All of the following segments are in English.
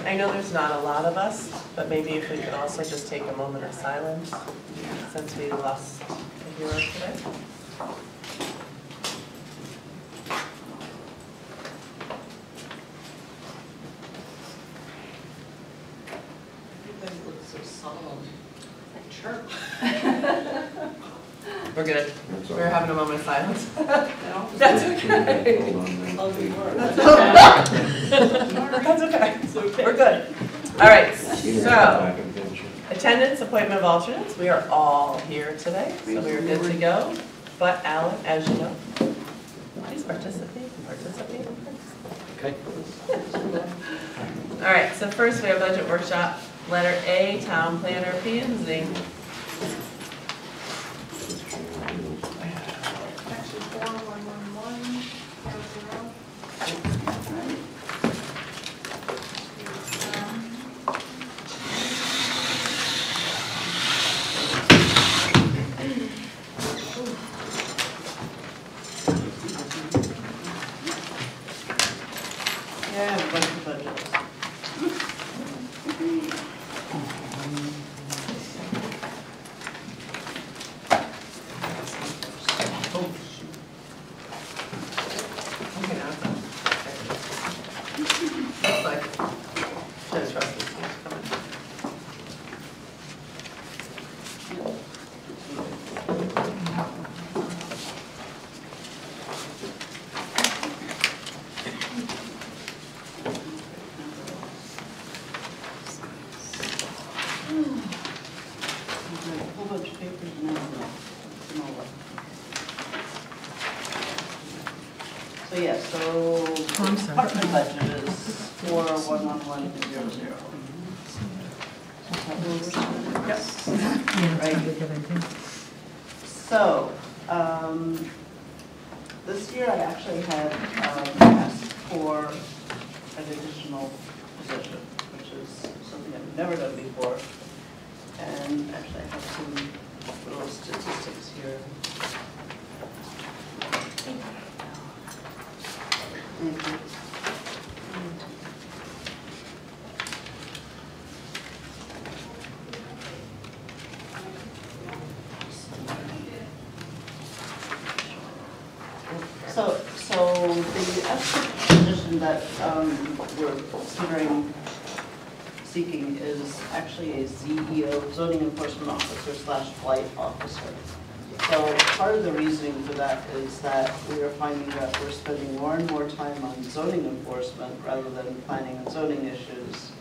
I know there's not a lot of us, but maybe if we could also just take a moment of silence since we lost a hero today. Everybody looks so solemn. Like church. We're good. We're having a moment of silence. No? That's okay. Oh, we were. That's okay. It's okay. We're good. All right, so attendance, appointment of alternates. We are all here today, so we are good to go. But Alan, as you know, please participate. Okay. All right, so first we have budget workshop, letter A, town planner P and Z. Section 411100. Yeah, a bunch of budgets. Oh, shoot. Okay, now it's on. Looks like, should trust this. Come on. A whole bunch of papers now. So yeah, so department budget is 411100. Right. So, this year I actually had asked for an additional position, which is something I've never done before. And actually I have some little statistics here. Thank you. So the extra position that we're considering seeking is actually a ZEO, zoning enforcement officer / blight officer. So part of the reasoning for that is that we are finding that we're spending more and more time on zoning enforcement rather than planning and zoning issues.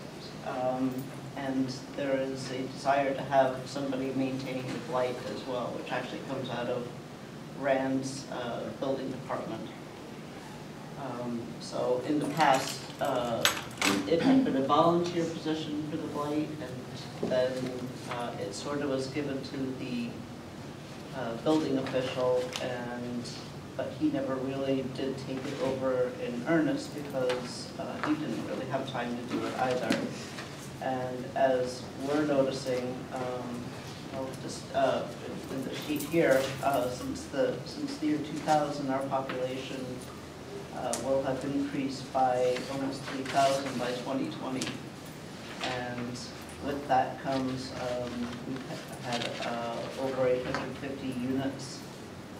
And there is a desire to have somebody maintaining the blight as well, which actually comes out of Rand's building department. So in the past, it had been a volunteer position for the blight, and then it sort of was given to the building official, but he never really did take it over in earnest because he didn't really have time to do it either. And as we're noticing, just in the sheet here, since the year 2000, our population will have increased by almost 3,000 by 2020. And with that comes, we've had over 850 units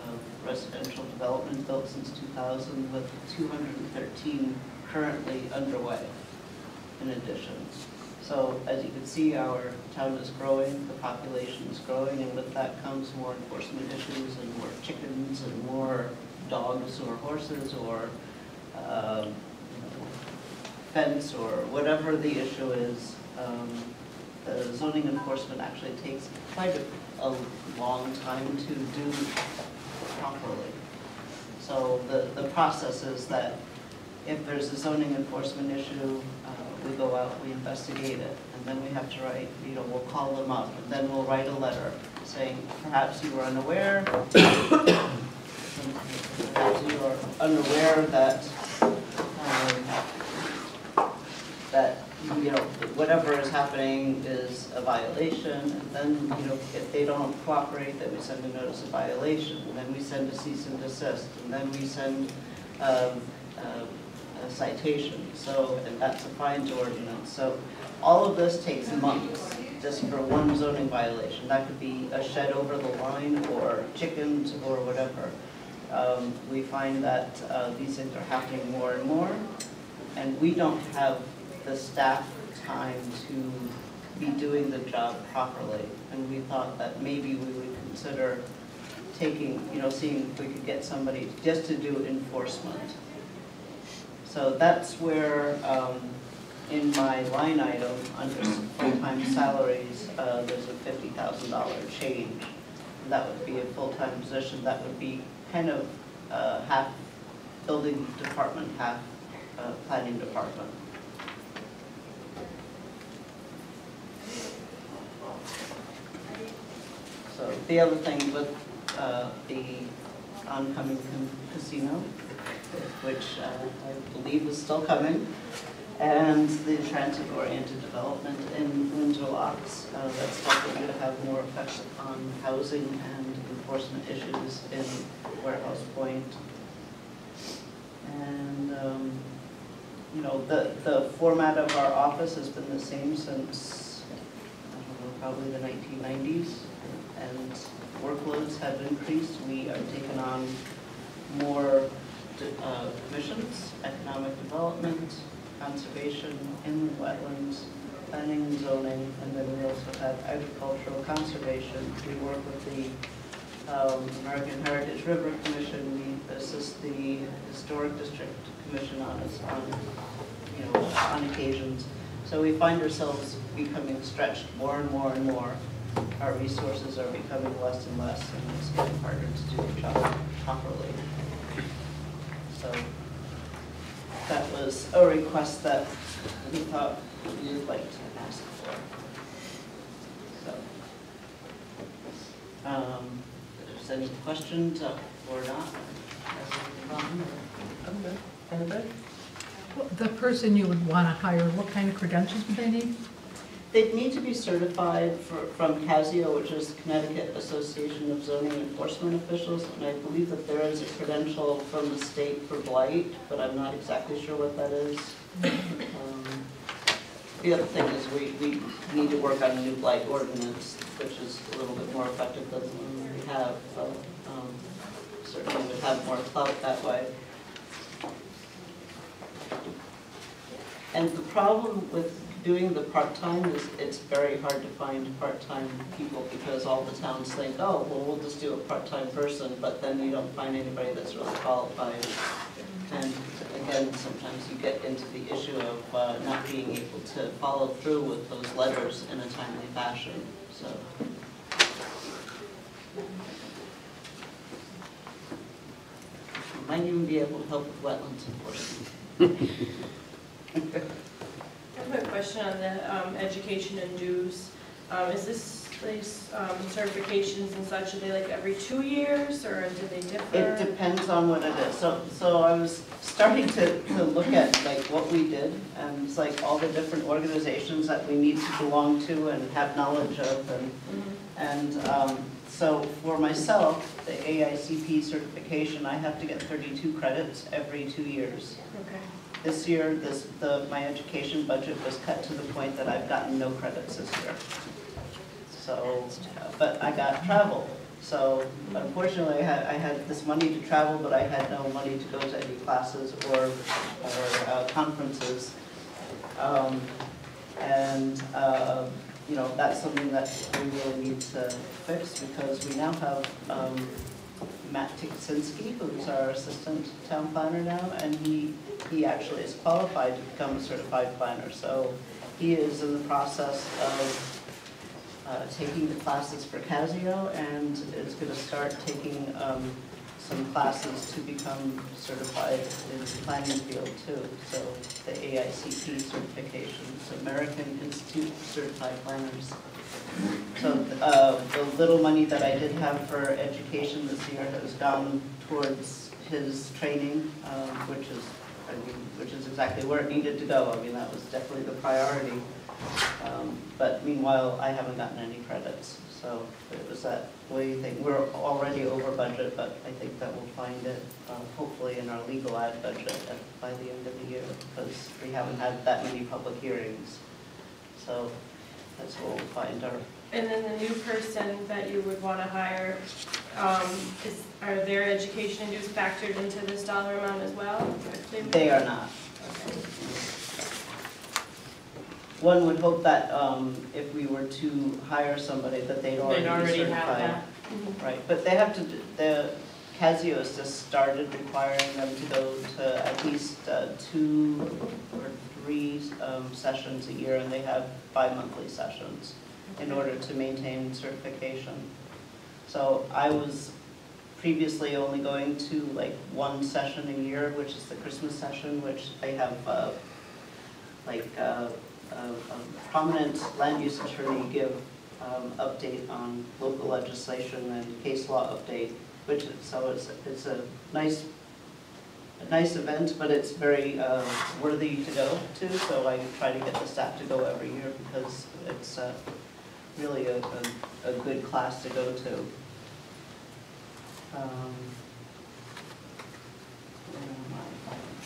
of residential development built since 2000, with 213 currently underway in addition. So as you can see, our town is growing, the population is growing, and with that comes more enforcement issues and more chickens and more dogs or horses or fence or whatever the issue is. The zoning enforcement actually takes quite a long time to do properly. So the process is that if there's a zoning enforcement issue, we go out, we investigate it, and then we have to write, we'll call them up, and then we'll write a letter saying, perhaps you were unaware, that whatever is happening is a violation, and then if they don't cooperate, then we send a notice of violation, and then we send a cease and desist, and then we send a a citation, so, and that's a fines ordinance. So all of this takes months just for one zoning violation. That could be a shed over the line or chickens or whatever. We find that these things are happening more and more, and we don't have the staff time to be doing the job properly. And we thought that maybe we would consider taking, seeing if we could get somebody just to do enforcement. So that's where, in my line item, under full-time salaries, there's a $50,000 change. And that would be a full-time position. That would be kind of half building department, half planning department. So the other thing with the oncoming casino, which I believe is still coming, and the transit-oriented development in Windsor locks, that's likely going to have more effects on housing and enforcement issues in Warehouse Point. And the format of our office has been the same since, I don't know, probably the 1990s. And workloads have increased. We are taking on more commissions, economic development, conservation, inland wetlands, planning and zoning, and then we also have agricultural conservation. We work with the American Heritage River Commission. We assist the Historic District Commission on occasions. So we find ourselves becoming stretched more and more and more. Our resources are becoming less and less, and it's getting harder to do the job properly. So that was a request that we thought we would like to ask for. So, if there's any questions or not, I'm good. Anybody? The person you would want to hire, what kind of credentials would they need? They'd need to be certified from CASIO, which is Connecticut Association of Zoning Enforcement Officials, and I believe that there is a credential from the state for blight, but I'm not exactly sure what that is. The other thing is we need to work on a new blight ordinance, which is a little bit more effective than the one we have. Certainly would have more clout that way. And the problem with doing the part-time is it's very hard to find part-time people because all the towns think, oh, well, we'll just do a part-time person, but then you don't find anybody that's really qualified. And again, sometimes you get into the issue of not being able to follow through with those letters in a timely fashion. So. Might even be able to help with wetlands enforcement. I have a question on the education and dues. Is this these certifications and such, are they like every 2 years or do they differ? It depends on what it is. So I was starting to look at like what we did, and it's like all the different organizations that we need to belong to and have knowledge of, and so for myself, the AICP certification, I have to get 32 credits every 2 years. Okay. This year, my education budget was cut to the point that I've gotten no credits this year. So, but I got travel. So unfortunately, I had this money to travel, but I had no money to go to any classes or conferences. You know, that's something that we really need to fix because we now have Matt Tiksinski, who's our assistant town planner now, and he actually is qualified to become a certified planner. So he is in the process of taking the classes for CASIO and is going to start taking some classes to become certified in the planning field too. So the AICP certification, so American Institute of Certified Planners. So the little money that I did have for education this year has gone towards his training, which is exactly where it needed to go. I mean, that was definitely the priority. But meanwhile, I haven't gotten any credits. So it was at employee thing. We're already over budget, but I think that we'll find it hopefully in our legal ad budget by the end of the year, because we haven't had that many public hearings. So that's where we'll find our. And then the new person that you would want to hire, are their education and dues factored into this dollar amount as well? They are not. One would hope that if we were to hire somebody, that they'd already be certified. Right, but they have to, the Casio has just started requiring them to go to at least 2 or 3 sessions a year, and they have bi-monthly sessions in order to maintain certification. So I was previously only going to like 1 session a year, which is the Christmas session, which they have a prominent land use attorney give update on local legislation and case law update, which so it's a nice event, but it's very worthy to go to. So I try to get the staff to go every year because it's really a good class to go to.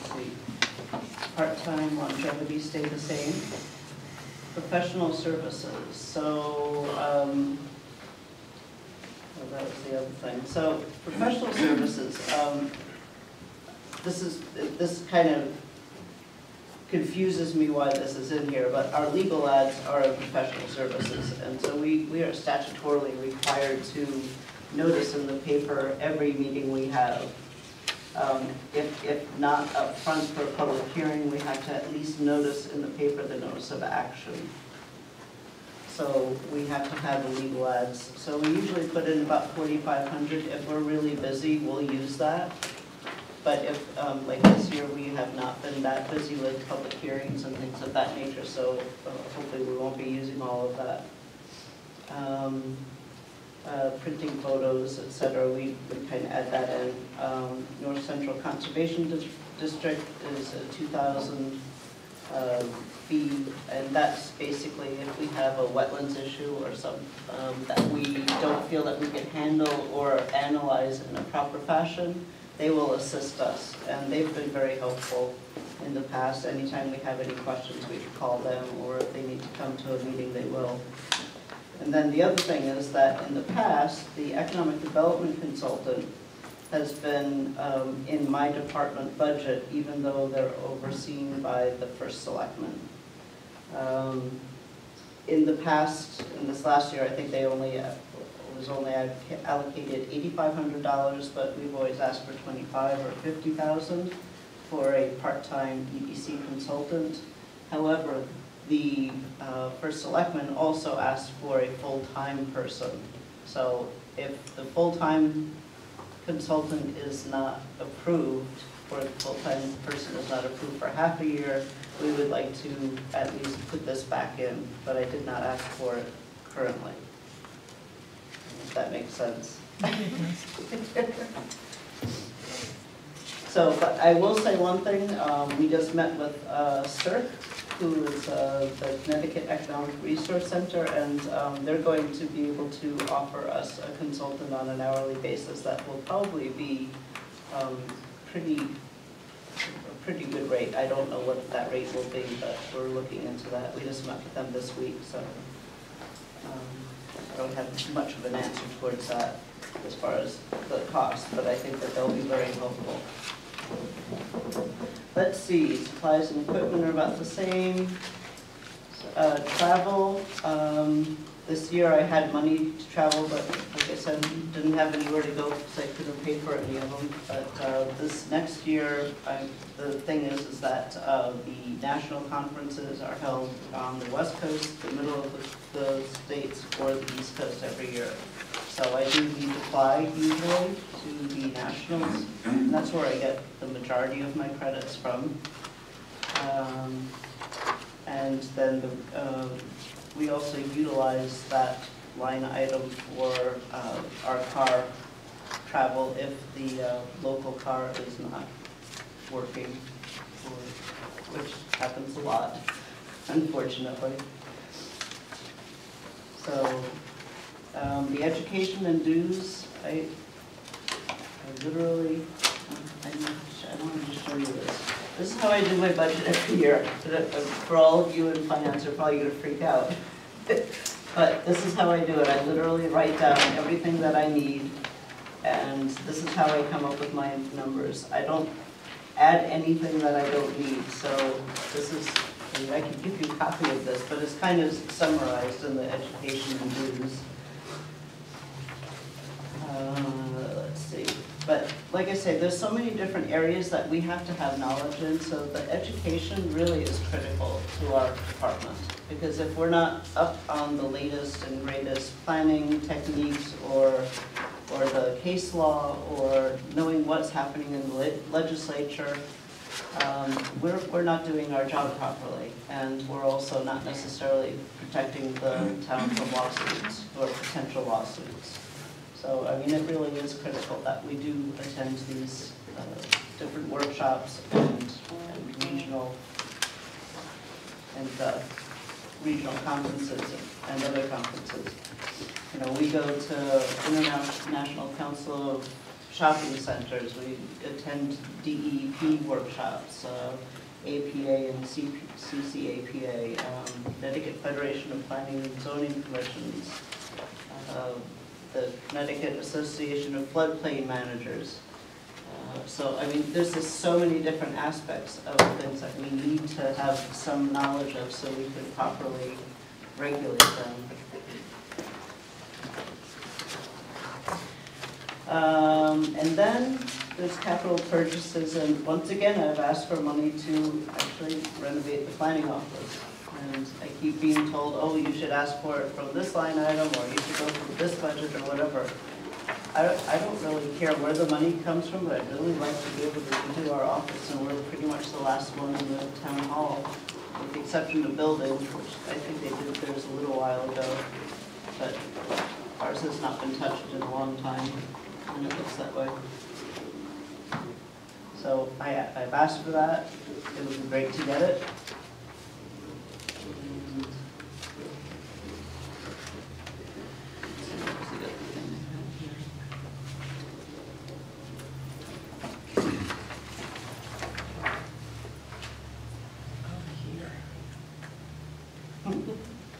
Let's see. Part-time longevity stay the same. Professional services. So, well, that was the other thing. So, professional services. This kind of confuses me why this is in here, but our legal ads are professional services, and so we are statutorily required to notice in the paper every meeting we have. If not up front for a public hearing, we have to at least notice in the paper the notice of action. So we have to have the legal ads. So we usually put in about 4,500. If we're really busy, we'll use that. But if, like this year, we have not been that busy with public hearings and things of that nature, so hopefully we won't be using all of that. Printing photos, etc. We kind of add that in. North Central Conservation District is a 2,000 fee, and that's basically if we have a wetlands issue or some that we don't feel that we can handle or analyze in a proper fashion, they will assist us, and they've been very helpful in the past. Anytime we have any questions, we can call them, or if they need to come to a meeting, they will. And then the other thing is that in the past, the economic development consultant has been in my department budget, even though they're overseen by the first selectman. In the past, in this last year, I think they only allocated $8,500, but we've always asked for $25,000 or $50,000 for a part-time EDC consultant. However, the first selectman also asked for a full-time person. So if the full-time consultant is not approved, or the full-time person is not approved for half a year, we would like to at least put this back in, but I did not ask for it currently. If that makes sense. So, but I will say one thing, we just met with CERC, who is the Connecticut Economic Resource Center, and they're going to be able to offer us a consultant on an hourly basis that will probably be a pretty good rate. I don't know what that rate will be, but we're looking into that. We just met with them this week, so I don't have much of an answer towards that as far as the cost, but I think that they'll be very helpful. Let's see, supplies and equipment are about the same. Travel, this year I had money to travel, but like I said, didn't have anywhere to go because I couldn't pay for any of them. But this next year, the thing is that the national conferences are held on the West Coast, the middle of the states, or the East Coast every year. So I do need to fly usually to the nationals, and that's where I get the majority of my credits from. And then we also utilize that line item for our car travel if the local car is not working, which happens a lot, unfortunately. So The education and dues, I literally, I wanted to show you this. This is how I do my budget every year. For all of you in finance are probably gonna freak out. But this is how I do it. I literally write down everything that I need, and this is how I come up with my numbers. I don't add anything that I don't need, so this is, I mean, I can give you a copy of this, but it's kind of summarized in the education and dues. Let's see. But like I say, there's so many different areas that we have to have knowledge in, so the education really is critical to our department. Because if we're not up on the latest and greatest planning techniques or the case law or knowing what's happening in the legislature, we're not doing our job properly. And we're also not necessarily protecting the town from lawsuits or potential lawsuits. So, I mean, it really is critical that we do attend these different workshops and regional conferences and other conferences. You know, we go to International Council of Shopping Centers, we attend DEP workshops, APA and CCAPA, Connecticut Federation of Planning and Zoning Commissions, the Connecticut Association of Floodplain Managers. So, I mean, there's just so many different aspects of things that we need to have some knowledge of so we can properly regulate them. And then there's capital purchases, and once again, I've asked for money to actually renovate the planning office. And I keep being told, oh, you should ask for it from this line item, or you should go through this budget, or whatever. I don't really care where the money comes from, but I'd really like to be able to redo our office, and we're pretty much the last one in the town hall, with the exception of buildings, which I think they did theirs a little while ago. But ours has not been touched in a long time, and it looks that way. So I've asked for that. It would be great to get it.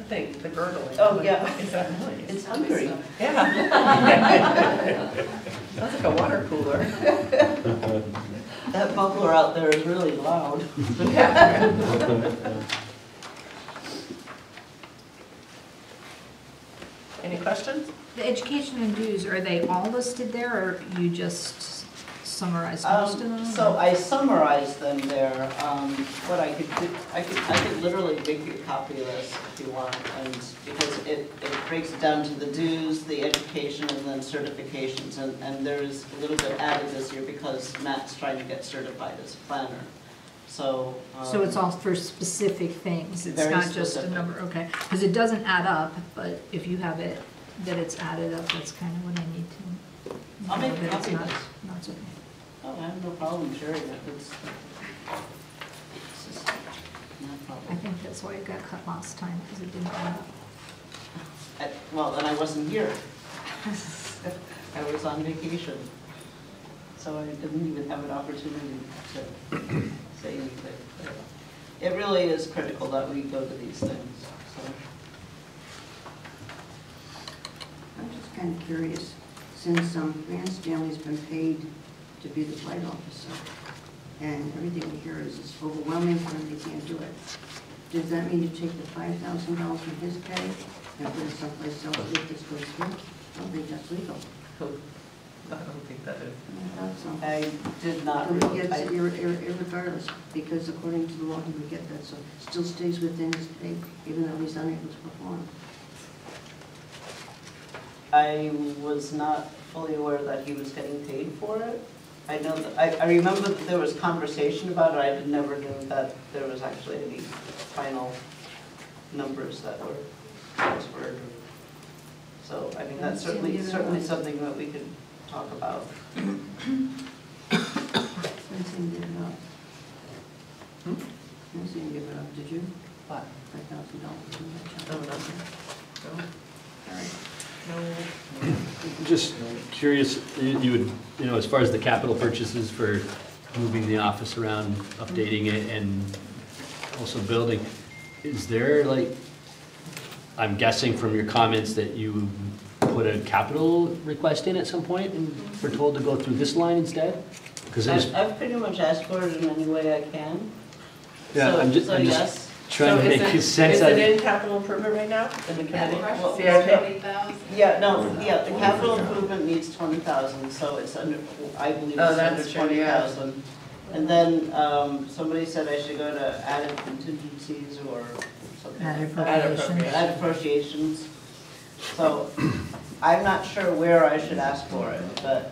The gurgling. Oh, yeah. Is that noise? It's hungry. Yeah. Sounds like a water cooler. That bubbler out there is really loud. Any questions? The education and dues, are they all listed there, or you just summarized most of them? So I summarized them there. What I could do, I could literally make you a copy of this if you want, and because it breaks it down to the dues, the education, and then certifications, and there's a little bit added this year because Matt's trying to get certified as a planner. So. So it's all for specific things, it's Very not just a specific. number, okay? Because it doesn't add up, but if you have it, that it's added up, that's kind of what I need to. I'll make a know that it's copy of not- this. not so- Oh, I have no problem sharing it. It's just not a I problem. think that's why it got cut last time, because it didn't add up. Well, then I wasn't here. I was on vacation. So I didn't even have an opportunity to say anything. It really is critical that we go to these things, so. I'm just kind of curious, since Rand Stanley's been paid to be the flight officer, and everything we hear is it's overwhelming for him, they can't do it. Does that mean you take the $5,000 from his pay and put it someplace else if this goes through? I don't think that's legal. I don't think that is. I thought so. I did not. So he gets it irregardless, because according to the law, he would get that, so it still stays within his pay, even though he's unable to perform. I was not fully aware that he was getting paid for it. I know that, I remember that there was conversation about it. I never knew that there was actually any final numbers that were transferred. So, I mean, that's certainly something that we could talk about. Francine gave it up. Francine gave it up, did you? What? $5,000 from that No, child. nothing. No. All right. No. Just curious, you would, as far as the capital purchases for moving the office around, updating it, and also building, is there like, I'm guessing from your comments that you put a capital request in at some point and were told to go through this line instead? Because it was, I've pretty much asked for it in any way I can. yeah, So- I'm just so yes. trying to So make is sense it out of in capital improvement right now, in the committee? Well, CIP? Yeah, no, yeah, the capital improvement needs 20,000, so it's under, I believe it's Oh, under that's true, yeah. 20,000. And then, somebody said I should go to added contingencies or something Added like that. appropriations. Added appropriations. So, I'm not sure where I should ask for it, but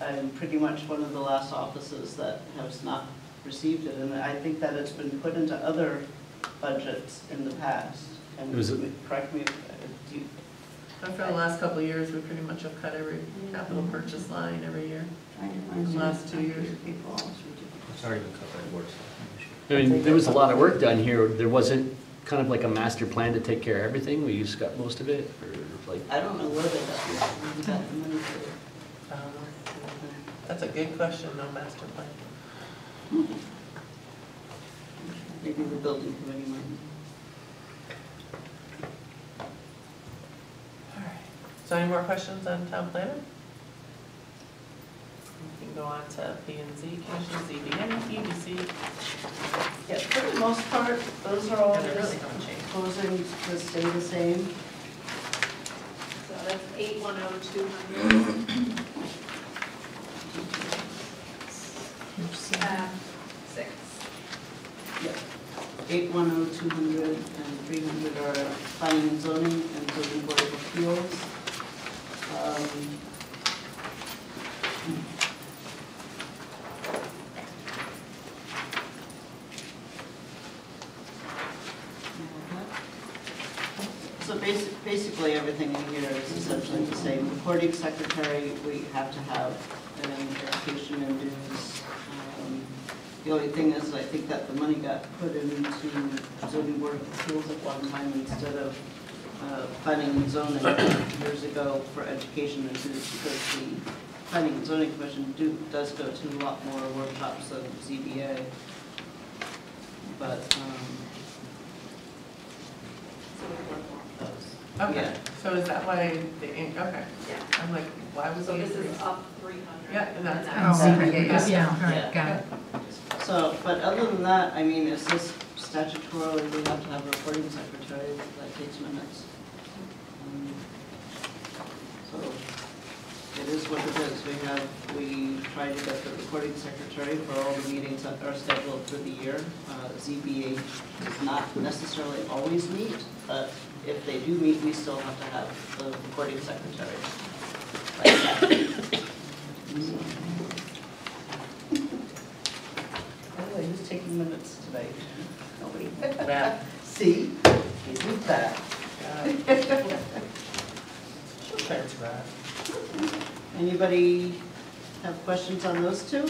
I'm pretty much one of the last offices that has not received it. And I think that it's been put into other budgets in the past. And Was it- correct me if you, For the last couple of years, we pretty much have cut every capital purchase line every year. Trying to find some Last 2 years. people, it's ridiculous. Sorry to cut that worse. I mean, there was a lot of work done here. There wasn't kind of like a master plan to take care of everything. We just got most of it, or like, I don't know where they got the money for. That's a good question, no master plan. Maybe the building committee might. All right. So any more questions on town planner? We can go on to P and Z, commission, ZBA, EDC. Yeah, for the most part, those are all And they really just haven't changed. proposing to stay the same. So that's 810-200. Six. 810, 200, and 300 are planning and zoning and zoning board of appeals. So basically, everything in here is essentially the same. Recording secretary, we have to have an education and dues. The only thing is, I think that the money got put into zoning board of appeals at one time instead of planning and zoning years ago for education and dues, because the planning and zoning commission does go to a lot more workshops than ZBA. But, Okay, Yeah. so is that why the, okay. Yeah. I'm like, why was So it this is increased? up 300. Yeah, and that's- Oh, okay, yeah, yeah, Yeah. right, got it. So, but other than that, I mean, it's just statutorily, we have to have a recording secretary that takes minutes. So, it is what it is. We try to get the recording secretary for all the meetings that are scheduled for the year. ZBA does not necessarily always meet, but if they do meet, we still have to have the recording secretary. Like that. Anyway, who's taking minutes today? Nobody. Matt. See, isn't that? She'll transcribe. Anybody have questions on those two?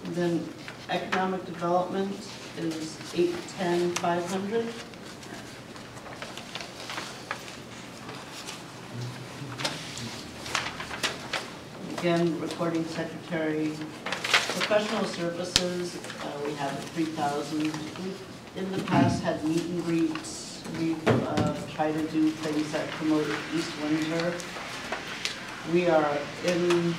And then economic development is 810-500. Again, recording secretary, professional services, we have 3,000. We've in the past had meet and greets. We've tried to do things that promote East Windsor. We are in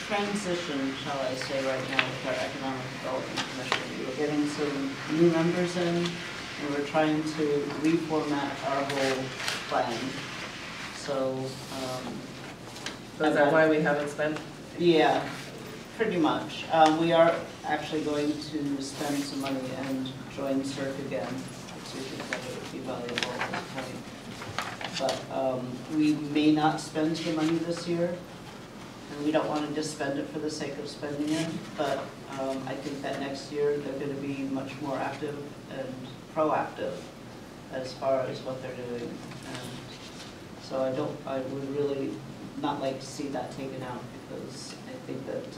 transition, shall I say, right now with our Economic Development Commission. We're getting some new members in, and we're trying to reformat our whole plan. So, So is that why we haven't spent? yeah, pretty much. We are actually going to spend some money and join CERC again, so we think that it would be valuable at this point. But we may not spend the money this year, and we don't want to just spend it for the sake of spending it, but I think that next year they're going to be much more active and proactive as far as what they're doing. And so I would really not like to see that taken out, because I think that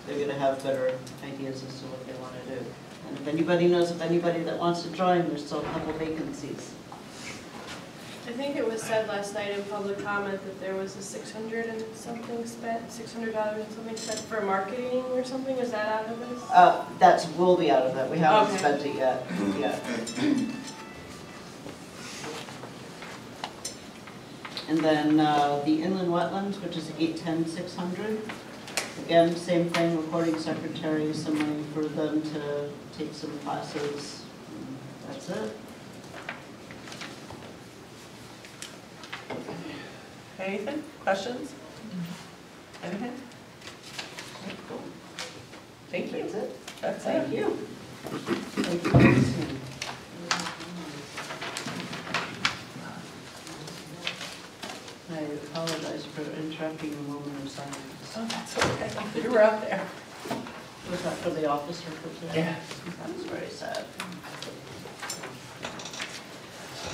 they're going to have better ideas as to what they want to do. And if anybody knows of anybody that wants to join, there's still a couple vacancies. I think it was said last night in public comment that there was a $600 and something spent for marketing or something. Is that out of this? Will be out of that. We haven't Okay. spent it yet. Yeah. And then the inland wetlands, which is 810,600. Again, same thing, recording secretary, some money for them to take some classes. That's it. Anything? Questions? Anything? Okay, cool. Thank you. That's it. That's it. Thank you. Thank you for listening. I apologize for interrupting a moment of silence. Oh, that's okay. You were out there. Was that for the officer for today? Yeah. That's very sad.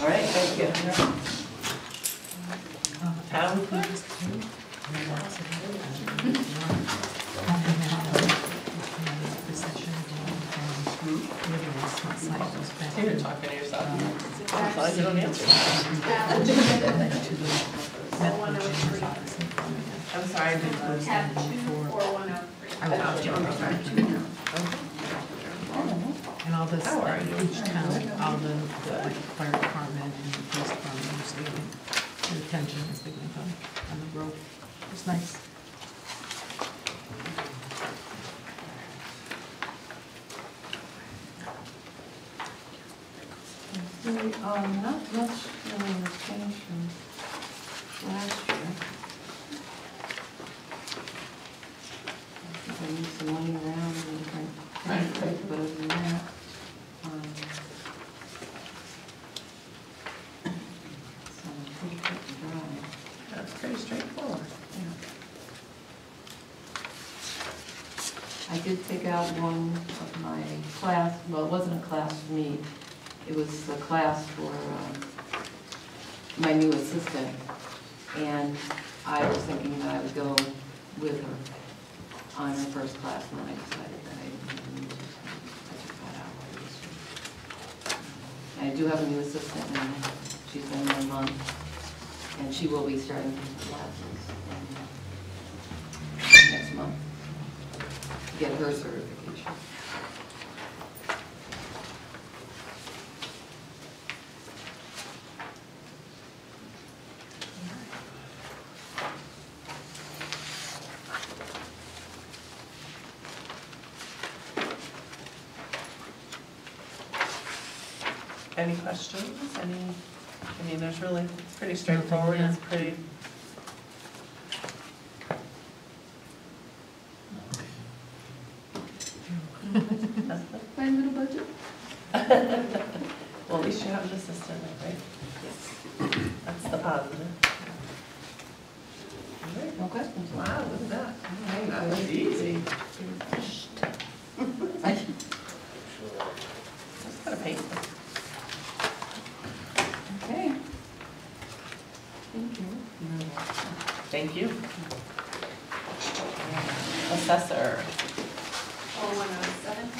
All right, thank you. Town clerk? You're talking to yourself. As long as you don't answer. I'm sorry, I didn't. Tab 24103. And all this, How are you? each town, all the like, fire department and the police department, is leaving. The attention is being done on the road. It's nice. Not much really was changed from last year. I think I moved some money around in different things, but other than that, it's pretty cut and dry. That's pretty straightforward. I did take out one of my class, well, it wasn't a class for me, it was a class for my new assistant. And I was thinking that I would go with her on her first class, and then I decided that I didn't need to. I took that out. And I do have a new assistant, and she's been 1 month, and she will be starting classes next month to get her certification. Any questions? I mean, there's really, it's pretty straightforward, it's pretty. My little budget? Well, at least you have an assistant, right? Yes. That's the positive. All right. No questions? Wow, look at that. That was easy. Just gotta paint them. Okay. Thank you. Thank you. Assessor. 0107.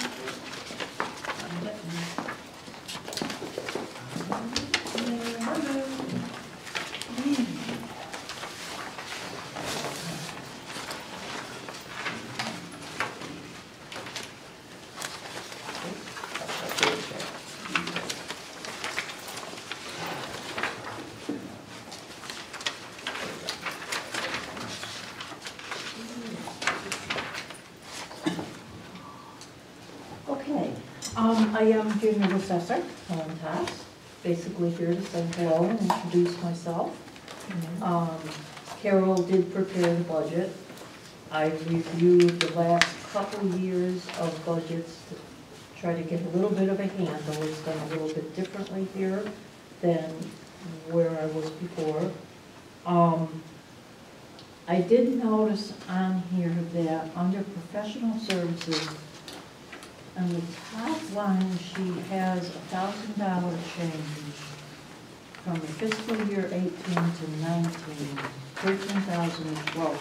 Okay, I am junior assessor, Helen Tass, basically here to say hello and introduce myself. Carol did prepare the budget. I've reviewed the last couple years of budgets to try to get a little bit of a handle. It's done a little bit differently here than where I was before. I did notice on here that under professional services, on the top line, she has $1,000 change from the fiscal year 18 to 19, 13,012.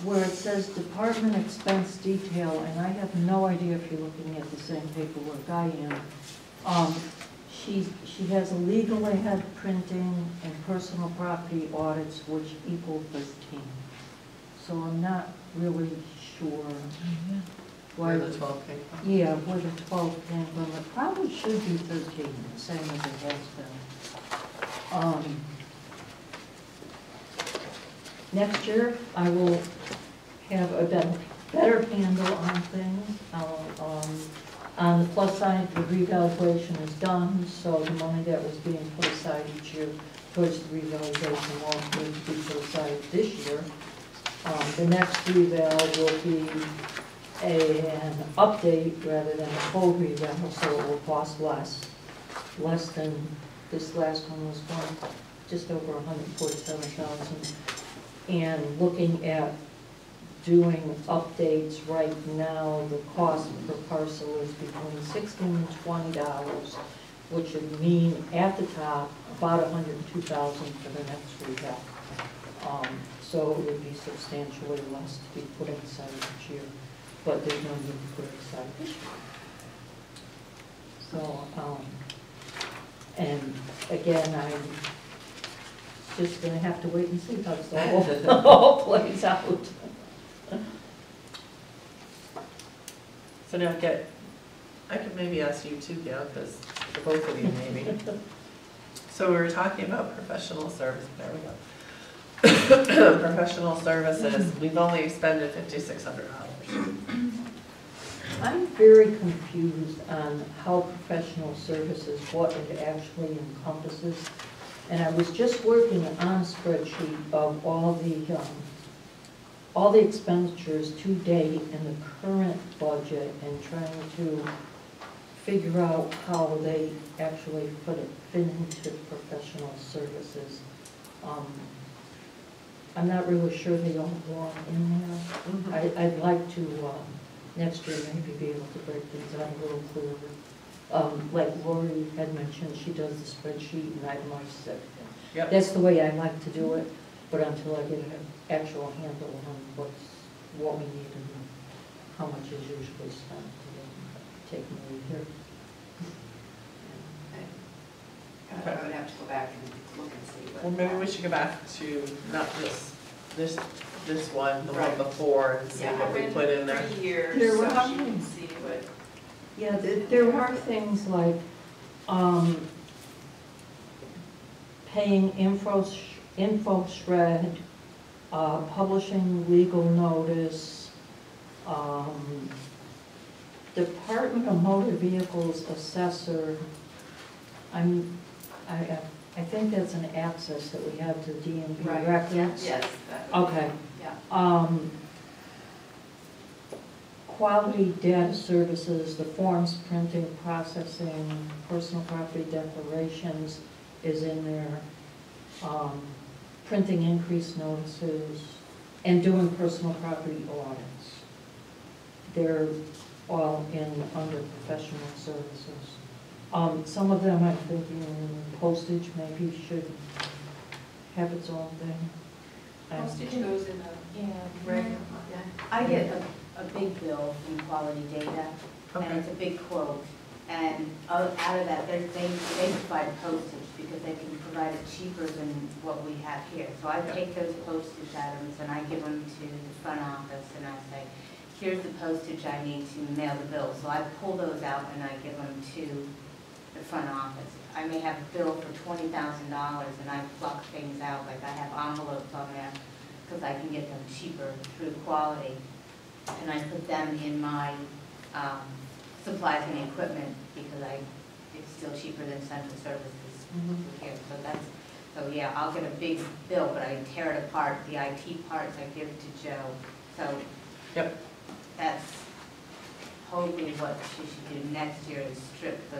where it says department expense detail, and I have no idea if you're looking at the same paperwork I am. She has a legal ad printing and personal property audits, which equal 13. So I'm not really sure Where the 12 came from. Yeah, where the 12 came from. It probably should be 13, the same as it has been. Next year, I will have a better handle on things. On the plus side, the revaluation is done, so the money that was being put aside each year towards the revaluation won't need to be put aside this year. The next reval will be an update rather than a full reval, so it will cost less than this last one was for just over 147,000. And looking at doing updates right now, the cost per parcel is between $16 and $20, which would mean at the top about $102,000 for the next reval. So it would be substantially less to be put aside each year, but there's no need to put it aside this year. So, and again, I'm just going to have to wait and see how it all plays out. So now I could maybe ask you too, Gail, because for both of you maybe. So we were talking about professional service, there we go. Professional services, we've only expended $5,600. I'm very confused on how professional services, what it actually encompasses. And I was just working on a spreadsheet of all the expenditures to date in the current budget and trying to figure out how they actually fit into professional services. I'm not really sure they all belong in there. I'd like to, next year, maybe be able to break things out a little clearer. Like Lori had mentioned, she does the spreadsheet and itemizes everything. Yep. That's the way I like to do it, but until I get an actual handle on what we need and how much is usually spent, take me a year. I would have to go back and look and see. But Well, maybe we should go back to not just this one, the one before, and see what we put in there. 3 years, There so were- you can see what. Yeah, there are things like paying info shred, publishing legal notice, Department of Motor Vehicles assessor. I think that's an access that we have to DMV Right. records. Yes. that would- Okay. Yeah. Quality data services, the forms, printing, processing, personal property declarations is in there. Printing increase notices, and doing personal property audits. They're all under professional services. Some of them I'm thinking postage maybe should have its own thing. Postage goes in the Yeah, regular. I get a big bill from Quality Data, and Okay. it's a big quote. And out of that, they provide postage because they can provide it cheaper than what we have here. So I take those postage items and I give them to the front office and I say, here's the postage I need to mail the bill. So I pull those out and I give them to the front office. I may have a bill for $20,000 and I pluck things out, like I have envelopes on there because I can get them cheaper through Quality. And I put them in my supplies and equipment because it's still cheaper than central services here. So yeah, I'll get a big bill, but I tear it apart. The IT parts I give to Joe. So Yep. that's hopefully what she should do next year is strip the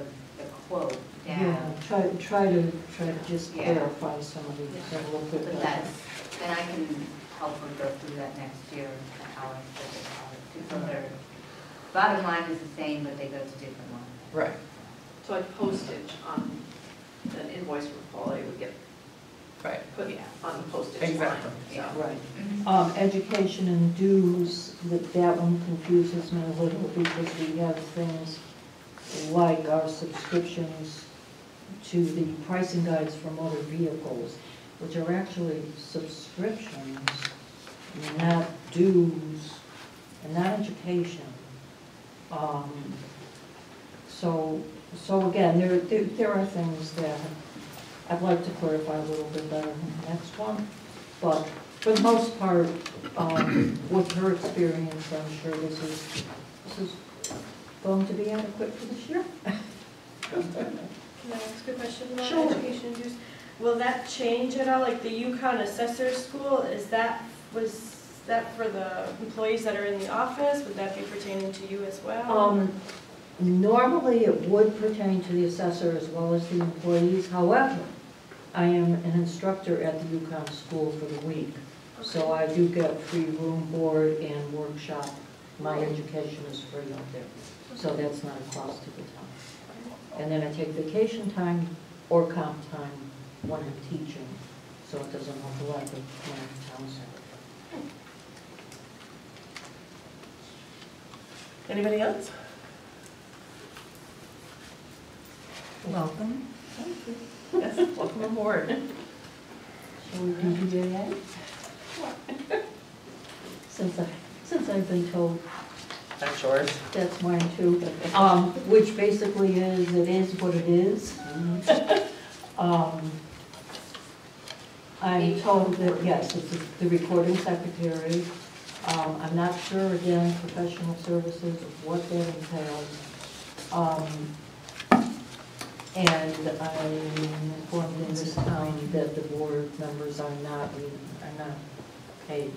quote Yeah, down. try to just Yeah. clarify some of these Yeah. a little bit But better. then I can help her go through that next year, how I strip it out. So their bottom line is the same, but they go to different ones. Right. So like postage on an invoice from Quality would get Right, put on the postage line. exactly. Yeah. Right. Education and dues, that one confuses me a little because we have things like our subscriptions to the pricing guides for motor vehicles, which are actually subscriptions, not dues, and not education. So again, there are things that I'd like to clarify a little bit better in the next one, but for the most part, with her experience, I'm sure this is going to be adequate for this year. Can I ask a question about Sure. education dues? Will that change at all, like the Yukon Assessor School, was that for the employees that are in the office? Would that be pertaining to you as well? Normally, it would pertain to the assessor as well as the employees. However, I am an instructor at the Yukon School for the week, so I do get free room, board, and workshop. My education is free out there, so that's not a cost to the town. And then I take vacation time or comp time when I'm teaching, so it doesn't overlap with my town center. Anybody else? Welcome. Yes, welcome aboard. Shall we do GAA? Since I've been told That's yours. that's mine too, which basically it is what it is. I'm told that, yes, it's the recording secretary. I'm not sure, again, professional services, what that entails. And I'm informed in this town that the board members are not paid.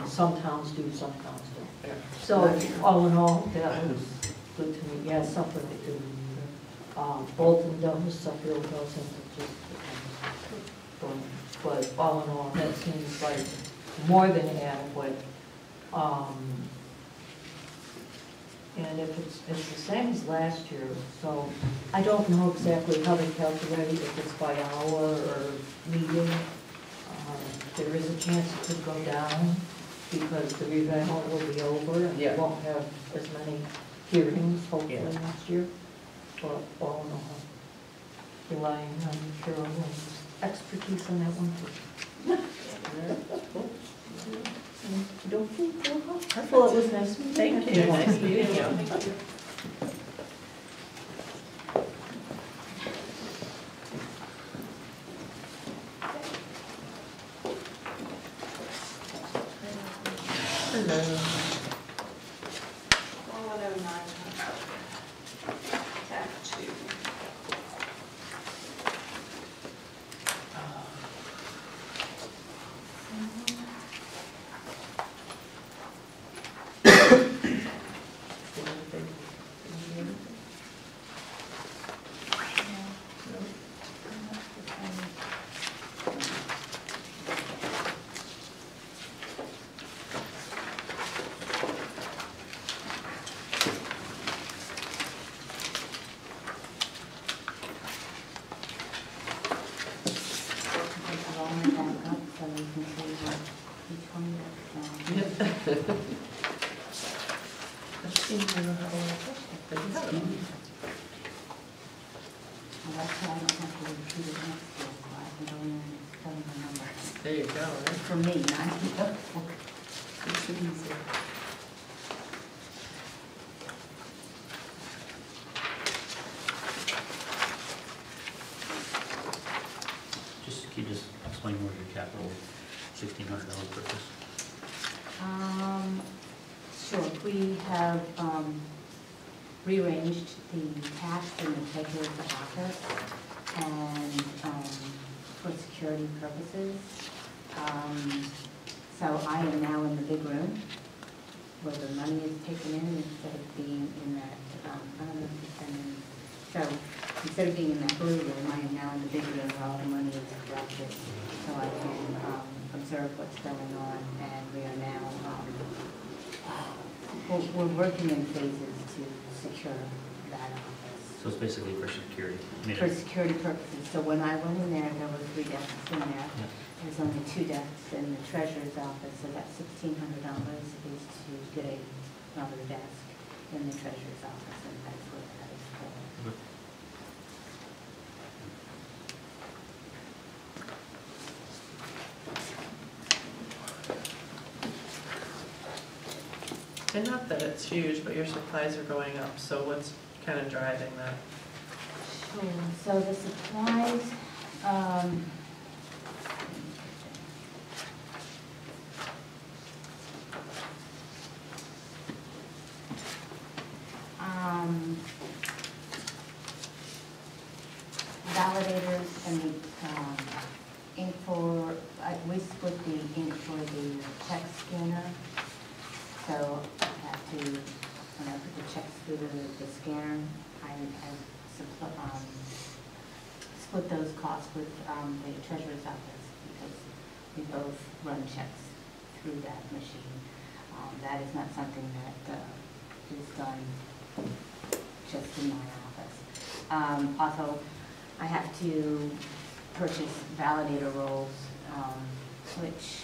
Some towns do, some towns don't. So, all in all, that was good to me. Yeah, Suffolk they do. Bolton does, Suffield doesn't, it just depends. But all in all, that seems like more than adequate. And if it's the same as last year, so I don't know exactly how they calculate it, if it's by hour or meeting. There is a chance it could go down because the reval will be over and we won't have as many hearings hopefully next year. But all in all, relying on Carolyn's expertise on that one too. Don't think so hard. Well, it was nice meeting you. Thank you, nice meeting you. Thank you. Hello. 109, tab 2. There you go, right? For me, not Can you just explain more your capital $1,600 purchase? Sure, we have rearranged the tax and the treasurer of the office and for security purposes. So I am now in the big room where the money is taken in instead of being in that, I don't know if it's been in. So instead of being in that blue room, I am now in the big room where all the money is collected. So I can observe what's going on, and we are now, we're working in phases to secure that office. So it's basically for security. I mean, for security purposes. So when I went in there, there were 3 desks in there. There's only 2 desks in the treasurer's office, so that $1,600 is to get another desk in the treasurer's office, and that's what that is for. And not that it's huge, but your supplies are going up, so what's kind of driving that? Sure, so the supplies, validators and the ink for, we split the ink for the check scanner. So I have to, when I put the checks through the scanner, I split those costs with the treasurer's office because we both run checks through that machine. That is not something that is done just in my office. Also, I have to purchase validator rolls, which,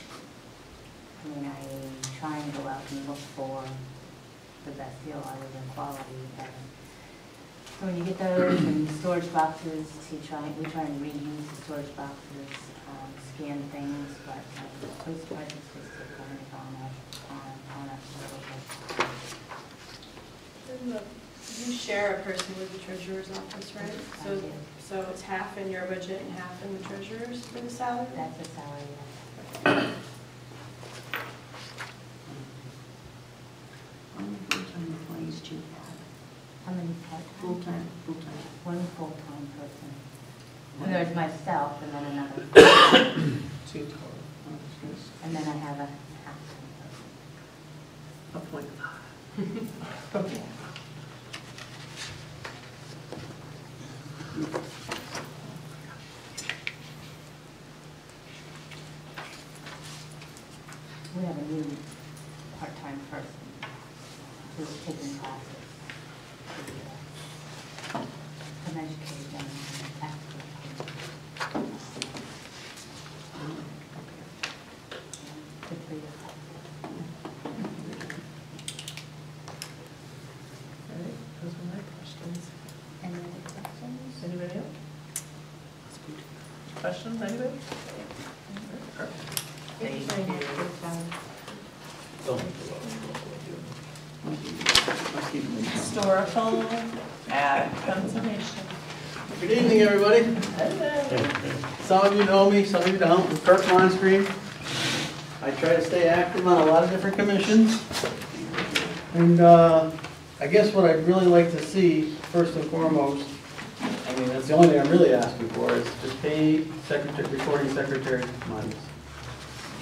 I mean, I try and go out and look for the best deal other than quality. So when you get those and storage boxes, we try and reuse the storage boxes, scan things, but those prices just have kind of gone up a little bit. You share a person with the treasurer's office, right? I do. So it's half in your budget and half in the treasurer's for the salary? That's a salary, yes. How many full-time employees do you have? How many part-time? Full-time. One full-time person. And there's myself and then another, 2 total. and then I have a half-time person. A 0.5. We have a new part-time person who's taking classes to become educated and expert. Good for you. All right, those are my questions. Any other questions? Anybody else? Questions, anybody? Perfect. Thank you. Historical ag conservation. Good evening, everybody. Hello. Some of you know me, some of you don't. I'm Kirk Lonscreen. I try to stay active on a lot of different commissions. And I guess what I'd really like to see, first and foremost, I mean, that's the only thing I'm really asking for, is just pay recording secretary monies.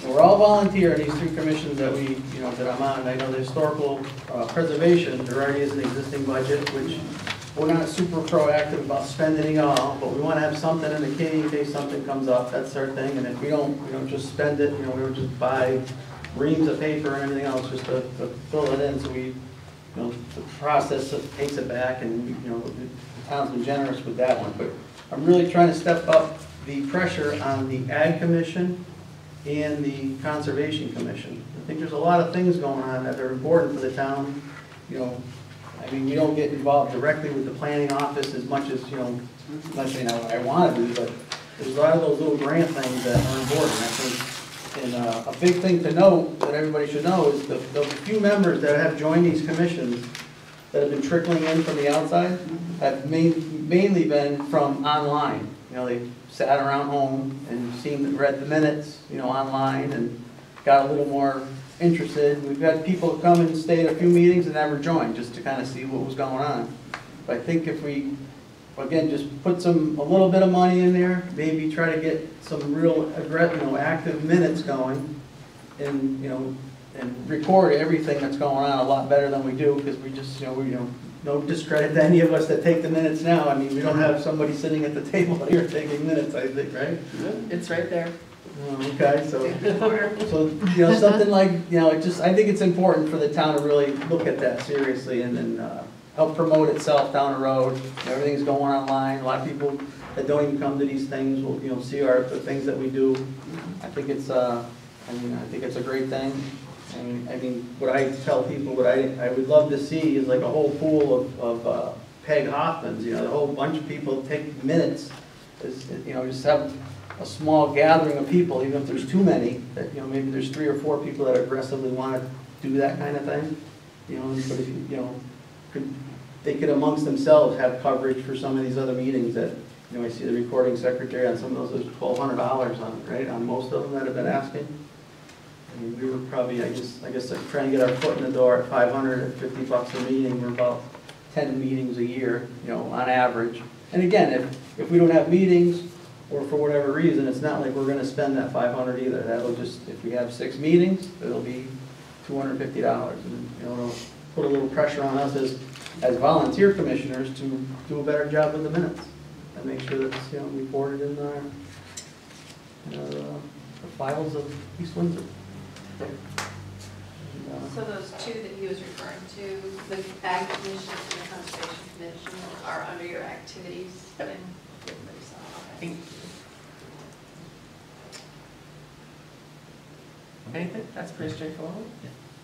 We're all volunteer in these 3 commissions that that I'm on. I know the historical preservation, there already is an existing budget, which we're not super proactive about spending it all, but we want to have something in the kitty in case something comes up. That's our thing. And if we don't just spend it. We don't just buy reams of paper and everything else just to fill it in. So the process takes it back, and the town's been generous with that one. But I'm really trying to step up the pressure on the Ag Commission and the Conservation Commission. I think there's a lot of things going on that are important for the town. I mean, we don't get involved directly with the planning office as much as, I'm not saying I want to do, but there's a lot of those little grant things that are important, I think. And a big thing to note that everybody should know is the few members that have joined these commissions that have been trickling in from the outside have mainly been from online. They sat around home and read the minutes, online, and got a little more interested. We've had people come and stay at a few meetings and never joined, just to kind of see what was going on. But I think if we, again, just put a little bit of money in there, maybe try to get some real active minutes going, and and record everything that's going on a lot better than we do, because we just no discredit to any of us that take the minutes now. I mean, we don't have somebody sitting at the table here taking minutes, I think, right? It's right there. Okay, so something like, I think it's important for the town to really look at that seriously, and then help promote itself down the road. Everything's going online. A lot of people that don't even come to these things will, see the things that we do. I think it's, I think it's a great thing. And I mean, what I tell people, what I would love to see is like a whole pool of Peg Hoffmans, a whole bunch of people take minutes, just have a small gathering of people, even if there's too many, that, maybe there's 3 or 4 people that aggressively want to do that kind of thing, but if they could amongst themselves have coverage for some of these other meetings that, I see the recording secretary on some of those, there's $1,200 on it, right, on most of them that have been asking. I mean, we were probably, I guess trying to get our foot in the door at 500 at $50 a meeting, we're about 10 meetings a year, on average. And again, if we don't have meetings, or for whatever reason, it's not like we're gonna spend that 500 either. That'll just, if we have 6 meetings, it'll be $250. And, it'll put a little pressure on us as volunteer commissioners to do a better job with the minutes and make sure that it's, reported in the files of East Windsor. So those 2 that he was referring to, the Ag Commission and the Conservation Commission, are under your activities? And Anything? That's pretty straightforward.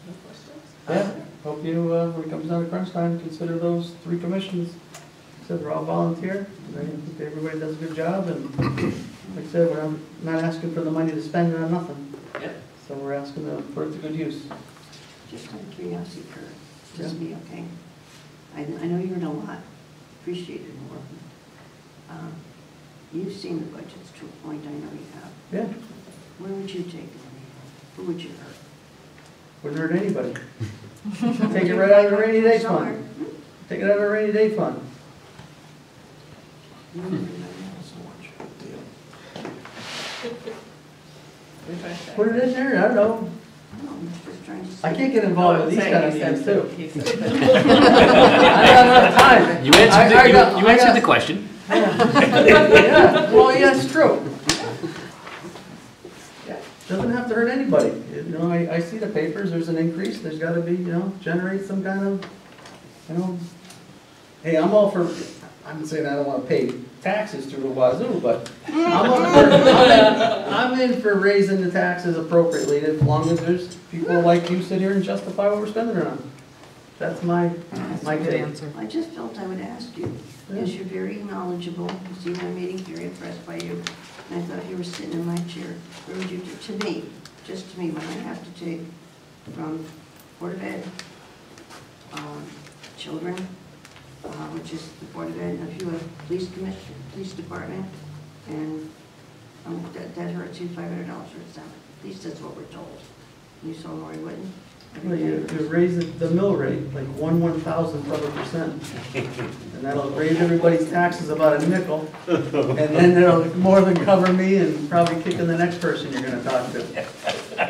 No questions? Yeah, hope you, when it comes down to crunch time, consider those 3 commissions. Said they're all volunteer. I think everybody does a good job, and like I said, we're not asking for the money to spend it on nothing. Yep. So we're asking to put it to good use. Just out of curiosity, Kurt, just me, okay? I know you're in a lot, appreciate it more. You've seen the budgets to a point, I know you have. Yeah, Where would you take the money? Who would you hurt? wouldn't hurt anybody. Take it right out of the rainy day fund. Take it out of the rainy day fund. Put it in there, I don't know. I can't get involved with these kind of meetings too. I don't have enough time. You answered the question. Yeah, well, yeah, it's true. Doesn't have to hurt anybody. I see the papers, there's an increase, there's gotta be, generate some kind of, hey, I'm all for, I'm saying I don't wanna pay taxes through the wazoo, but I'm in for raising the taxes appropriately as long as there's people like you sit here and justify what we're spending it on. That's my good answer. I just felt I would ask you, because you're very knowledgeable, you see my meeting, very impressed by you, and I thought if you were sitting in my chair, where would you do, to me, just to me, when I have to take from Board of Ed, children, which is the Board of Ed, and a few of police commission, police department, and that hurts you $500 or something. At least that's what we're told. You saw Lori Whitten. Well, you raise the mill rate, like 1/1000th of a percent. And that'll raise everybody's taxes about a nickel. And then it'll more than cover me and probably kick in the next person you're gonna talk to.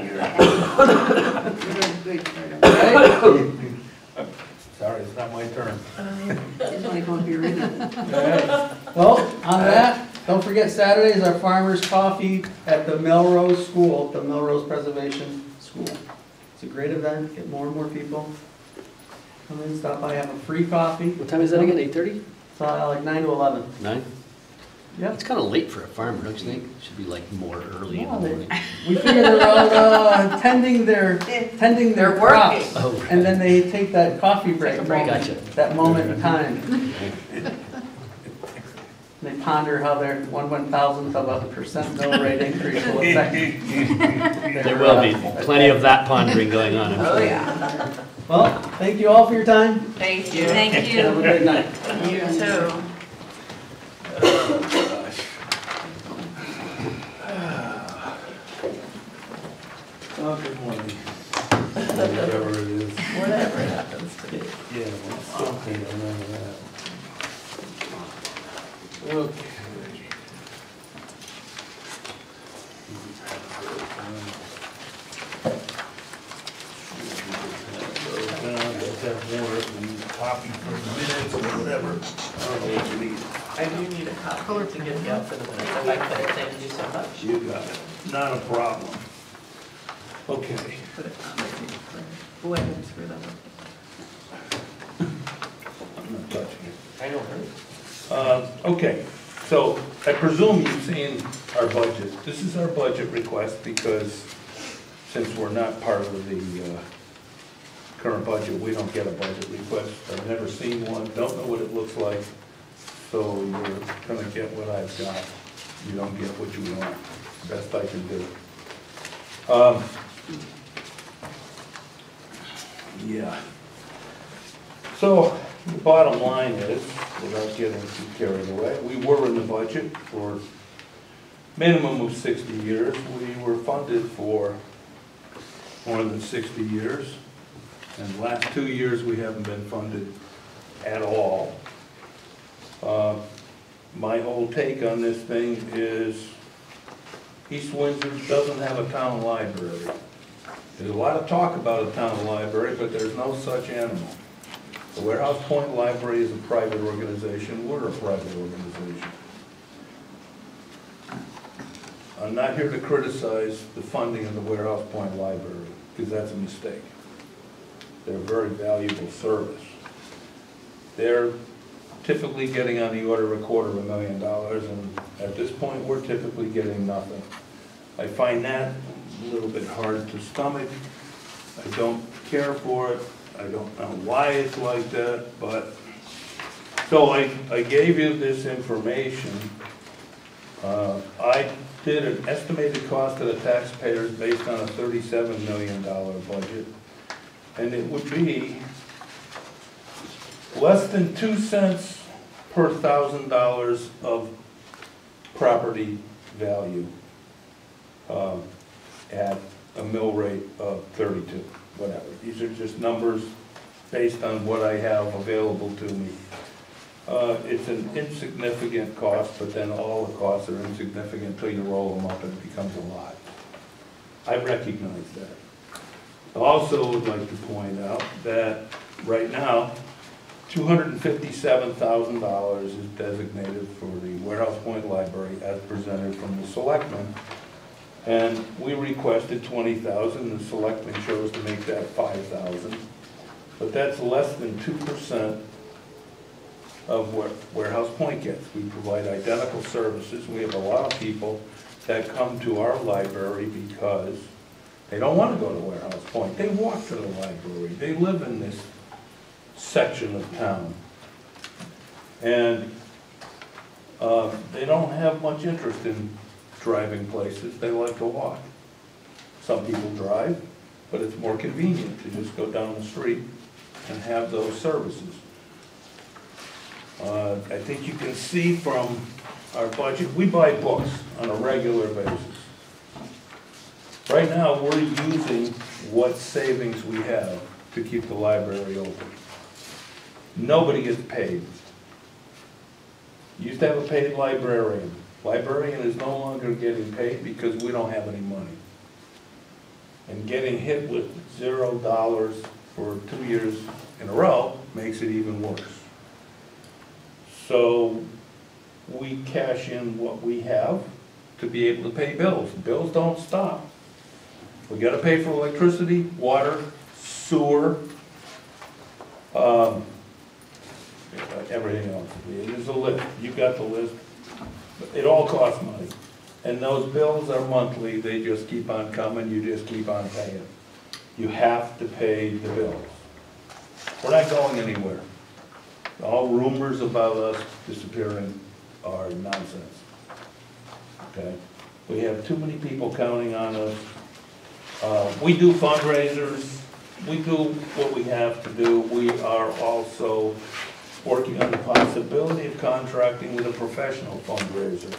You're good, right? Sorry, it's not my turn. It's like going to be rid of it. All right. Well, on that, don't forget Saturday is our farmer's coffee at the Melrose School, the Melrose Preservation School. It's a great event, get more and more people. Come in, stop by, have a free coffee. What time is that again, 8:30? It's like 9 to 11. 9? Yeah. It's kind of late for a farmer, don't you think? Should be like more early in the morning. We figure they're out tending their crops, Oh, right. and then they take that coffee break moment, Gotcha. that moment in time. They ponder how their 1/1000th of a percent mill rate increase will affect. There will be plenty of that pondering going on. Oh, yeah. Well, thank you all for your time. Thank you. Thank Have a you. great night. You too. Oh, good morning. Whatever it is. Whatever it happens to be. Yeah, well, something, I remember that. Okay. Let's have more, some copy for the minutes or whatever. I don't know what you need. I do need a copy to give you out for the minutes. If I could, thank you so much. You got it. Not a problem. Okay. Put it on my paper. Oh, I didn't screw that up. Okay, so I presume you've seen our budget. This is our budget request because since we're not part of the current budget, we don't get a budget request. I've never seen one, don't know what it looks like, so you're gonna get what I've got. You don't get what you want, best I can do. Yeah. So the bottom line is, without getting too carried away, we were in the budget for minimum of 60 years. We were funded for more than 60 years. And the last 2 years, we haven't been funded at all. My whole take on this thing is East Windsor doesn't have a town library. There's a lot of talk about a town library, but there's no such animal. The Warehouse Point Library is a private organization. We're a private organization. I'm not here to criticize the funding of the Warehouse Point Library, because that's a mistake. They're a very valuable service. They're typically getting on the order of $250,000, and at this point, we're typically getting nothing. I find that a little bit hard to stomach. I don't care for it. I don't know why it's like that, but, so I gave you this information. I did an estimated cost to the taxpayers based on a $37 million budget, and it would be less than 2 cents per $1,000 of property value at a mill rate of 32, whatever. These are just numbers based on what I have available to me. It's an insignificant cost, but then all the costs are insignificant until you roll them up and it becomes a lot. I recognize that. I also would like to point out that right now, $257,000 is designated for the Warehouse Point Library as presented from the selectmen. And we requested $20,000, the selectmen chose to make that $5,000. But that's less than 2% of what Warehouse Point gets. We provide identical services. We have a lot of people that come to our library because they don't want to go to Warehouse Point. They walk to the library. They live in this section of town. And they don't have much interest in driving places. They like to walk. Some people drive, but it's more convenient to just go down the street and have those services. I think you can see from our budget, we buy books on a regular basis. Right now, we're using what savings we have to keep the library open. Nobody gets paid. You used to have a paid librarian. Librarian is no longer getting paid because we don't have any money. And getting hit with $0 for 2 years in a row makes it even worse. So we cash in what we have to be able to pay bills. Bills don't stop. We got to pay for electricity, water, sewer, everything else. There's a list. You've got the list. It all costs money. And those bills are monthly. They just keep on coming. You just keep on paying. You have to pay the bills. We're not going anywhere. All rumors about us disappearing are nonsense. Okay? We have too many people counting on us. We do fundraisers. We do what we have to do. We are also working on the possibility of contracting with a professional fundraiser.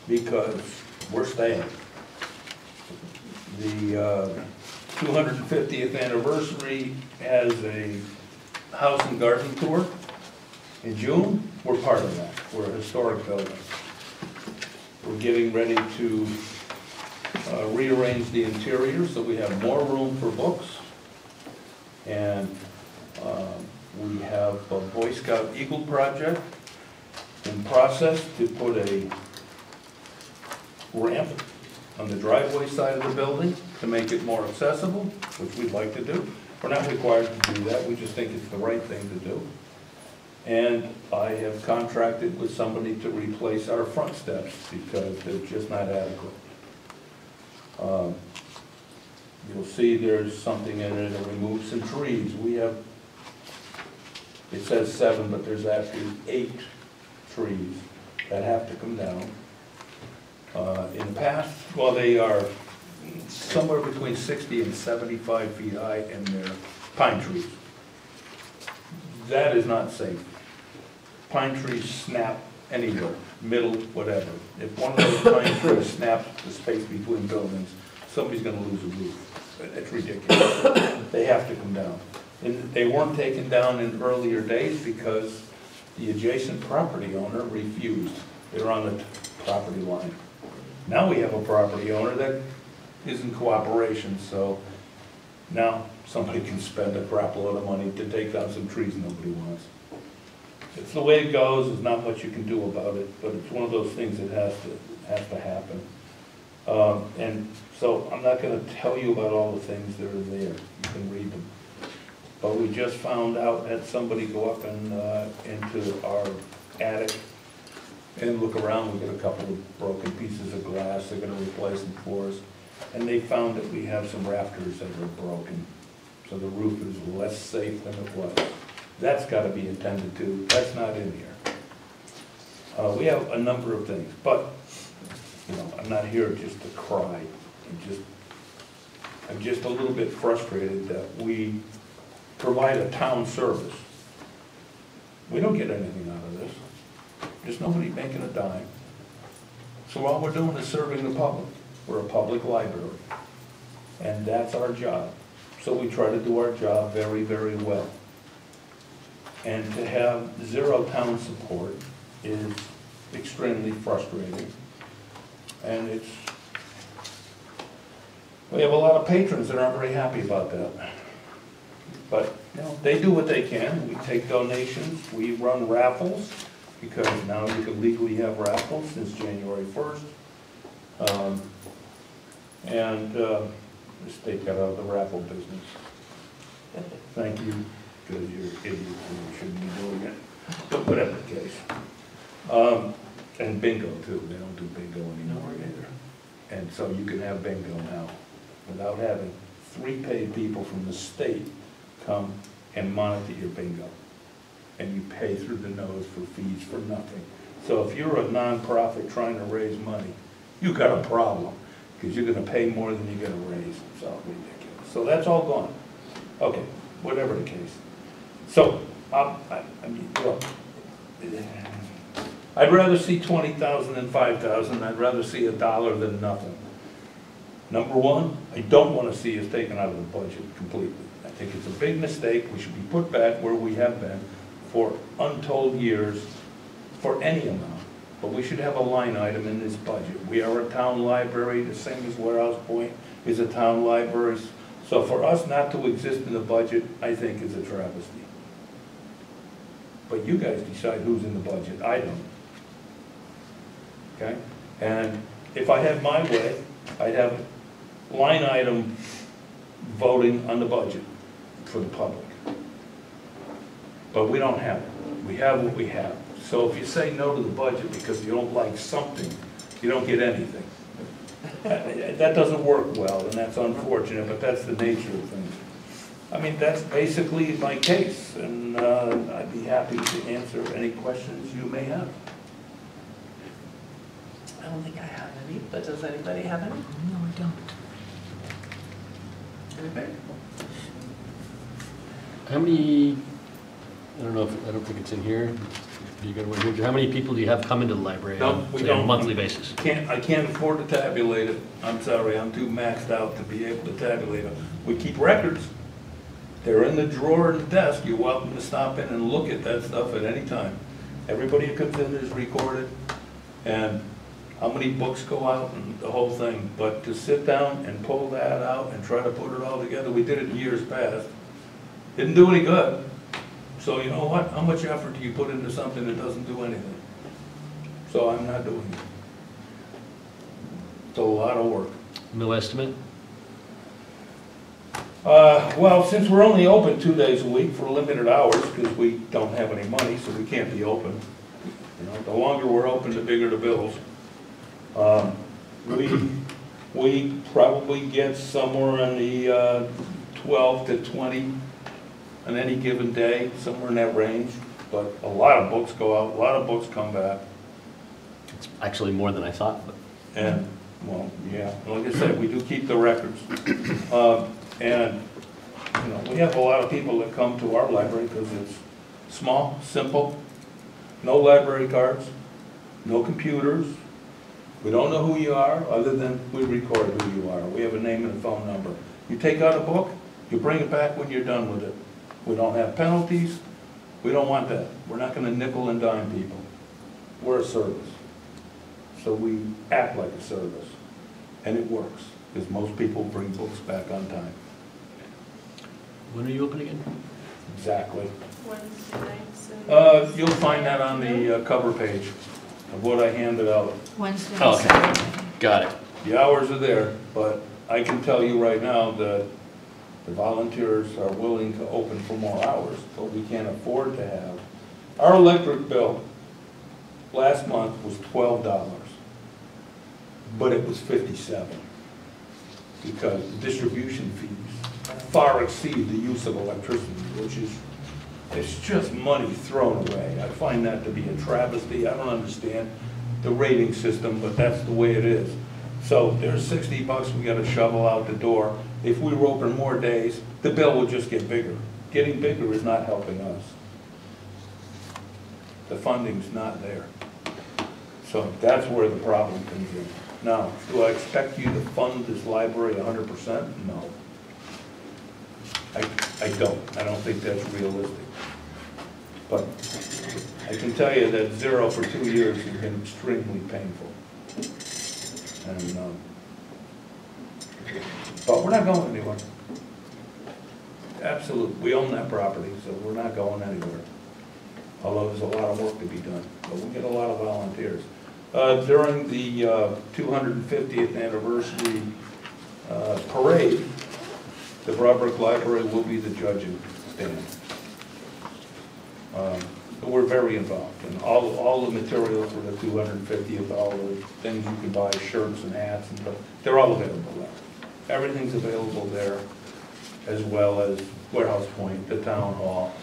Because we're staying. The 250th anniversary has a house and garden tour in June. We're part of that. We're a historic building. We're getting ready to rearrange the interior so we have more room for books. And we have a Boy Scout Eagle project in process to put a ramp on the driveway side of the building to make it more accessible, which we'd like to do. We're not required to do that, we just think it's the right thing to do. And I have contracted with somebody to replace our front steps because they're just not adequate. You'll see there's something in it to remove some trees. We have, it says 7, but there's actually 8 trees that have to come down. In the past, well, they are somewhere between 60 and 75 feet high, and they're pine trees. That is not safe. Pine trees snap anywhere, middle, whatever. If one of those pine trees snaps the space between buildings, somebody's gonna lose a roof. It's ridiculous. They have to come down. And they weren't taken down in earlier days because the adjacent property owner refused. They're on the property line. Now we have a property owner that is in cooperation, so now somebody can spend a crap load of money to take down some trees nobody wants. It's the way it goes. There's not much you can do about it, but it's one of those things that has to happen. And so I'm not going to tell you about all the things that are there. You can read them. But we just found out, had somebody go up and into our attic and look around. We got a couple of broken pieces of glass. They're going to replace them for us. And they found that we have some rafters that are broken. So the roof is less safe than it was. That's got to be attended to. That's not in here. We have a number of things, but you know, I'm not here just to cry. I'm just a little bit frustrated that we provide a town service. We don't get anything out of this. There's nobody making a dime. So all we're doing is serving the public. We're a public library, and that's our job. So we try to do our job very, very well. And to have 0 town support is extremely frustrating. And we have a lot of patrons that aren't very happy about that. But, you know, they do what they can. We take donations, we run raffles, because now you can legally have raffles since January 1st. The state got out of the raffle business. Thank you, because you're idiots and you shouldn't be doing it. But whatever the case. And bingo too, they don't do bingo anymore either. And so you can have bingo now without having 3 paid people from the state come and monitor your bingo. And you pay through the nose for fees for nothing. So if you're a nonprofit trying to raise money, you got a problem, because you're gonna pay more than you're gonna raise. It's all ridiculous. So that's all gone. Okay, whatever the case. So, I mean, look, I'd rather see 20,000 than 5,000. I'd rather see $1 than nothing. Number one, I don't want to see us taken out of the budget completely. I think it's a big mistake. We should be put back where we have been for untold years for any amount. But we should have a line item in this budget. We are a town library, the same as Warehouse Point is a town library. So for us not to exist in the budget, I think is a travesty. But you guys decide who's in the budget. I don't. Okay? And if I had my way, I'd have line item voting on the budget for the public. But we don't have it. We have what we have. So if you say no to the budget because you don't like something, you don't get anything. That doesn't work well, and that's unfortunate, but that's the nature of things. I mean, that's basically my case, and I'd be happy to answer any questions you may have. I don't think I have any, but does anybody have any? No, I don't. Anybody? How many, I don't think it's in here. You got one here. How many people do you have come into the library on a monthly basis? I can't afford to tabulate it. I'm sorry, I'm too maxed out to be able to tabulate it. We keep records. They're in the drawer in the desk. You're welcome to stop in and look at that stuff at any time. Everybody who comes in is recorded, and how many books go out and the whole thing. But to sit down and pull that out and try to put it all together, we did it in years past. Didn't do any good. So you know what? How much effort do you put into something that doesn't do anything? So I'm not doing it. It's a lot of work. No estimate? Well, since we're only open 2 days a week for limited hours, because we don't have any money, so we can't be open. You know, the longer we're open, the bigger the bills. We probably get somewhere in the 12 to 20 on any given day, somewhere in that range. But a lot of books go out, a lot of books come back. It's actually more than I thought, but. And, well, yeah, like I said, we do keep the records. And, you know, we have a lot of people that come to our library because it's small, simple, no library cards, no computers. We don't know who you are, other than we record who you are. We have a name and a phone number. You take out a book, you bring it back when you're done with it. We don't have penalties. We don't want that. We're not going to nickel and dime people. We're a service. So we act like a service. And it works, because most people bring books back on time. When are you open again? Exactly. Wednesday nights and. You'll find that on the cover page of what I handed out. Wednesday. Oh, okay, got it. The hours are there, but I can tell you right now that the volunteers are willing to open for more hours, but we can't afford to have. Our electric bill last month was $12, but it was $57 because the distribution fees far exceed the use of electricity, which is, it's just money thrown away. I find that to be a travesty. I don't understand the rating system, but that's the way it is. So there's $60 we gotta shovel out the door. If we were open more days, the bill would just get bigger. Getting bigger is not helping us. The funding's not there. So that's where the problem comes in. Now, do I expect you to fund this library 100%? No. I don't. I don't think that's realistic. But I can tell you that 0 for 2 years has been extremely painful. And, but we're not going anywhere. Absolutely. We own that property, so we're not going anywhere. Although there's a lot of work to be done. But we get a lot of volunteers. During the 250th anniversary parade, the Broadbrook Library will be the judging stand. We're very involved in all the material for the 250th, all the things you can buy, shirts and hats, and they're all available there. Everything's available there, as well as Warehouse Point, the Town Hall,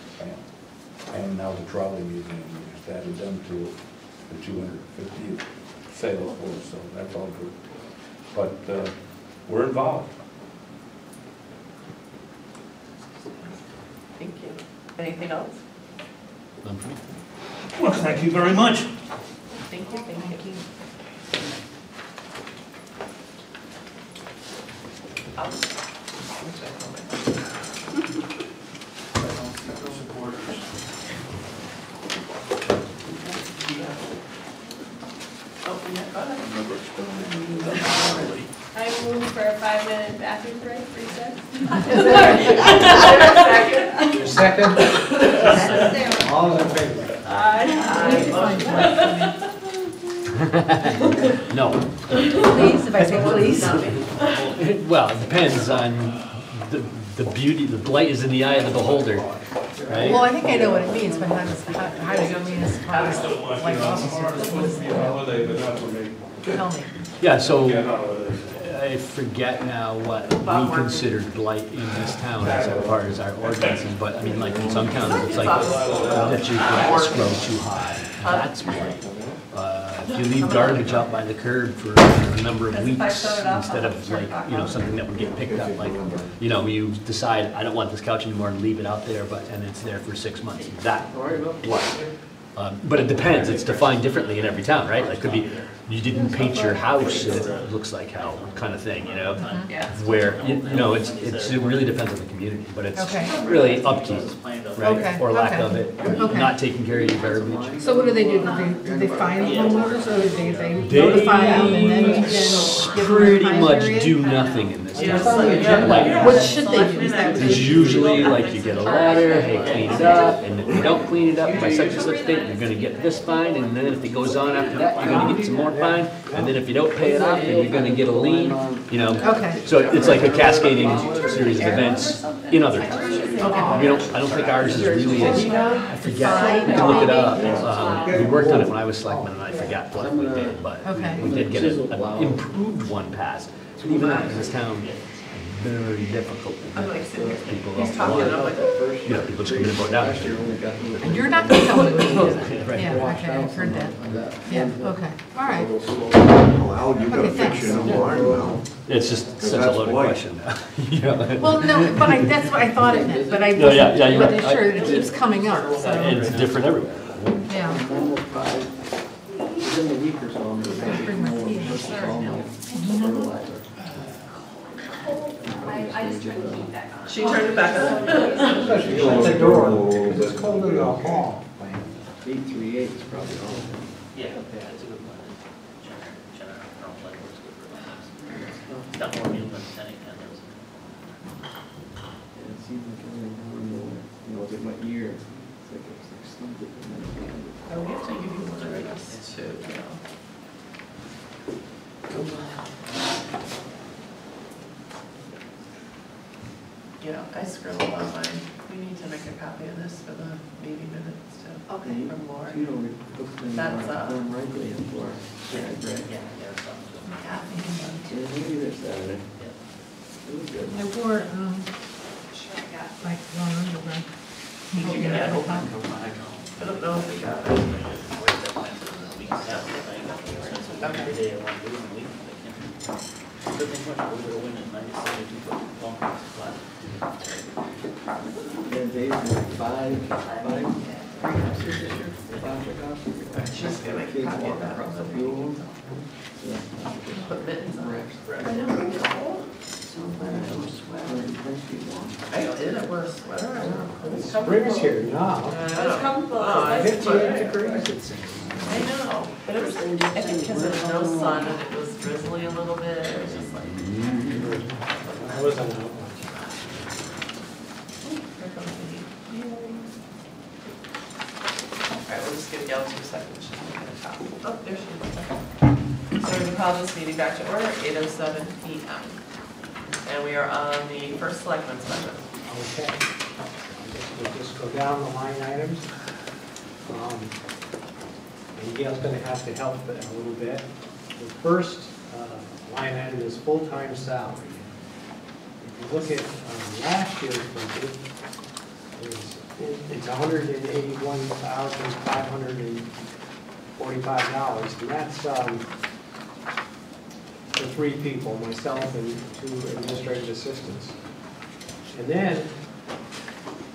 and now the Trolley Museum. We just added them to the 250th sale force, so that's all good. But we're involved. Thank you. Anything else? Well, thank you very much. Thank you, thank you. I move for a 5-minute bathroom break, recess. Second? All in favor? No. Please, if I say please. Well, it depends on the beauty, the light is in the eye of the beholder, right? Well, I think I know what it means, but how does it mean as far as like officers? Tell me. Yeah, so I forget now what we consider blight in this town as far as our ordinances, but I mean, like in some towns, it's like that your grass grow too high. That's blight. If you leave garbage out by the curb for a number of weeks instead of like, you know, something that would get picked up, like, you know, you decide, I don't want this couch anymore and leave it out there, and it's there for 6 months. That blight. But it depends, it's defined differently in every town, right? Like, could be, you didn't paint your house and it looks like hell, kind of thing, you know? Where, you know, it really depends on the community, but it's really upkeep, right? Or lack of it, not taking care of your garbage. So what do? Do they find the homeowners, or do they notify them and then you can give them a Pretty time much period? do nothing in this Yeah, What's on the so, agenda? yeah. What should they do? Is that It's usually like you get a letter, hey, clean it up, and if you don't clean it up by such and such date, you're gonna get this fine, and then if it goes on after that, you're gonna get some more fine, and then if you don't pay it off, then you're gonna get a lien, you know? Okay. So it's like a cascading series of events in other towns. I don't think ours is really as, I forget, I can look it up. We worked on it when I was selectman, and I forgot what we did, but Okay. we did get an improved one passed. But even that in this town, very difficult. I'm like sitting here, People he's don't talking, want and I'm like, you know, people just come in and vote down. And you're not gonna tell me what to vote. Right. Yeah, okay, I've heard that. Yeah, okay, all right. Well, Al, you gotta Okay, fix thanks. your new line now. It's just such a that's loaded white. question. Yeah. Well, no, but that's what I thought it meant, but I No, yeah, yeah, you're wasn't right. really sure, it keeps coming up, so, It's different everywhere. yeah. Within the week or so, I'm gonna I'll bring my tea in, sorry. I just tried to keep that on. she turned it back on. Especially shut the door, because it's cold in the hall. 838 is probably all. Yeah, that's a good plan. It's got more meals than Titanic candles. It seems like everything going more, look at my ear. It's like it's extended. Oh, we have to give you one of these too, you know. You know, I scribbled on mine. We need to make a copy of this for the meeting minutes too. Okay. From Laura. You know, we hooked in That's, Glen Rightly and for Jared Gray. Yeah, there's something. Yeah, maybe this Saturday. It was good. I wore, Sure, I got it. like, long underwear. Did you get it? I don't know if we got it. Yeah, Dave, like five houses this year? Five houses? She's gonna make a copy of that. A few of them? Put mittens on it. I know, cold. So I'm glad I don't sweat. I did wear a sweater. I know. It's Spring's here now. It's comfortable. Oh, it's 58 degrees. I know, but it was, I think because there was no sun and it was drizzly a little bit, it was just like. I wasn't out. Here comes the heat. Alright, we'll just give Gail 2 seconds, she's gonna get a copy. Oh, there she is. So we can call this meeting back to order, 8:07 PM. And we are on the first selectmen's budget. Okay. We'll just go down the line items. And Gail's going to have to help a little bit. The first line item is full-time salary. If you look at last year's budget, it's $181,545, and that's for 3 people, myself and 2 administrative assistants. And then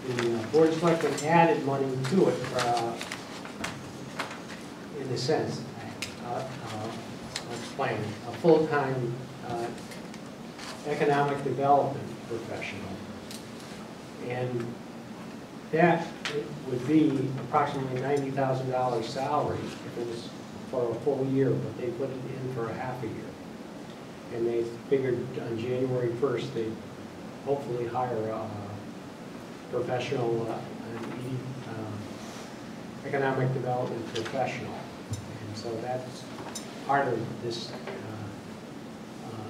the Board of Selectmen added money to it in a sense. I'll explain. A full-time economic development professional. And that would be approximately $90,000 salary if it was for a full year, but they put it in for a half a year. And they figured on January 1st, they'd hopefully hire a professional, economic development professional. And so that's part of this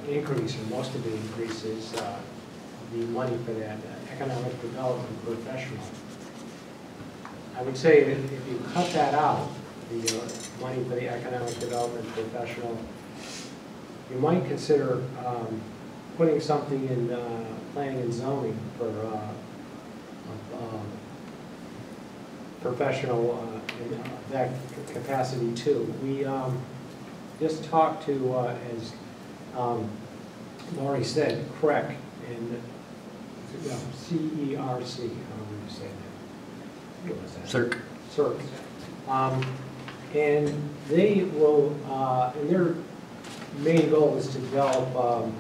increase, or most of the increase is the money for that economic development professional. I would say that if you cut that out, the money for the economic development professional, you might consider putting something in planning and zoning for professional in that capacity too. We just talked to, as Laurie said, CREC, and CERC, however you say that. What was that? CERC. CERC. And they will, and their main goal is to develop, or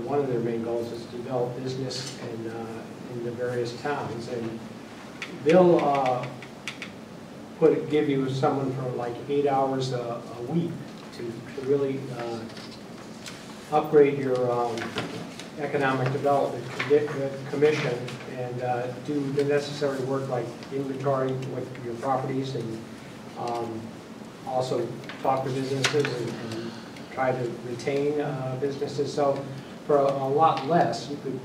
one of their main goals is to develop business in the various towns. And they'll give you someone for like 8 hours a week to really upgrade your economic development commission and do the necessary work like inventory with your properties and also talk to businesses and try to retain businesses. So for a lot less, you could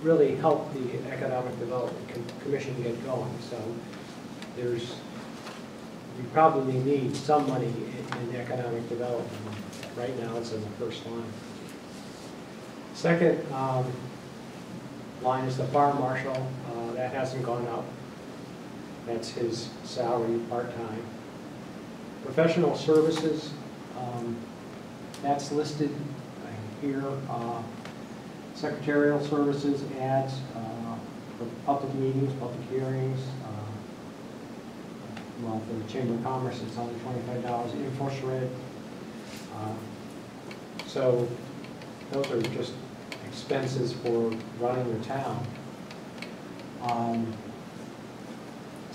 really help the Economic Development Commission get going. So you probably need some money in economic development. Right now, it's in the first line. Second line is the fire marshal. That hasn't gone up. That's his salary part-time. Professional services, that's listed here. Secretarial services, ads, for public meetings, public hearings. Well, for the Chamber of Commerce, it's only $25. InfoShred. So those are just expenses for running the town.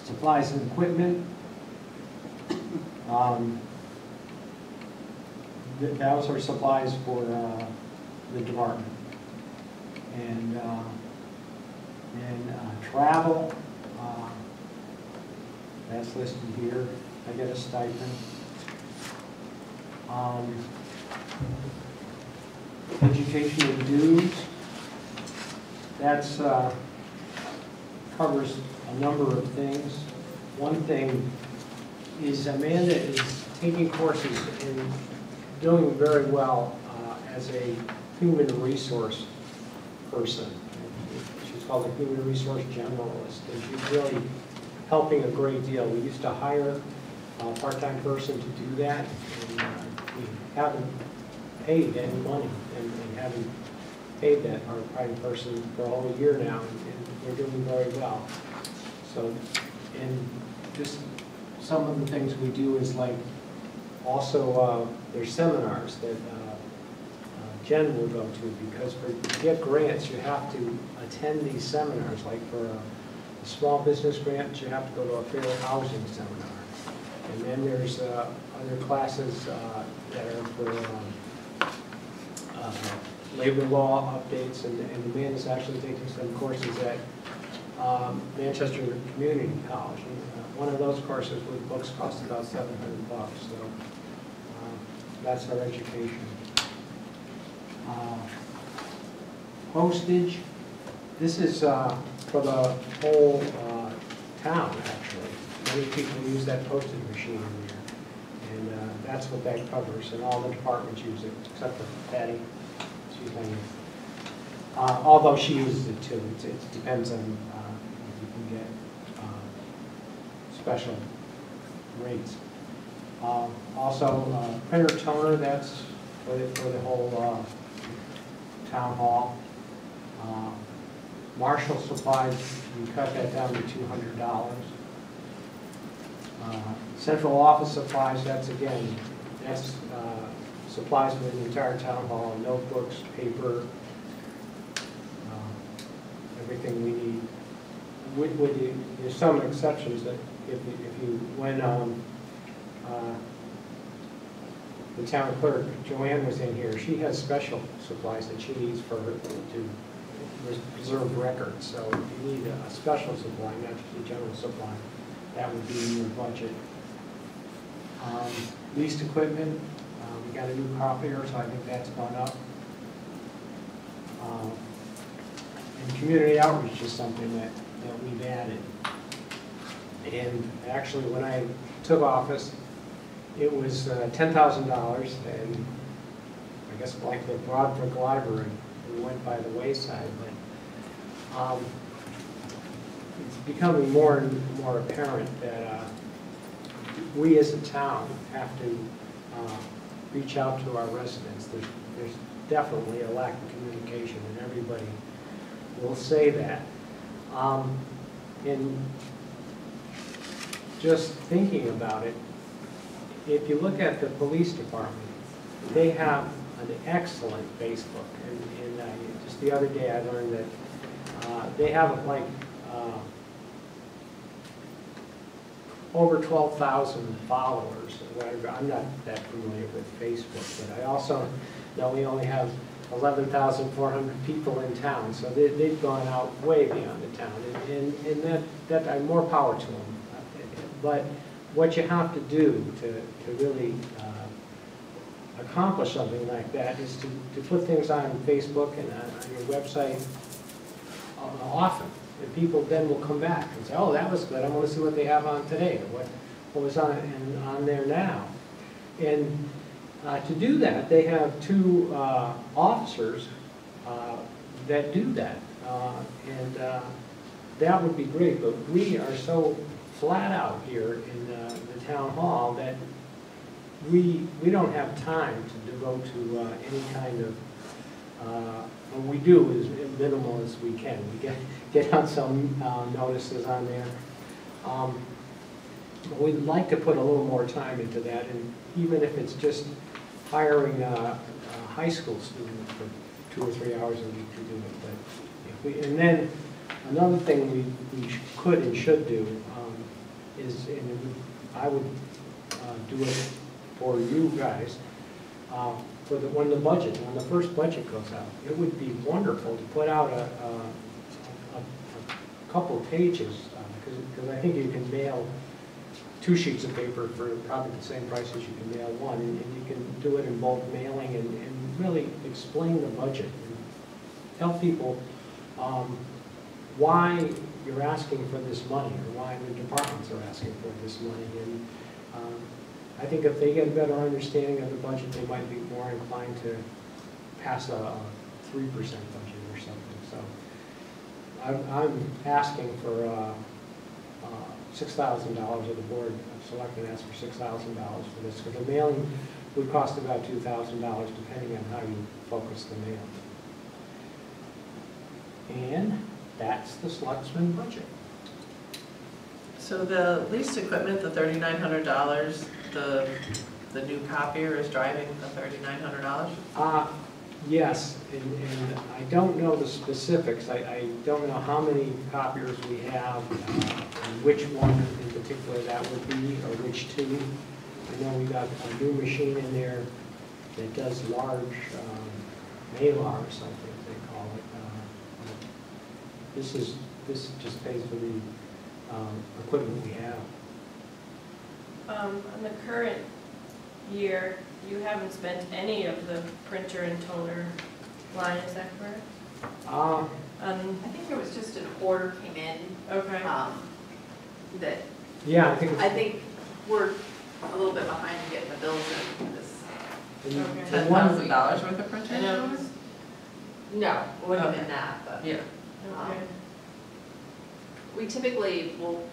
Supplies and equipment. Those are supplies for the department. And travel, that's listed here. I get a stipend. Educational dues, that's covers a number of things. One thing is Amanda is taking courses and doing very well as a human resource person. She's called a human resource generalist, and she's really helping a great deal. We used to hire a part-time person to do that, and we haven't paid any money, and haven't paid that part-time person for a whole year now, and we're doing very well. So, and just some of the things we do is like, also there's seminars that Jen will go to, because to get grants, you have to attend these seminars. Like for a small business grant, you have to go to a fair housing seminar. And then there's other classes that are for labor law updates, and Amanda's actually taking some courses at Manchester Community College. And, one of those courses with books cost about $700, so that's our education. Postage, this is for the whole town, actually. Many people use that postage machine in there, and that's what that covers, and all the departments use it, except for Patty. She's not here. Although she uses it too. It depends on if you can get special rates. Also, printer toner, that's for the whole town hall. Marshall supplies, we cut that down to $200. Central office supplies, that's supplies for the entire town hall, notebooks, paper, everything we need. There's some exceptions that when the town clerk, Joanne, was in here, she has special supplies that she needs for her to preserve records. So if you need a special supply, not just a general supply, that would be in your budget. Leased equipment, we got a new copier, so I think that's gone up. And community outreach is something that we've added. And actually, when I took office, it was $10,000, and I guess like the Broadbrook Library, we went by the wayside. But it's becoming more and more apparent that we as a town have to reach out to our residents. There's definitely a lack of communication, and everybody will say that. And just thinking about it, if you look at the police department, they have an excellent Facebook. And just the other day I learned that they have like over 12,000 followers. Or whatever. I'm not that familiar with Facebook, but I also know we only have 11,400 people in town, so they've gone out way beyond the town, and that more power to them. But what you have to do to really accomplish something like that is to put things on Facebook and on your website often. And people then will come back and say, oh, that was good, I want to see what they have on today, or what was on there now. And to do that, they have two officers that do that. And that would be great, but we are so flat out here in the town hall that we don't have time to devote to any kind of, what we do is as minimal as we can. We get out some notices on there. We'd like to put a little more time into that, and even if it's just hiring a high school student for 2 or 3 hours a week to do it. But if we, and then another thing we could and should do is, and I would do it for you guys, for when the first budget goes out, it would be wonderful to put out a couple of pages, because I think you can mail 2 sheets of paper for probably the same price as you can mail one, and you can do it in bulk mailing and really explain the budget. And tell people why you're asking for this money, or why the departments are asking for this money. And I think if they get a better understanding of the budget, they might be more inclined to pass a 3% budget or something. So I'm asking for $6,000, or the Board of Selectmen asked for $6,000 for this, because the mailing would cost about $2,000 depending on how you focus the mail. And that's the Selectmen budget. So the leased equipment, the $3,900, the new copier is driving the $3,900? Yes, and I don't know the specifics. I don't know how many copiers we have, and which one in particular that would be, or which two. I know we got a new machine in there that does large Malar or something, they call it. This just pays for the equipment we have. On the current year, you haven't spent any of the printer and toner line, is that correct? I think there was just an order came in. Okay. That. Yeah, I think we're a little bit behind in getting the bills in for this. $10,000 worth of printer and toner? No, it wouldn't have been that, but. Yeah. Okay. We typically will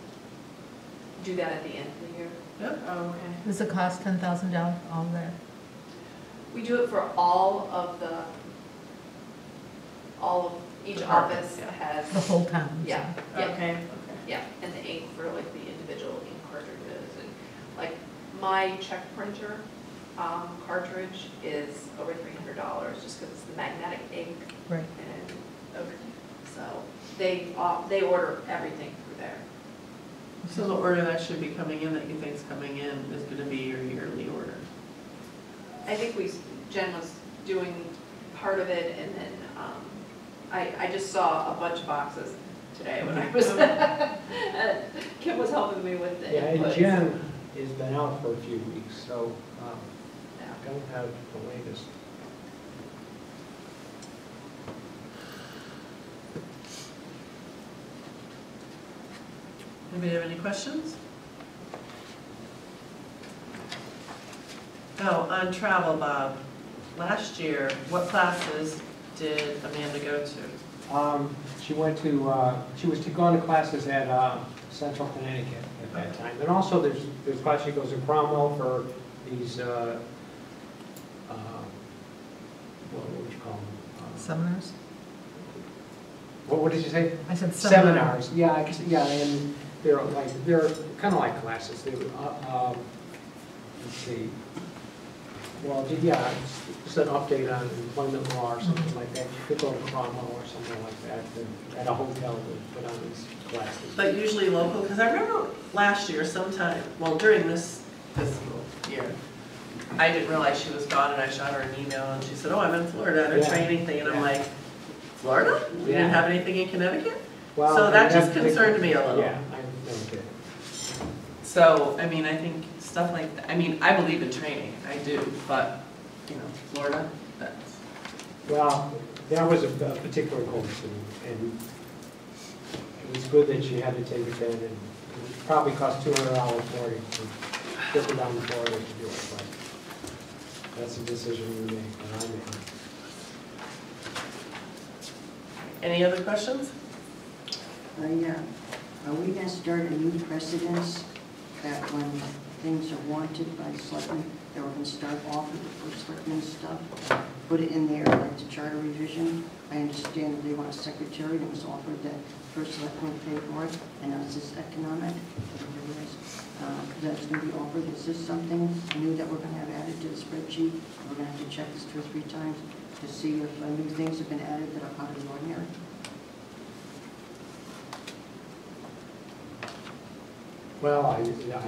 do that at the end of the year. Yep. Oh, okay. Does it cost $10,000 all there? We do it for all of each office has. The whole town? Yeah, so. yeah. Okay. Yeah, and the ink for like the individual ink cartridges, and like my check printer cartridge is over $300 just because it's the magnetic ink. Right. And so they order everything through there. So the order that should be coming in, that you think is coming in, is going to be your yearly order? I think Jen was doing part of it, and then I just saw a bunch of boxes today when I was, Kim was helping me with the Yeah, inputs. and Jen has been out for a few weeks, so I don't have the latest. Anybody have any questions? Oh, on travel, Bob, last year, what classes did Amanda go to? She went to, she was going to classes at Central Connecticut at that time. And also there's class she goes to Cromwell for these, what would you call them? Seminars? What did you say? I said seminars. Seminars, yeah, I guess, yeah, and they're kind of like classes. They were, let's see. Well, yeah, it's an update on employment law or something like that. could go to Cromwell or something like that, at a hotel to put on these classes. But usually local, because I remember last year sometime, well, during this fiscal year, I didn't realize she was gone, and I shot her an email, and she said, oh, I'm in Florida at a Yeah. training thing, and I'm Yeah. like, Florida? We didn't Yeah. have anything in Connecticut? Well, So that just that's- concerned me a little. Yeah, I know, okay. So, I mean, I think stuff like that, I mean, I believe in training, I do, but, you know, Florida, that's, Well, that was a particular course, and it was good that she had to take it then, and it probably cost $200 more to get her down to Florida to do it, but that's a decision we made, and I made. any other questions? Yeah. Are we going to start a new precedence that when things are wanted by selectmen, that we're going to start off with the first selectman stuff? Put it in there like the charter revision. I understand that they want a secretary that was offered that first selectman pay for it, and now it's this economic, whatever it is, that's going to be offered. Is this something new that we're going to have added to the spreadsheet? We're going to have to check this 2 or 3 times to see if new things have been added that are out of the ordinary? Well, I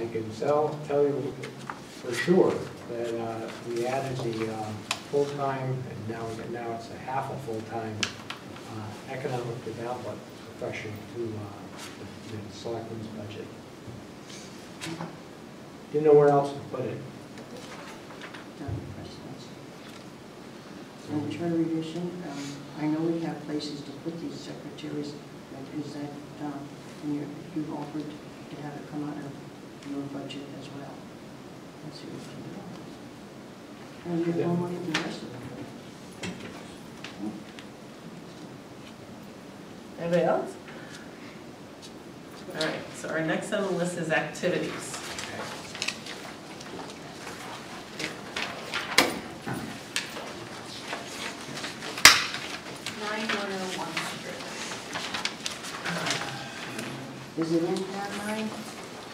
can tell you for sure that we added the full-time, and now it's a half a full-time economic development professional to the selectmen's budget. Didn't know where else to put it. And the charter revision, I know we have places to put these secretaries, but is that, you've offered to have it come out of your budget as well? That's your $15. And you have more money than the rest of them. Anybody else? All right, so our next on the list is activities. 9,100. Is it in tab 9?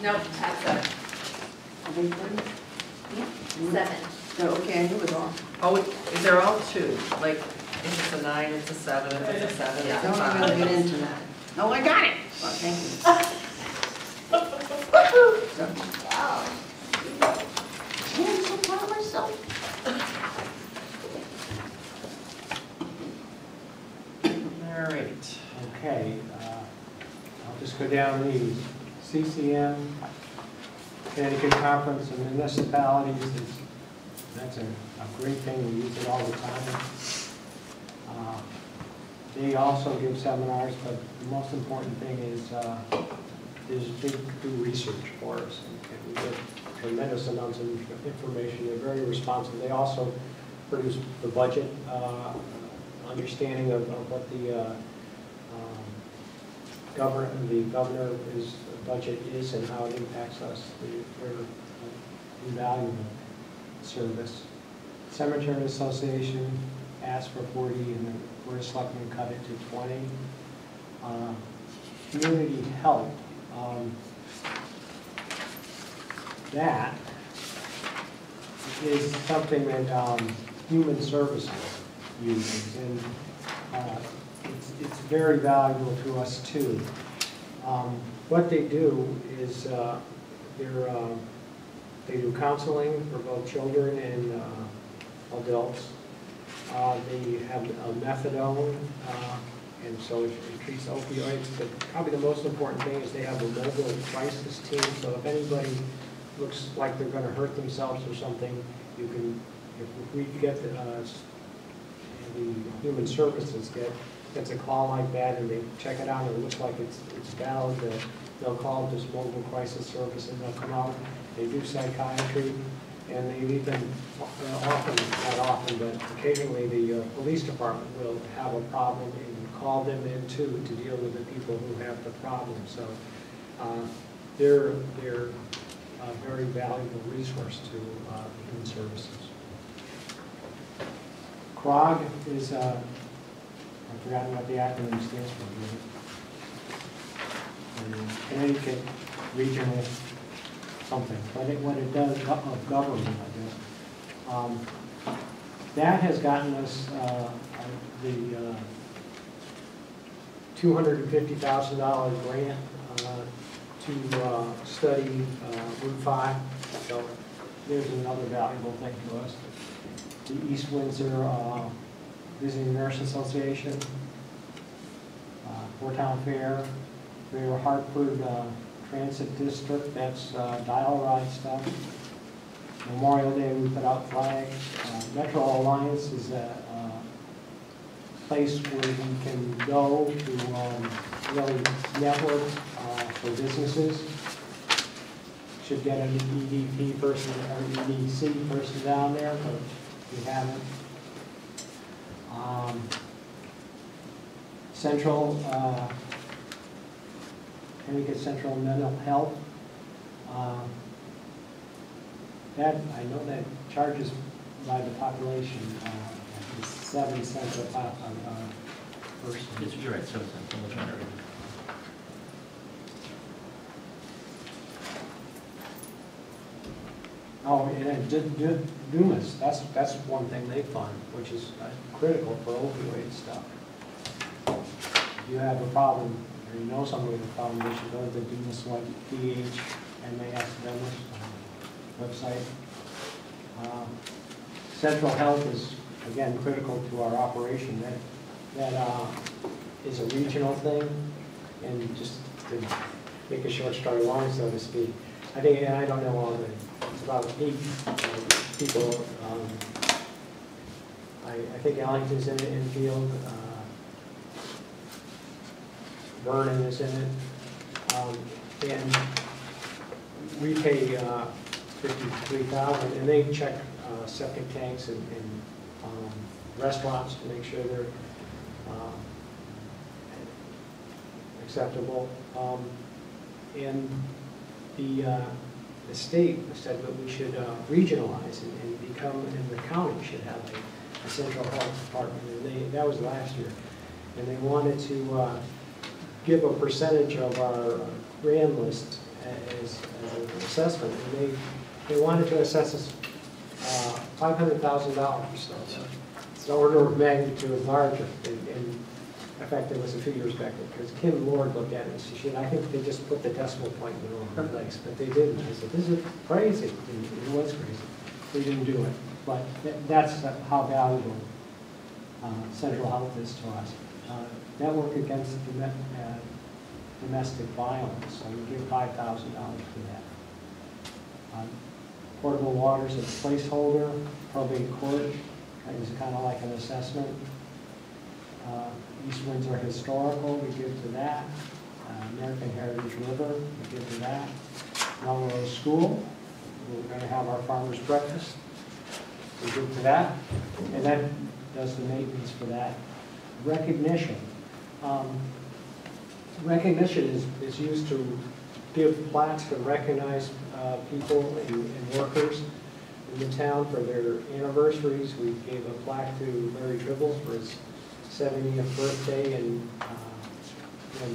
No, tab 7. Are they 30? 7. No, okay, I knew it all. Oh, they're all 2, like, if it's a 9, it's a 7, if it's a 7, it's a Don't 5. really get into that. No, I got it! Well, thank you. Wow. I'm so proud of myself. All right. Okay, I'll just go down these. CCM, Connecticut Conference of Municipalities, that's a great thing, we use it all the time. They also give seminars, but the most important thing is they do research for us, and we get tremendous amounts of information. They're very responsive. They also produce the budget, understanding of what the governor's budget is and how it impacts us. They're invaluable service. Cemetery Association asked for 40, and the Board of Selectmen cut it to 20. Community health, that is something that Human Services uses, and it's very valuable to us too. What they do is they do counseling for both children and adults. They have methadone, and so it treats opioids. But probably the most important thing is they have a mobile crisis team. So if anybody looks like they're going to hurt themselves or something, you can, if we get the Human Services gets a call like that, and they check it out, and it looks like it's valid, they'll call this mobile crisis service, and they'll come out. They do psychiatry, and they even often, not often, but occasionally the police department will have a problem and call them in too to deal with the people who have the problem. So they're a very valuable resource to Human Services. CROG is, I've forgotten what the acronym stands for. Connecticut Regional something, but what it does, of government, I guess. That has gotten us the $250,000 grant to study Route 5. So there's another valuable thing to us. The East Windsor Visiting Nurse Association, Four Town Fair, Greater Hartford Transit District, that's dial ride stuff. Memorial Day, we put out flags. Metro Alliance is a place where you can go to really network for businesses. Should get an EDP person or EDC person down there, but we haven't. Central, I think it's Central Mental Health. That, I know that charges by the population, 7 cents a pop person. You're right, 7 cents, I'm looking at it. Oh, and then Dumas, that's one thing they fund, which is critical for opioid stuff. If you have a problem, or you know somebody with a problem, you should go to the Dumas, like DHMAS website. Central Health is, again, critical to our operation. That is a regional thing, and just to make a short story long, so to speak, I think, and I don't know all the, it's about 8 people. I think Ellington's in it, Enfield, Vernon is in it, and we pay $53,000, and they check septic tanks and restaurants to make sure they're acceptable. And the state said that we should regionalize and become, and the county should have a central health department. And that was last year, and they wanted to give a percentage of our grand list as an assessment, and they wanted to assess us $500,000. So it's an order of magnitude larger. And in fact, it was a few years back because Kim Lord looked at it and she said, I think they just put the decimal point in the wrong place, but they didn't. I said, this is crazy. It was crazy. They didn't do it, but that's how valuable Central Health is to us. Network Against Domestic Violence, so we give $5,000 for that. Portable water is a placeholder. Probate court is kind of like an assessment. East Windsor Historical, we give to that. American Heritage River, we give to that. Melrose School, we're going to have our farmers' breakfast. We give to that. And that does the maintenance for that. Recognition. Recognition is used to give plaques to recognize people and workers in the town for their anniversaries. We gave a plaque to Larry Tribbles for his 70th birthday, and when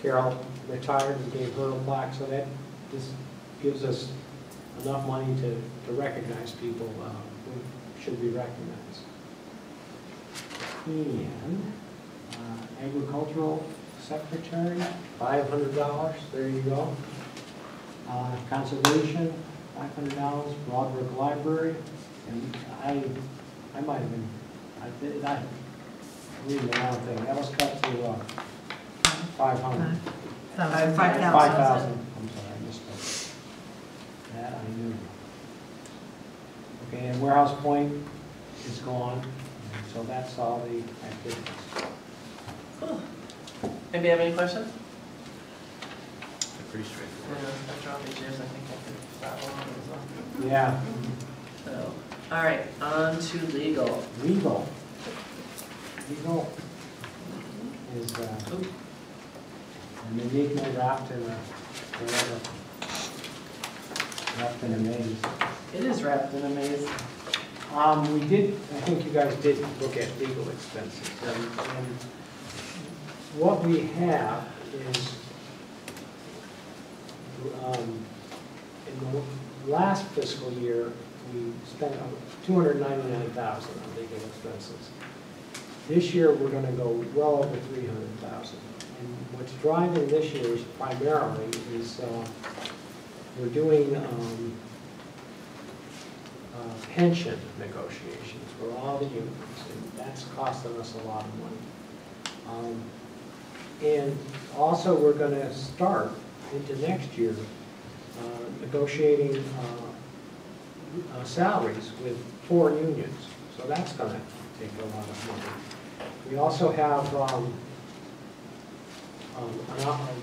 Carol retired, we gave her a plaque. So that just gives us enough money to recognize people who should be recognized. And agricultural secretary, $500. There you go. Conservation, $500. Broadbrook Library, and I might have been, I reading the wrong thing. That was cut to 500. 5,000. 5,000. I'm sorry, I missed that. That I knew. Okay, and Warehouse Point is gone, so that's all the activities. Cool. Anybody have any questions? Pretty straightforward. Yeah, after all these years, I think I could rattle on as well. Yeah. So, all right, on to legal. Legal is an enigma wrapped in a maze. It is wrapped in a maze. We did, I think you guys did look at legal expenses. And what we have is, in the last fiscal year, we spent $299,000 on legal expenses. This year, we're gonna go well over $300,000. And what's driving this year's primarily is we're doing pension negotiations for all the unions, and that's costing us a lot of money. And also, we're gonna start into next year negotiating salaries with 4 unions. So that's gonna take a lot of money. We also have a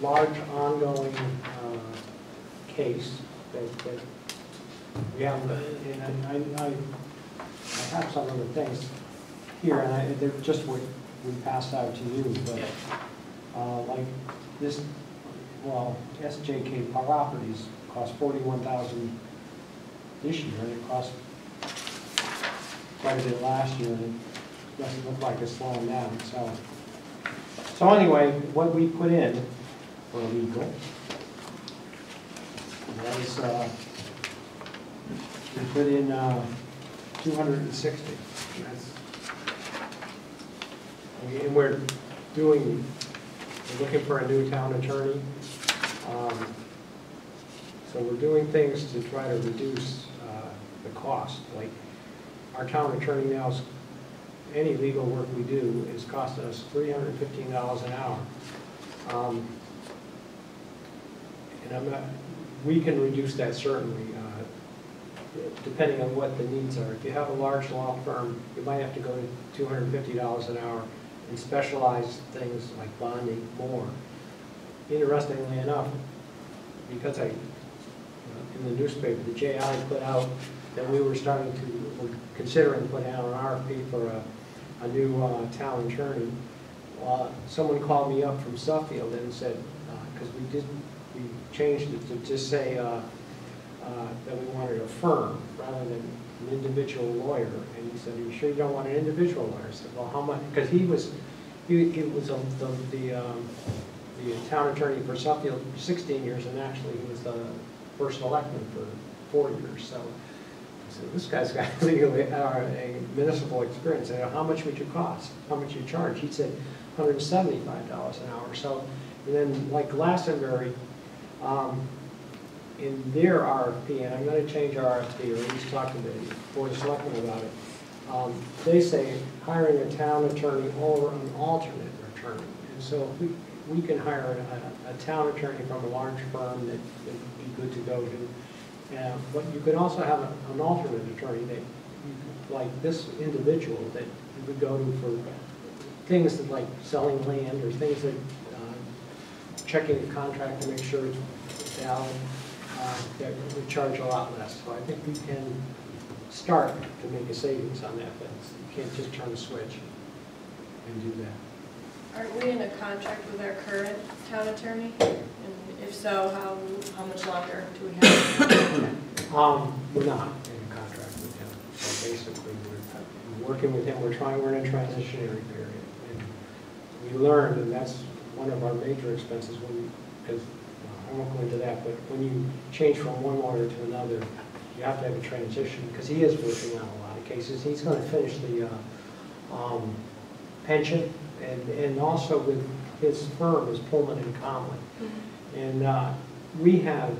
large ongoing case that we have, and I have some of the things here, and they're just what we passed out to you, but like this, well, SJK Properties cost $41,000 this year, and it cost quite a bit last year, and it doesn't look like it's slowing down. So anyway, what we put in for legal was we put in 260. And we're looking for a new town attorney. So we're doing things to try to reduce the cost. Like our town attorney now, any legal work we do is costing us $315 an hour. And we can reduce that certainly, depending on what the needs are. If you have a large law firm, you might have to go to $250 an hour and specialize things like bonding more. Interestingly enough, because in the newspaper, the JI put out that we're considering putting out an RFP for a new town attorney. Someone called me up from Suffield and said, because we changed it to just say that we wanted a firm rather than an individual lawyer. And he said, "Are you sure you don't want an individual lawyer?" I said, "Well, how much?" Because he was the town attorney for Suffield for 16 years, and actually he was the first selectman for 4 years. So I said, "This guy's got a municipal experience." I said, "How much would you cost? How much you charge?" He said, $175 an hour. So, and then like Glastonbury, in their RFP, and I'm going to change our RFP, or at least talk to the Board of Selectmen about it, they say hiring a town attorney or an alternate attorney. And so if we can hire a town attorney from a large firm that would be good to go to. But you could also have an alternate attorney that, like this individual, that you could go to for things that like selling land or things that checking the contract to make sure it's valid. That would charge a lot less. So I think we can start to make a savings on that. But you can't just turn a switch and do that. Aren't we in a contract with our current town attorney? And if so, how much longer do we have? We're not in a contract with him. So basically, we're working with him. We're in a transitionary period. And we learned, and that's one of our major expenses because I won't go into that, but when you change from one lawyer to another, you have to have a transition, because he is working on a lot of cases. He's going to finish the pension, and also with his firm is Pullman and Conley. And we have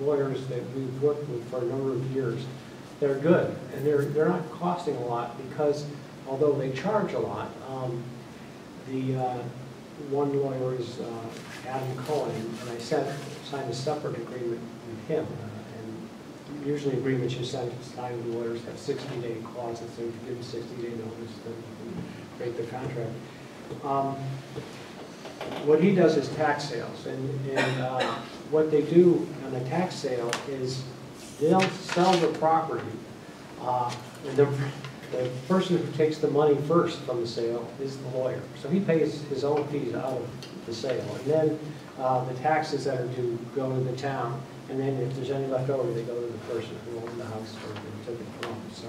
lawyers that we've worked with for a number of years. They're good, and they're not costing a lot, because although they charge a lot, one lawyer is Adam Cohen, and I signed a separate agreement with him. And usually agreements you sign with lawyers have 60-day clauses, so if you give them 60-day notice, then you can break the contract. What he does is tax sales, and what they do on a tax sale is they'll sell the property, and the person who takes the money first from the sale is the lawyer. So he pays his own fees out of the sale. And then the taxes that are due go to the town. And then if there's any left over, they go to the person who owned the house or they took it from. So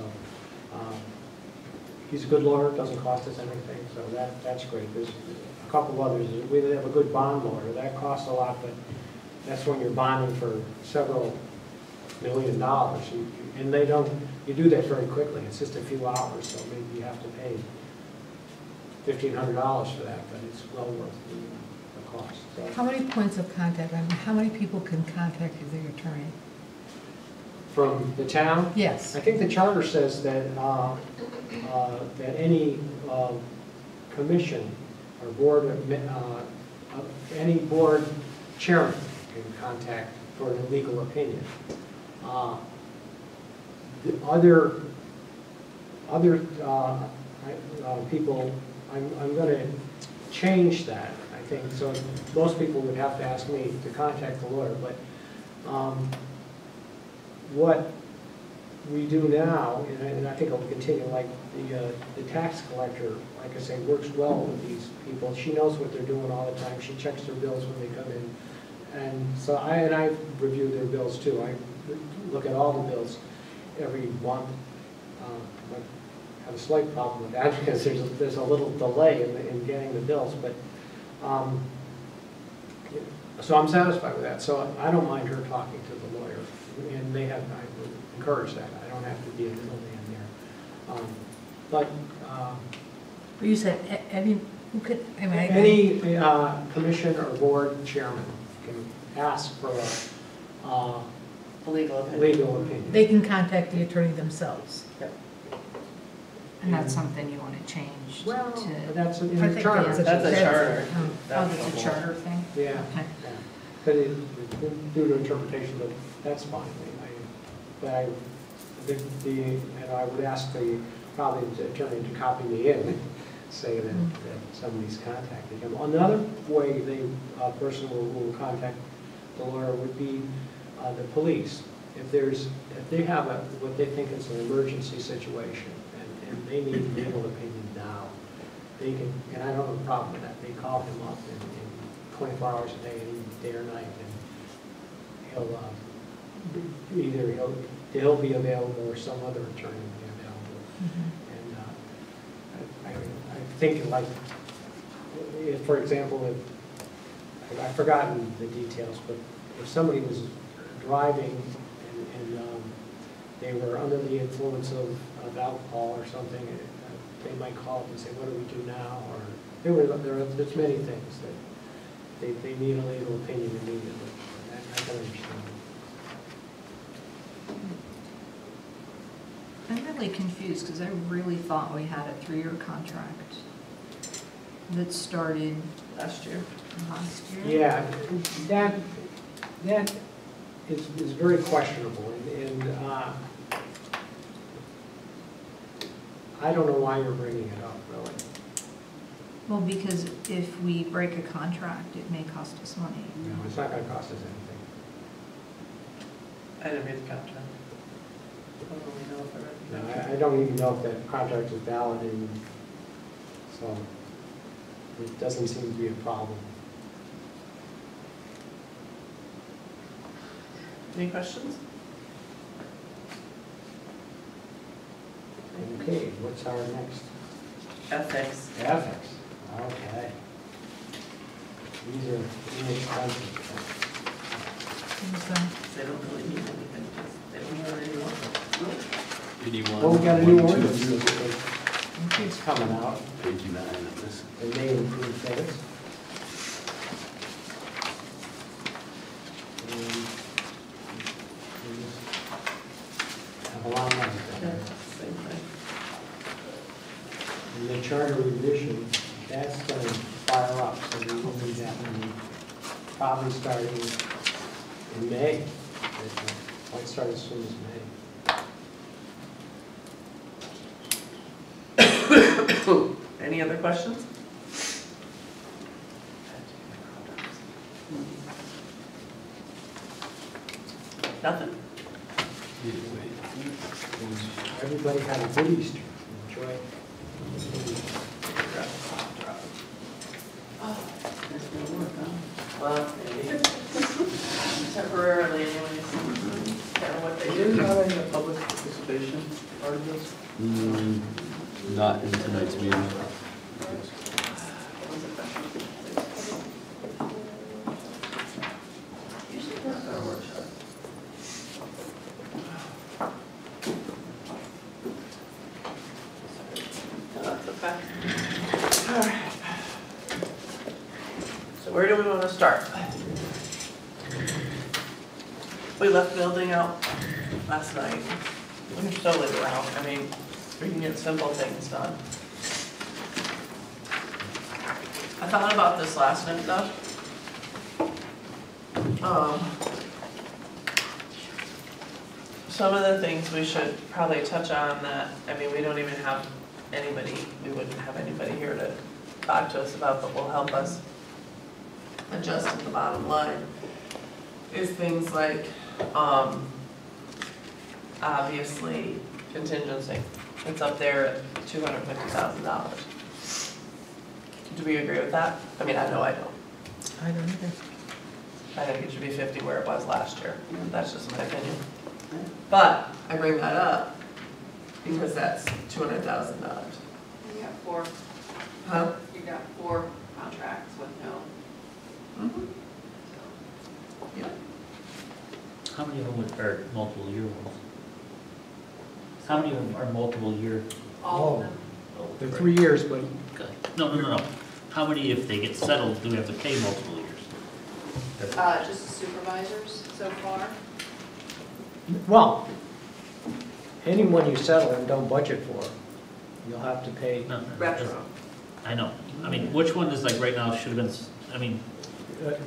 he's a good lawyer, doesn't cost us anything. So that's great. There's a couple others. We have a good bond lawyer. That costs a lot, but that's when you're bonding for several million. And they don't, you do that very quickly. It's just a few hours, so maybe you have to pay $1,500 for that, but it's well worth the cost. So, How many points of contact, I mean, how many people can contact the attorney? from the town, Yes. I think the charter says that, that any commission or board, any board chairman can contact for a legal opinion. The other people, I'm going to change that, I think. So most people would have to ask me to contact the lawyer, but what we do now, and I think it'll continue, like the tax collector, like I say, works well with these people. She knows what they're doing all the time. She checks their bills when they come in. And so I review their bills too. I look at all the bills every month. I have a slight problem with that because there's a little delay in getting the bills, but so I'm satisfied with that. So I don't mind her talking to the lawyer, and I would encourage that. I don't have to be a middleman there. But You said any, who could, I mean, any commission or board chairman can ask for The legal opinion. legal opinion. they can contact the attorney themselves. Yep. And that's something you want to change Well, to. that's in I the think charter. That's a charter. Oh, That's that's the a whole- charter thing? Yeah. Okay. Yeah. But due to interpretation, but that's fine. But I think and I would ask probably the attorney to copy me in, say that somebody's contacted him. Another way a person will contact the lawyer would be the police. If they have what they think is an emergency situation and they need legal opinion now, they can, and I don't have a problem with that, they call him up in 24 hours a day, any day or night, and he'll be available or some other attorney will be available. And I think, like, if, for example, I've forgotten the details, but if somebody was driving and they were under the influence of alcohol or something, they might call up and say, what do we do now? Or there's many things that they need a legal opinion immediately. I can understand. I'm really confused because I really thought we had a 3-year contract that started Last year. last year. Yeah, that is very questionable, and I don't know why you're bringing it up, really. Well, because if we break a contract, it may cost us money. No, it's not going to cost us anything. I didn't read the contract. I don't really know if I read the No, contract. I don't even know if that contract is valid, and so it doesn't seem to be a problem. Any questions? Okay, what's our next? Ethics. Ethics. Okay. These are inexpensive. They don't really mean anything, just, they don't really need one. 81. Well, we got a new 1, 2. ordinance. It's coming out. Page 9 of this. It may improve things. Have a lot of money there. Same thing. And the charter revision, that's going to fire up, so we will need that one probably starting in May. It might start as soon as May. Any other questions? Nothing? Everybody had a good Easter. Enjoy. Well, maybe. Temporarily, anyways. Kind of what they Is do. not any public participation part of this? Not in tonight's meeting. Okay. All right. So where do we want to start? We left building out last night. We can slowly go out. I mean, we can get simple things done. I thought about this last night though. Some of the things we should probably touch on that, I mean, we don't even have anybody, we wouldn't have anybody here to talk to us about, but will help us adjust at the bottom line, is things like, obviously, contingency. It's up there at $250,000. Do we agree with that? I mean, I know I don't. I don't either. I think it should be 50 where it was last year. That's just my opinion. But I bring that up because that's $200,000. You got 4. Huh? You got 4 contracts with no. Mm-hmm. Yeah. How many of them are multiple year ones? How many of them are multiple year? All of them. Oh, They're right. 3 years, but Okay. No. How many, if they get settled, do we have to pay multiple years? Just the supervisors so far. well, anyone you settle and don't budget for, you'll have to pay. No, Retro. I know. I mean, which one is like right now should have been, I mean.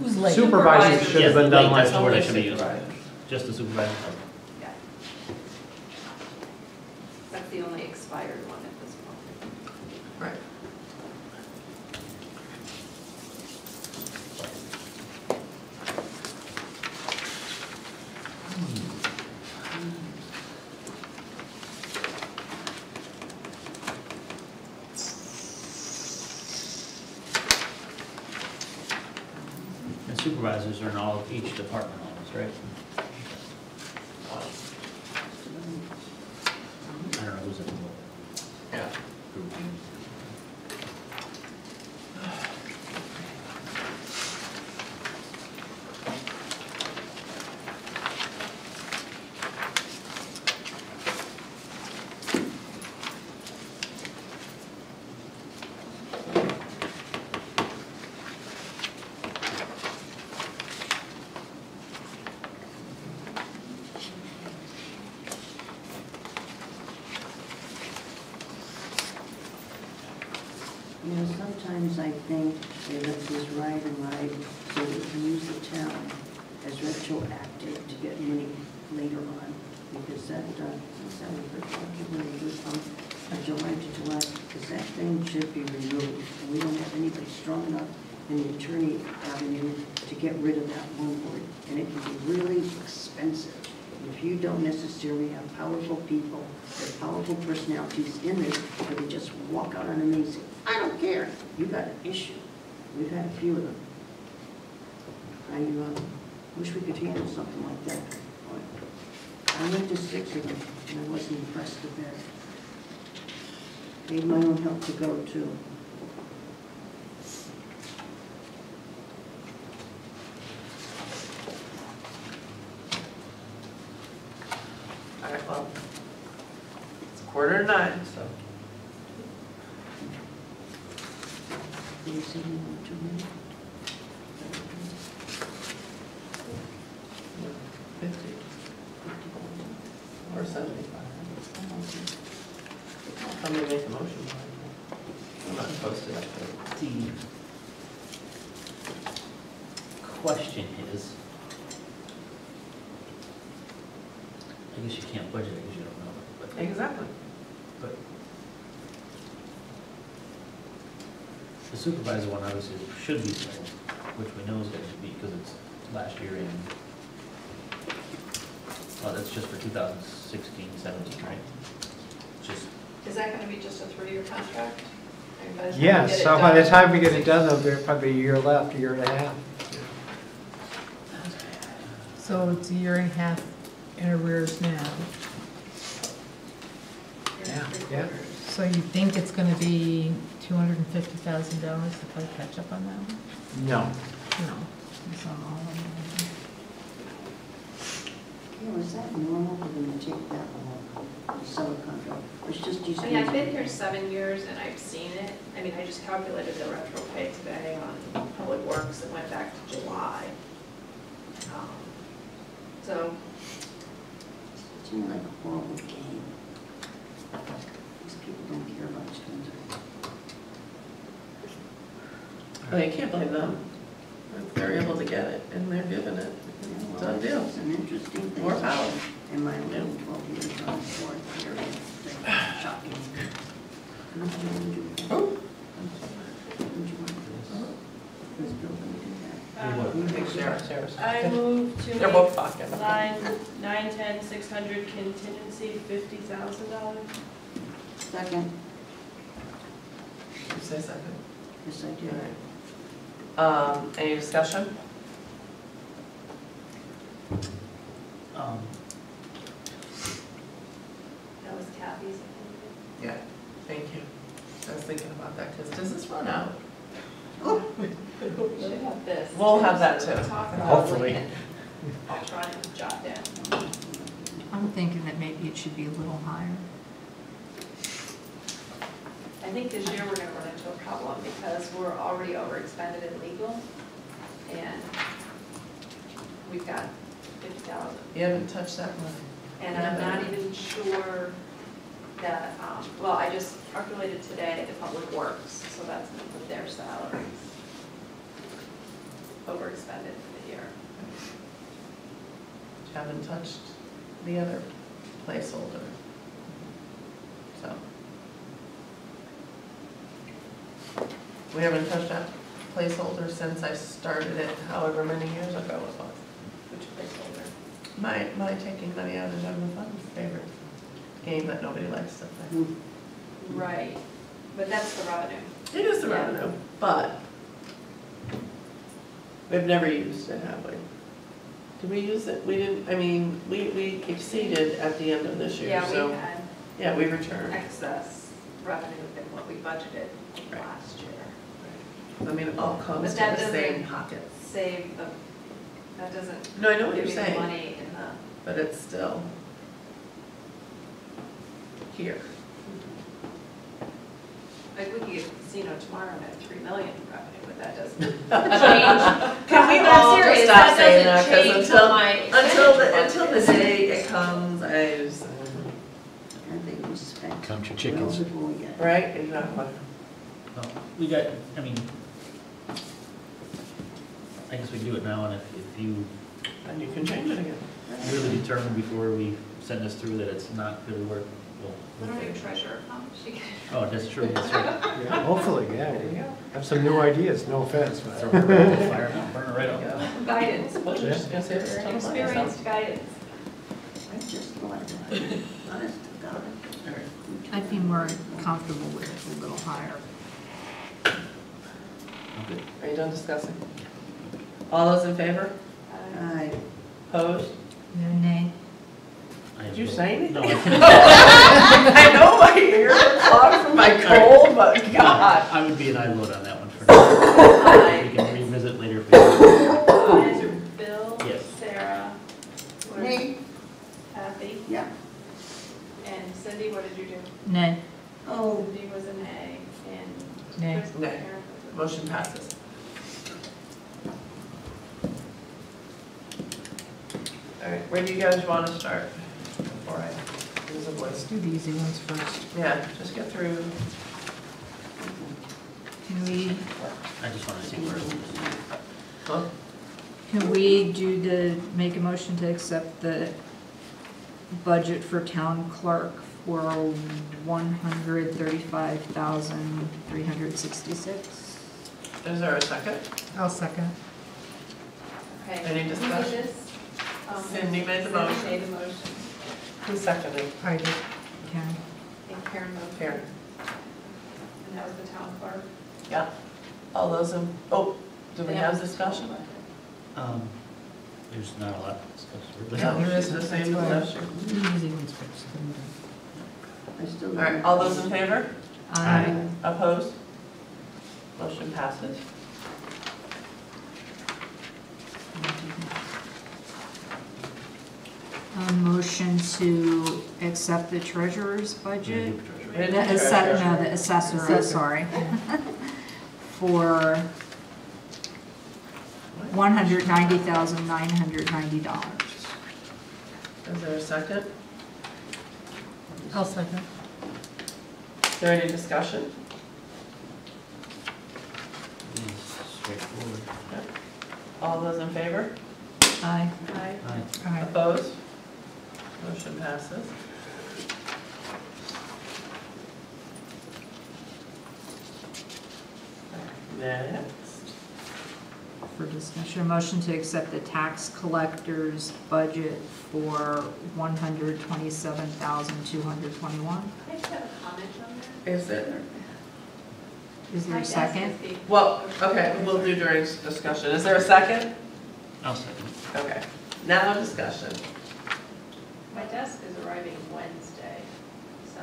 Who's late? Supervisors should have been done Yes, last that's the word I year. should have used. Just the supervisor. Yeah. That's the only expired one at this point. Right. And supervisors are in all, each department almost, right? I don't know who's in the Yeah. group. You know, sometimes I think they let this ride and ride so they can use the town as retroactive to get money later on. Because that, that's how we heard when they do from July to July, because that thing should be removed. And we don't have anybody strong enough in the attorney avenue to get rid of that one word. And it can be really expensive. If you don't necessarily have powerful people, or powerful personalities in this, where they just walk out on a and say, I don't care, you got an issue. We've had a few of them. I wish we could handle something like that. I went to 6 of them, and I wasn't impressed with that. Made my own help to go too. All right, well, it's 8:45, so. Do you see anyone to me? 50 or 75. Somebody make a motion. I'm not posted up there. The question is, I guess you can't budget it because you don't know it, but. Exactly. But the supervisor one obviously should be settled, which we know is going to be because it's last year in, well, that's just for 2016, 17, right? Just, Is that gonna be just a 3-year contract? Or by the time we Yes, get it so by the done- time we get it done, there'll be probably a year left, a year and a half. So it's a year and a half in arrears now. Yeah. So you think it's gonna be $250,000 to play catch up on that one? No. No. It's on all of them. You know, is that normal for them to take that long? summer contract? It's just you I mean, I've been here 7 years and I've seen it. I mean, I just calculated the retro pay today on Public Works and went back to July. So, It seems like a horrible game. These people don't care about students. Well, you can't blame them. If they're able to get it and they're given it, done deal. It's an interesting thing. More power. In my 11, 12 years on the board, it's shocking. Nothing to do with that. Oh. Would you want this building to do I think Sarah's. I move to They're make both talking. line 910, 600 contingency, $50,000. that? Second. You say second. Yes, I did. All right. Any discussion? that was Kathy's. Yeah, thank you. I was thinking about that, because does this run out? We should have this. We'll have that So too. talk about Hopefully. it. I'll try and jot down. I'm thinking that maybe it should be a little higher. I think this year we're gonna run into a problem because we're already overexpended in legal, and we've got 50,000. You haven't touched that one. And I'm not even sure that, well, I just calculated today the Public Works, so that's with their salaries. Overexpended for the year. Haven't touched the other placeholder. So. We haven't touched that placeholder since I started it, however many years ago it was. Which placeholder? My taking money out of general fund's favorite game that nobody likes to play. Right, but that's the revenue. It is the Yeah. revenue, but we've never used it, have we? Did we use it? We didn't, I mean, we exceeded at the end of this year, Yeah, so. we had Yeah, we returned. excess revenue than what we budgeted Right. last year. I mean, it all comes But to that the same doesn't pockets. save the, that doesn't No, I know what give you're you the saying, money in the, but it's still here. like, we could get a casino tomorrow and have 3 million in revenue, but that doesn't change. Can we I'm all just serious, stop that saying that, doesn't because change what my until expenditure the budget day it comes, I just, And they will spend. Count your chickens. Well before we get it. right, exactly. Well, we got, I mean, I guess we can do it now, and if you And you can change it again. really determine before we send this through that it's not gonna work, We we'll. don't need a treasurer, she can. Oh, that's true, that's right. Yeah, hopefully, yeah. There you go. Have some new ideas, no offense, but. Throw it right on the fire, burn it right up. Yeah. Guidance, Well, you're just gonna save us a ton of money, so. experienced guidance. I just thought about it. Honest to God. All right. I'd be more comfortable with it a little higher. Okay. Are you done discussing? All those in favor? Aye. Opposed? Nay. Did you say anything? No, I know my ears are clogged from my cold, but God. I would be an aye vote on that one for now. We can revisit later if we want. Bill, Yes. Sarah, what- Me? Kathy, Yeah. and Cindy, what did you do? Nay. Oh, Cindy was an A, and Nay. Chris Nay. Karen was a- Motion passes. All right, where do you guys want to start? Before I lose a Let's voice. do the easy ones first. Yeah, just get through. Can we, I just want to see where it is. Huh? can we do the, make a motion to accept the budget for town clerk for $135,366? Is there a second? I'll second. Okay. Any who did discussion? this? Cindy made the Cindy motion. made the motion, Who seconded? I did. Karen? and Karen moved. Karen. And that was the town clerk. Yeah. All those in, oh, do we have discussion? There's not a lot to discuss, really. No, there is the same as last year. Do the easy ones first. then I still. All right, all those in favor? Aye. Opposed? Motion passes. A motion to accept the treasurer's budget. We didn't do The treasurer. the assessor, I'm sorry. For $190,990. Is there a second? I'll second. Is there any discussion? Straightforward. All those in favor? Aye. Aye. Aye. Opposed? Motion passes. Next. For discussion, motion to accept the tax collector's budget for $127,221. I just have a comment on that. Is it? Is there My a desk second? is the- Well, okay, we'll do during discussion. Is there a second? I'll second. Okay, now discussion. My desk is arriving Wednesday, so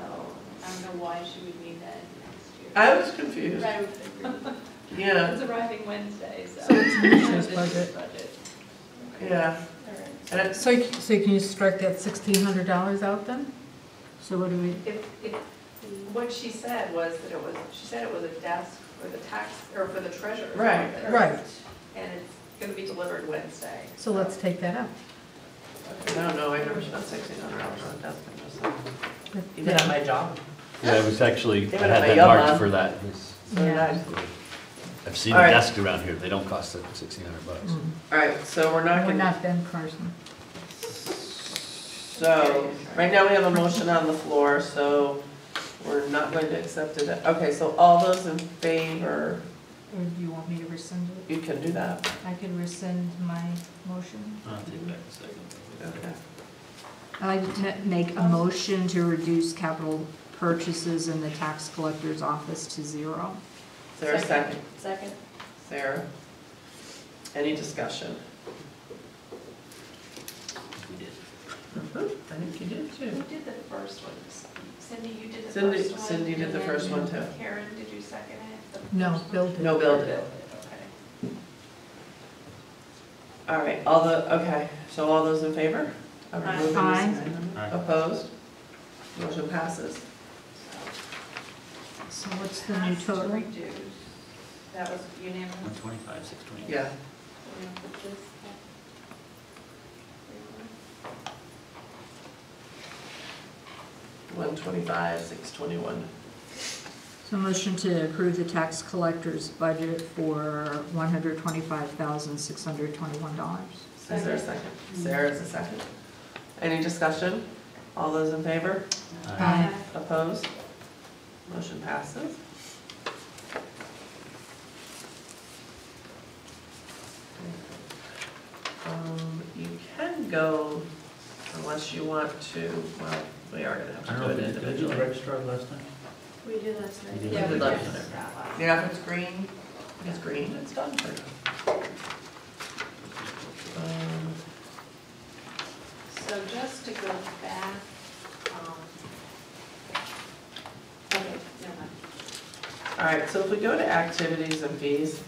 I don't know why she would need that next year. I was confused. Right. Yeah, It's arriving Wednesday, so. So it's next year's This year's budget. yeah. All right. And it's, So can you strike that $1,600 out then? So what do we, If, what she said was that it was, she said it was a desk for the tax, or for the treasurer. Right. Right. And it's gonna be delivered Wednesday. So let's take that out. I don't know, I never spent $1,600 on a desk. Even Yeah. at my job. Yeah, it was actually, I Even had if I that yell marked on. for that. It was- So Yeah. nice. I've seen All the right. desks around here, they don't cost $1,600. Mm. All right, so we're not We're gonna, not Ben Carson. so, right now we have a motion on the floor, so we're not going to accept it. Okay, so all those in favor, or do you want me to rescind it? you can do that. I can rescind my motion. I'll take back the second. Okay. I'd like to make a motion to reduce capital purchases in the tax collector's office to 0. Is there a second? Second. Sarah? Any discussion? We did. I think you did Who too. did the first one? Cindy, you did the Cindy- first one? Cindy did the and first then one, too. Karen, did you second it? The No, first one? Bill did. No, Bill did. Okay. All right, okay, so all those in favor? of Aye. removing this? Aye. Opposed? Motion passes. So what's the new Has to total? reduce. That was unanimous. 125, 620. Yeah. So we're gonna put this back. 125, 621. So motion to approve the tax collector's budget for $125,621. Is there a second? Sarah's a second. Any discussion? All those in favor? Aye. Opposed? Motion passes. You can go unless you want to, well, we are gonna have I to don't do know, it did I do the individually. registrar last time? We did last night. You did. Yeah, we Good did luck. that last. Yeah, if it's green, it's done for now. So just to go back, okay, never mind. All right, so if we go to activities and fees.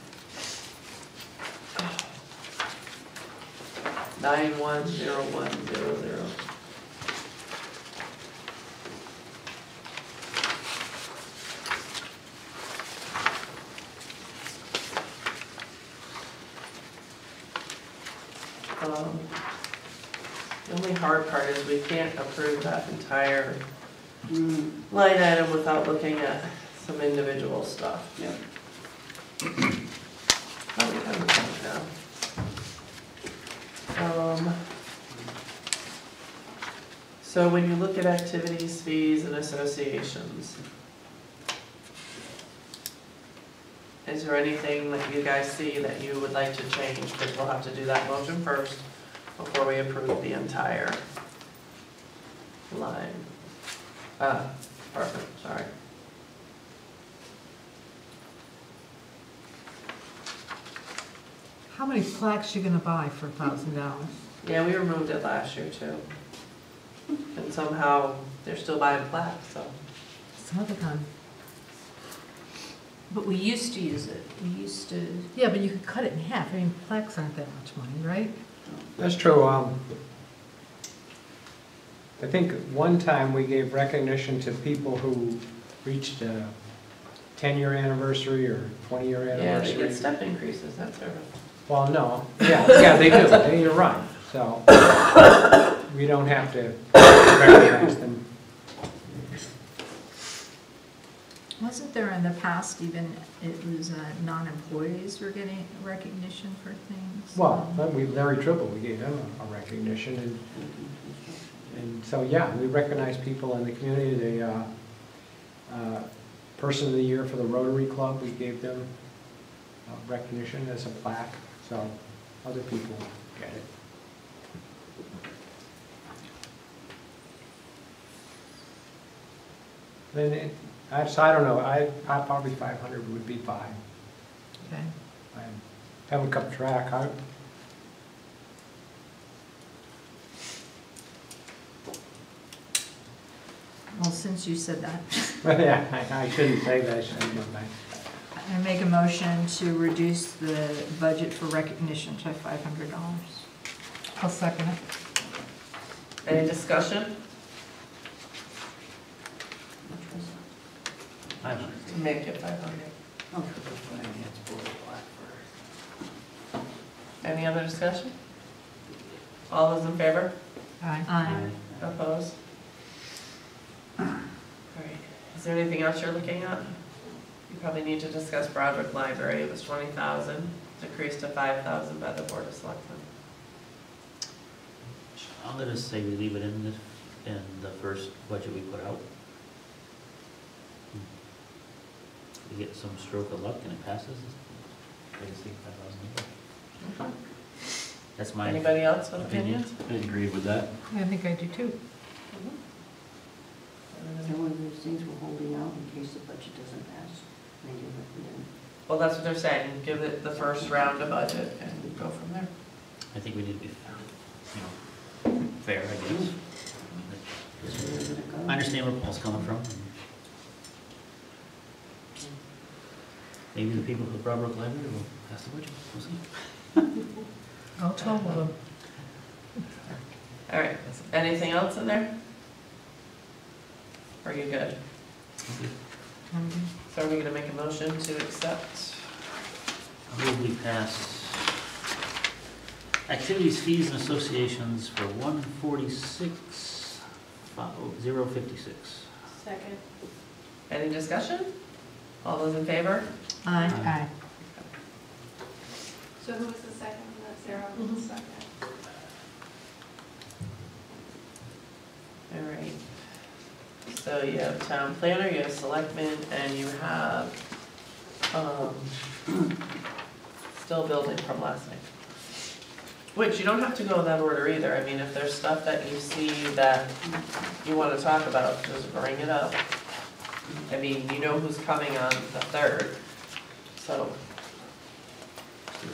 910100. The only hard part is we can't approve that entire line item without looking at some individual stuff. Yep. How we have it now? So when you look at activities, fees, and associations, is there anything that you guys see that you would like to change? Because we'll have to do that motion first before we approve the entire line. Perfect, sorry. How many plaques you gonna buy for $1,000? Yeah, we removed it last year too. And somehow they're still buying plaques, so. Some other time. But we used to use it. We used to. Yeah, but you could cut it in half. I mean, plaques aren't that much money, right? That's true. I think one time we gave recognition to people who reached a 10-year anniversary or 20-year Yeah, they anniversary. get step increases, that's fair. Well, no, yeah, they do, you're right, so we don't have to recognize them. Wasn't there in the past even, it was non-employees were getting recognition for things? Well, Larry Tribble, we gave him a recognition, and so, yeah, we recognize people in the community. The Person of the Year for the Rotary Club, we gave them recognition as a plaque, so other people get it. Then, I don't know, I probably 500 would be fine. Okay. I haven't kept track. Well, since you said that, Yeah, I shouldn't say that, shouldn't I? I make a motion to reduce the budget for recognition to $500. I'll second it. Any discussion? To make it 500. Oh, Any other discussion? All those in favor? Aye. Aye. Opposed? All right, is there anything else you're looking at? You probably need to discuss Broderick Library, it was 20,000, decreased to 5,000 by the Board of Selectmen. I'm gonna say we leave it in the first budget we put out. We get some stroke of luck and it passes. I just think 5,000. That's my Anybody else with opinion. opinions? I agree with that. I think I do too. And one of those things we're holding out in case the budget doesn't pass. Maybe then. Well, that's what they're saying, give it the first round of budget and go from there. I think we need to be, fair, I guess. I understand where Paul's coming from. Maybe the people at the Broderick Library will pass the budget, we'll see. I'll talk with them. All right, anything else in there? Are you good? So are we gonna make a motion to accept? I move we pass activities, fees, and associations for 146,056. Second. Any discussion? All those in favor? Aye. Aye. So who was the second? That's Sarah was the second. All right. So you have town planner, you have selectmen, and you have, still building from last night. Which you don't have to go in that order either. I mean, if there's stuff that you see that you want to talk about, just bring it up. I mean, you know who's coming on the 3rd, so.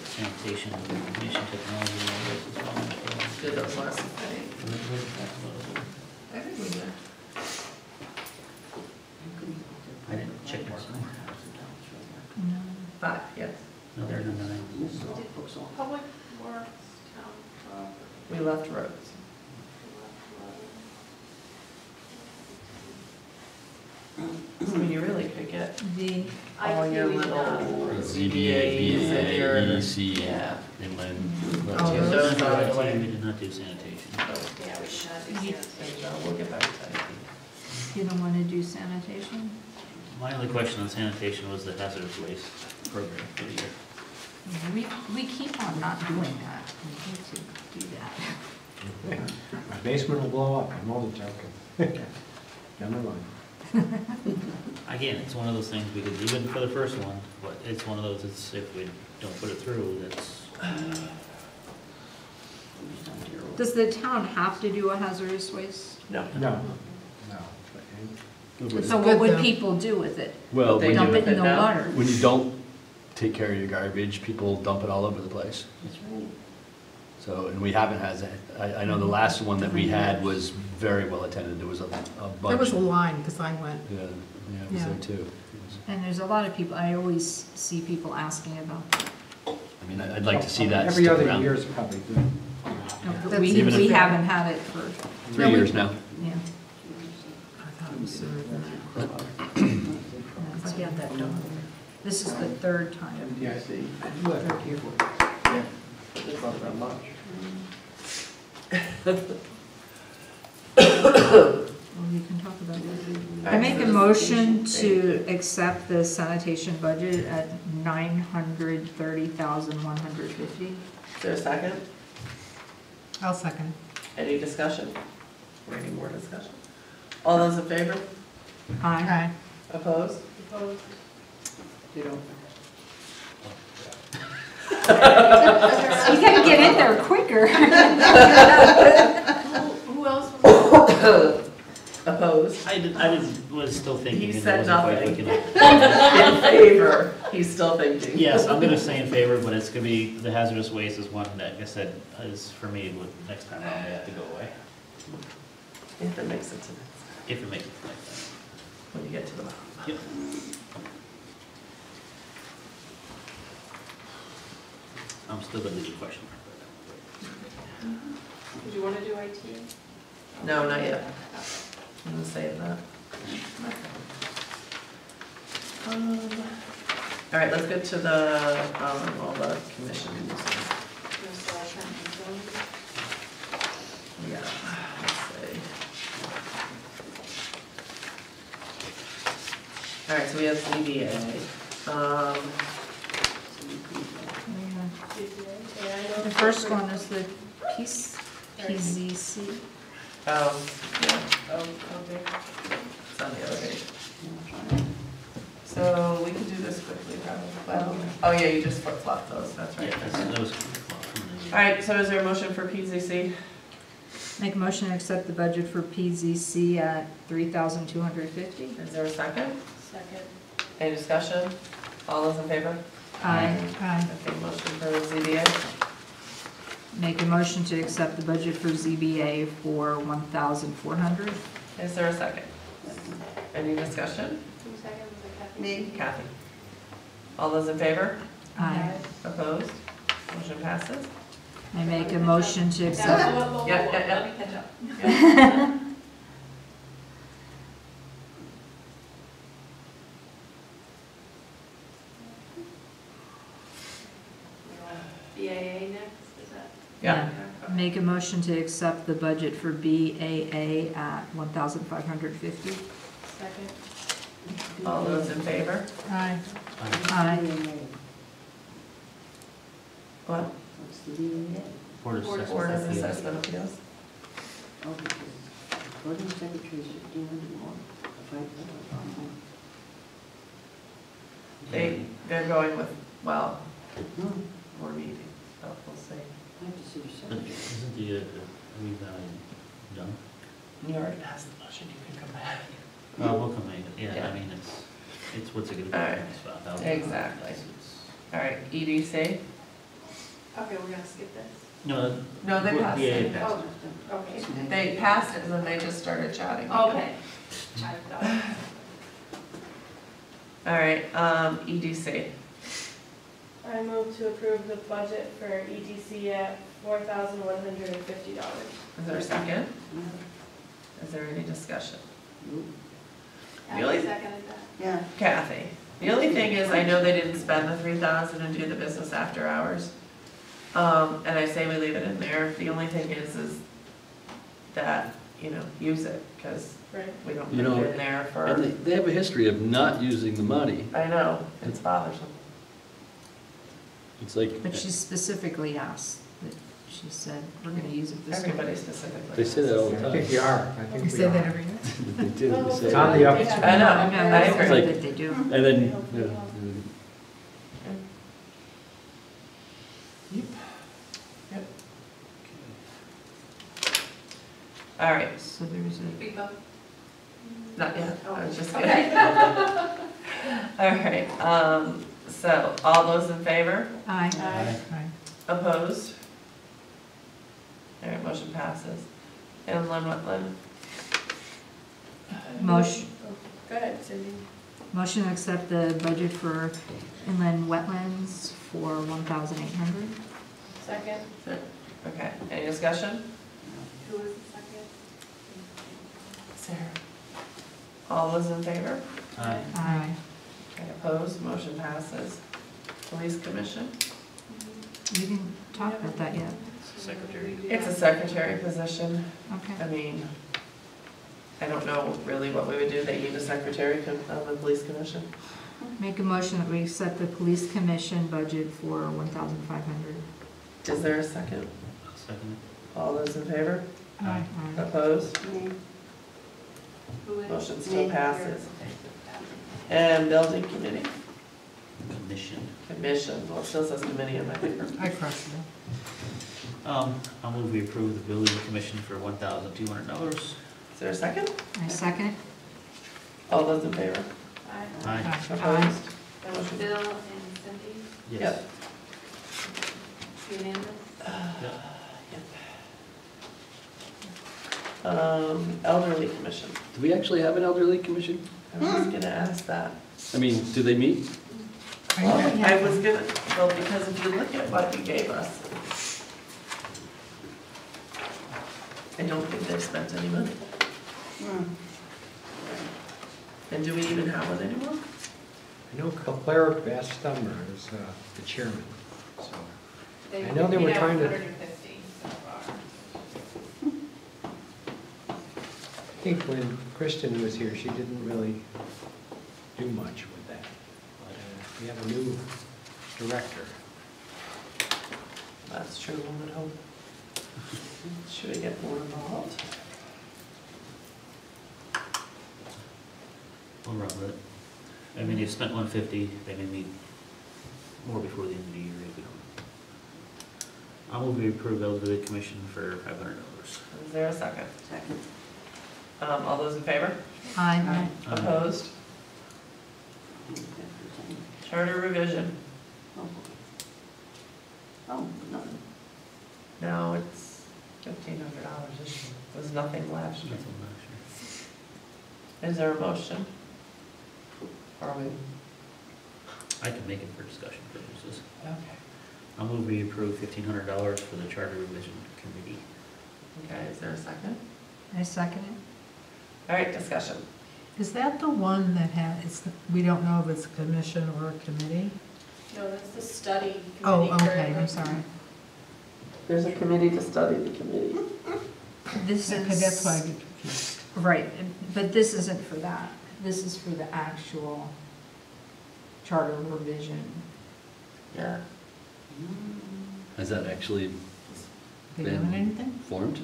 Sanitation, information technology, and all this as well. Did those last night. I think we did. I didn't check this one. No. 5, yes. No, there are no 9. Public Works, Town Clerk, We left roads. I mean, you really could get all your little ZBAs and your, EDC, yeah. inland. Oh, those are the way. We did not do sanitation. yeah, we should not do There you go, we'll get back to that. You don't want to do sanitation? My only question on sanitation was the hazardous waste program for the year. We keep on not doing that. We need to do that. My basement will blow up, I'm only joking. Never mind. Again, it's one of those things, we could leave it for the first one, but it's one of those, it's, if we don't put it through, that's, Does the town have to do a hazardous waste? No. No. So what would people do with it? Well, They when Dump you, it in the now? water? when you don't take care of your garbage, people dump it all over the place. that's right. So, and we haven't had that. I know the last one that we had was very well attended. There was a bunch. There was a line, because I went. Yeah, it was Yeah. there too. And there's a lot of people, I always see people asking about that. I mean, I'd like to see that Every stick other around. year is probably good. We Even if- haven't had it for, 3 years now. Yeah. I thought it was sooner than that. Yeah, that done. This is the third time. MTIC. I do have it here. Yeah, it's not that much. Well, you can talk about it. I make a Alright, so motion this is to accept the sanitation budget at $930,150. Is there a second? I'll second. Any discussion? Or any more discussion? All those in favor? Aye. Opposed? Opposed? You know, You gotta get in there quicker. Who else was? Opposed? was still thinking. He and said wasn't quite nothing. looking at- In favor, he's still thinking. Yes, I'm gonna say in favor, but it's gonna be, the hazardous waste is one that, like I said, is for me, next time around, they have to go away. If it makes it to next, If it makes it like when you get to the bottom. that. Yep. I'm still gonna leave a question mark. Did you want to do IT? No, not yet. I'm gonna save that. All right, let's get to the, all the commissions. Yeah, let's see. All right, so we have ZBA. The first one is the PZC. Oh, yeah, okay. It's on the other page. So we can do this quickly, probably. Well, oh yeah, you just flip-flop those, that's right. Yeah, that was. All right, so is there a motion for PZC? Make a motion to accept the budget for PZC at $3,250. Is there a second? Second. Any discussion? All those in favor? Aye. Okay, motion for ZBA. Make a motion to accept the budget for ZBA for $1,400. Is there a second? Any discussion? 2 seconds, was it Kathy? Me? Kathy? All those in favor? Aye. Opposed? Motion passes. I make a motion to accept. Yeah. Let me catch up. BAA next, is that? Yeah. Make a motion to accept the budget for BAA at $1,550. Second. All those in favor? Aye. Aye. What? What's the meaning of it? Board of Board Assessment of Appeals. Assessment Appeals. Oh, because recording secretary is 1,500 more. They're going with, well, No, more meetings, so we'll see. I have to see your But secretary. isn't the, we've, done? You already passed the motion, you can come back. Well, we'll come in, yeah, Yeah. I mean, it's what's it gonna be? All right. It's about $1,000. Exactly. It's- All right, EDC? Okay, we're gonna skip this. No. No, they passed Yeah. it. Oh, okay. They passed it and then they just started chatting. Okay. I thought. All right, EDC. I move to approve the budget for EDC at $4,150. Is there a second? Is there any discussion? I Really? seconded that. Yeah, Kathy? The only thing is, I know they didn't spend the 3,000 and do the business after hours. And I say we leave it in there. The only thing is that, use it, because Right. we don't You put know, it in there for, And they have a history of not using the money. I know, it's bothersome. It's like, But she specifically asked, that she said, we're gonna use it this way. Everybody specifically. they say that all the I time. think you are, I think You we say that are. every year? They do, they say It's that. on the up. I know, I I know, agree. Like- that they do. And then, All right, So there's a, Big vote? not yet, I was just kidding. Okay. All right, so all those in favor? aye. Aye. Opposed? All right, motion passes. Inland wetland, Motion, Go ahead, Cindy. motion to accept the budget for inland wetlands for $1,800. Second. okay, any discussion? Who was the second? Sarah. All those in favor? Aye. Aye. Okay, opposed, motion passes. Police commission? We didn't talk about that yet. Secretary. It's a secretary position. Okay. I mean, I don't know really what we would do. They need a secretary on the police commission. Make a motion that we accept the police commission budget for $1,500. Is there a second? Second. All those in favor? Aye. Opposed? Nay. Motion still passes. And building committee? Commission. Commission, well, it still says committee on my paper. I crossed it out. I'll move we approve the building commission for $1,200. Is there a second? I second it. All those in favor? Aye. Opposed? That was Bill and Cindy, Yes. unanimous? Elderly commission. Do we actually have an elderly commission? I was just gonna ask that. I mean, do they meet? I was gonna, well, because if you look at what you gave us, I don't think they've spent any money. And do we even have one anymore? I know Claire Bastummer is the chairman, so. They I know they were paid out trying to- 150 so far. I think when Kristen was here, she didn't really do much with that. We have a new director. That's true, one would hope. Should we get more involved? We'll run with it. I mean, you've spent $150, they may need more before the end of the year if we don't. I'll move we approve elderly commission for $500. Is there a second? Second. All those in favor? Aye. Opposed? Charter revision. Oh, nothing. Now it's $1,500 this year. It was nothing last year. Nothing last year. Is there a motion? Are we? I can make it for discussion purposes. Okay. I'll move we approve $1,500 for the charter revision committee. Okay, is there a second? I second it. All right, discussion. Is that the one that we don't know if it's a commission or a committee? No, that's the study committee. Oh, okay, currently. I'm sorry. There's a committee to study the committee. This Okay, is. that's why I get confused. Right, but this isn't for that. This is for the actual charter revision. Yeah. Has that actually They doing anything? formed?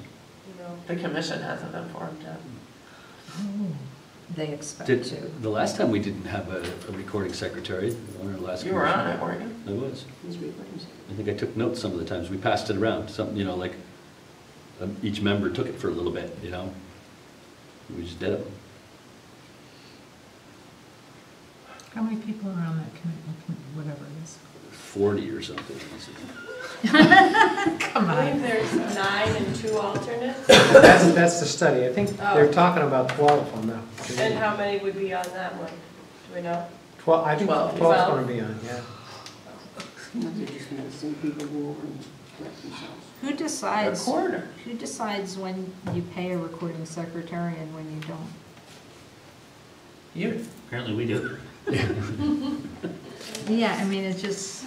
No. The commission hasn't been formed yet. Oh. They expect Did, to. the last time we didn't have a recording secretary, one of the last. You were on commission. it, weren't you? I was. Who's recording? I think I took notes some of the times. We passed it around, some, you know, like, each member took it for a little bit, you know? We just did it. How many people are on that committee, whatever it is? 40 or something. Come I believe on. there's 9 and 2 alternates. That's the study. I think Oh. they're talking about 12 on that. And how many would be on that one? Do we know? 12, I think 12. 12's going to be on, yeah. They're just gonna send people go over and correct themselves. Who decides? A coroner. Who decides when you pay a recording secretary and when you don't? You. Apparently we do. Yeah, I mean, it's just,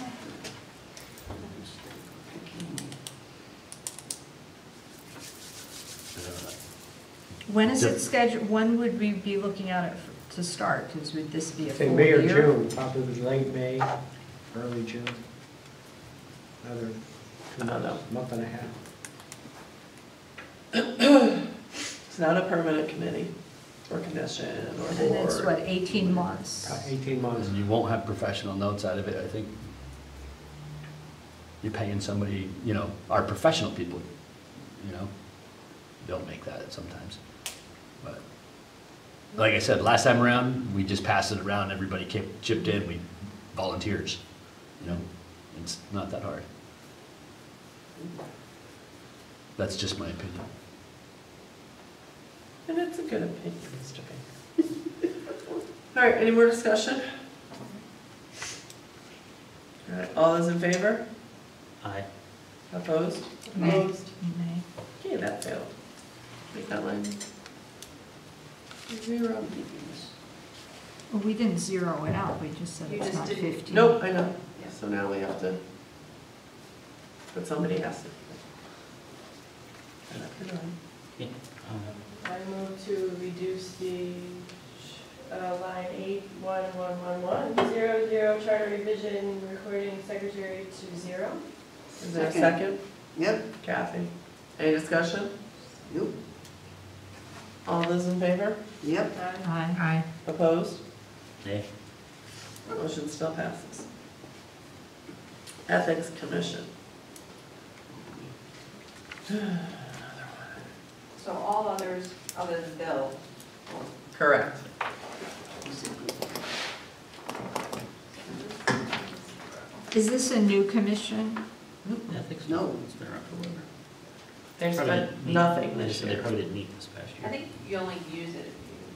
when is it scheduled, when would we be looking at it to start? Because would this be a Say full May or year? June, probably late May, early June. Another I don't know. month and a half. It's not a permanent committee or commission or board. And it's what, 18 months? 18 months. And you won't have professional notes out of it, I think. You're paying somebody, you know, our professional people, you know, don't make that sometimes. But, like I said, last time around, we just passed it around, everybody chipped in, we volunteers, you know, it's not that hard. That's just my opinion. And it's a good opinion, Mr. Baker. All right, any more discussion? All right, all those in favor? Aye. Opposed? Nay. Opposed? Nay. Okay, that failed. Make that line. Zero. Well, we didn't zero it out, we just said You it's just not didn't- 15. Nope, I know. Yeah. So now we have to, but somebody has to. Yeah, I move to reduce the line 8111100 charter revision recording secretary to 0. Is there a second? Yep. Kathy. Any discussion? Yep. All those in favor? Yep. Aye. Aye. Opposed? Nay. Motion still passes. Ethics Commission. So all others, other than Bill, Correct. Is this a new commission? Ethics? No. It's been around for a while. They've Probably spent didn't meet- nothing They this said they year. probably didn't meet this past I year, think you only use it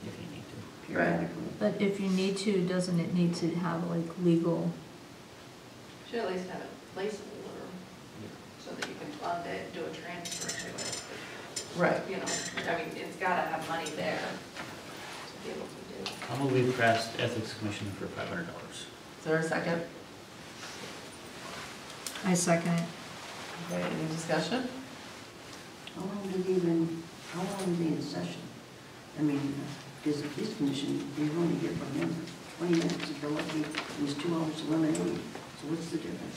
if you need to. Periodically. But if you need to, doesn't it need to have like legal? you should at least have it placeholder, so that you can fund it, do a transfer to it. Right. You know, I mean, it's gotta have money there to be able to do. I'm gonna leave past Ethics Commission for $500. Is there a second? I second it. Okay, any discussion? How long are they in session? I mean, because the police commission, you only hear from them for 20 minutes, if they're lucky, it was 2 hours to lemonade. So what's the difference?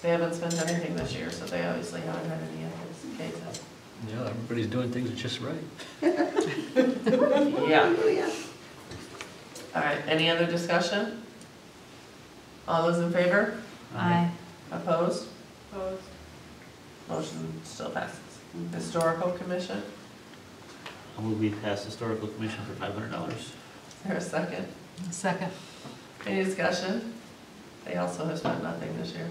They haven't spent anything this year, so they obviously haven't had any ethics cases. Yeah, everybody's doing things just right. Yeah. All right, any other discussion? All those in favor? Aye. Opposed? Opposed? Motion still passes. Historical Commission, I'm gonna leave past Historical Commission for $500. is there a second? Second. Any discussion? They also have spent nothing this year.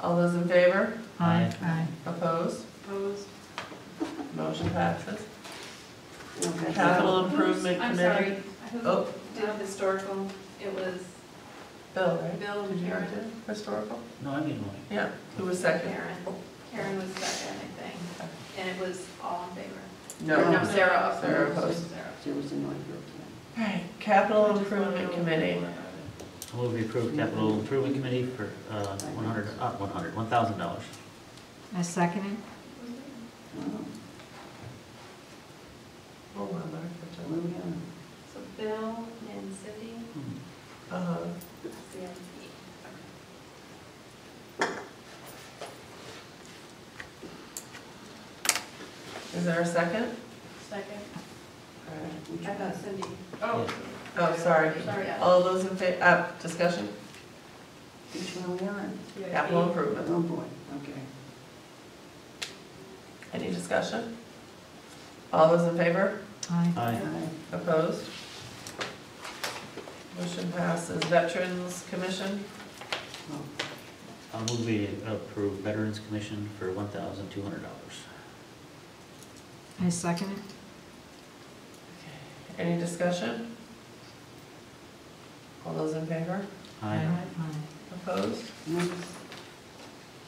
All those in favor? Aye. Aye. Opposed? Opposed? Motion passes. Okay. Capital Improvement I'm Committee. sorry, who Oh, did historical? It was Bill, right? Bill Did and you Karen. do historical? No, I mean, like, Yeah, who was second? Karen was second, I think, and it was all in favor. No. No, Sarah. Sarah opposed. Sarah. There was a no vote. All right, Capital Improvement Committee. I'm gonna approve Capital Improvement Committee for $1,000. I second it. Oh, Hold on, Mark. where we at? So Bill and Cindy, CMP. Is there a second? Second. All right. I thought Cindy. Oh. Oh, sorry. Sorry. All those in favor, discussion? Which one are we on? Capital Improvement. Oh, boy, okay. Any discussion? All those in favor? Aye. Aye. Opposed? Motion passes. Veterans Commission, I'm gonna be approve Veterans Commission for $1,200. I second it. any discussion? All those in favor? Aye. Aye. Opposed?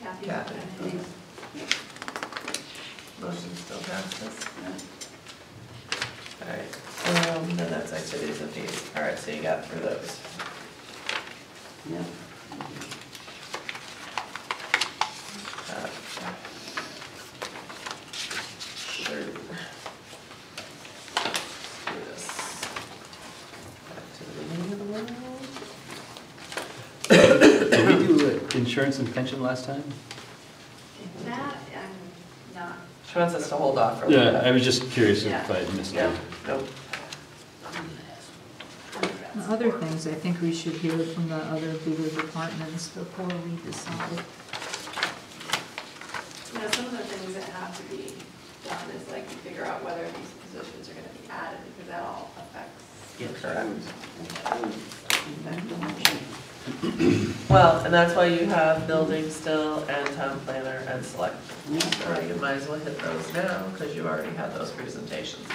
Kathy. Kathy. Motion still passes. All right, then that's activities and fees. All right, so you got through those. Yep. Sure. Do this. Back to the beginning of the world. Did we do insurance and pension last time? That, I'm not. She wants us to hold off for a little Yeah, bit. I was just curious if Yeah. I missed Yeah, it. nope. The other things, I think we should hear from the other bigger departments before we decide. You know, some of the things that have to be done is like you figure out whether these positions are gonna be added, because that all affects. Correct. Well, and that's why you have building still and town planner and select. So you might as well hit those now, because you already had those presentations.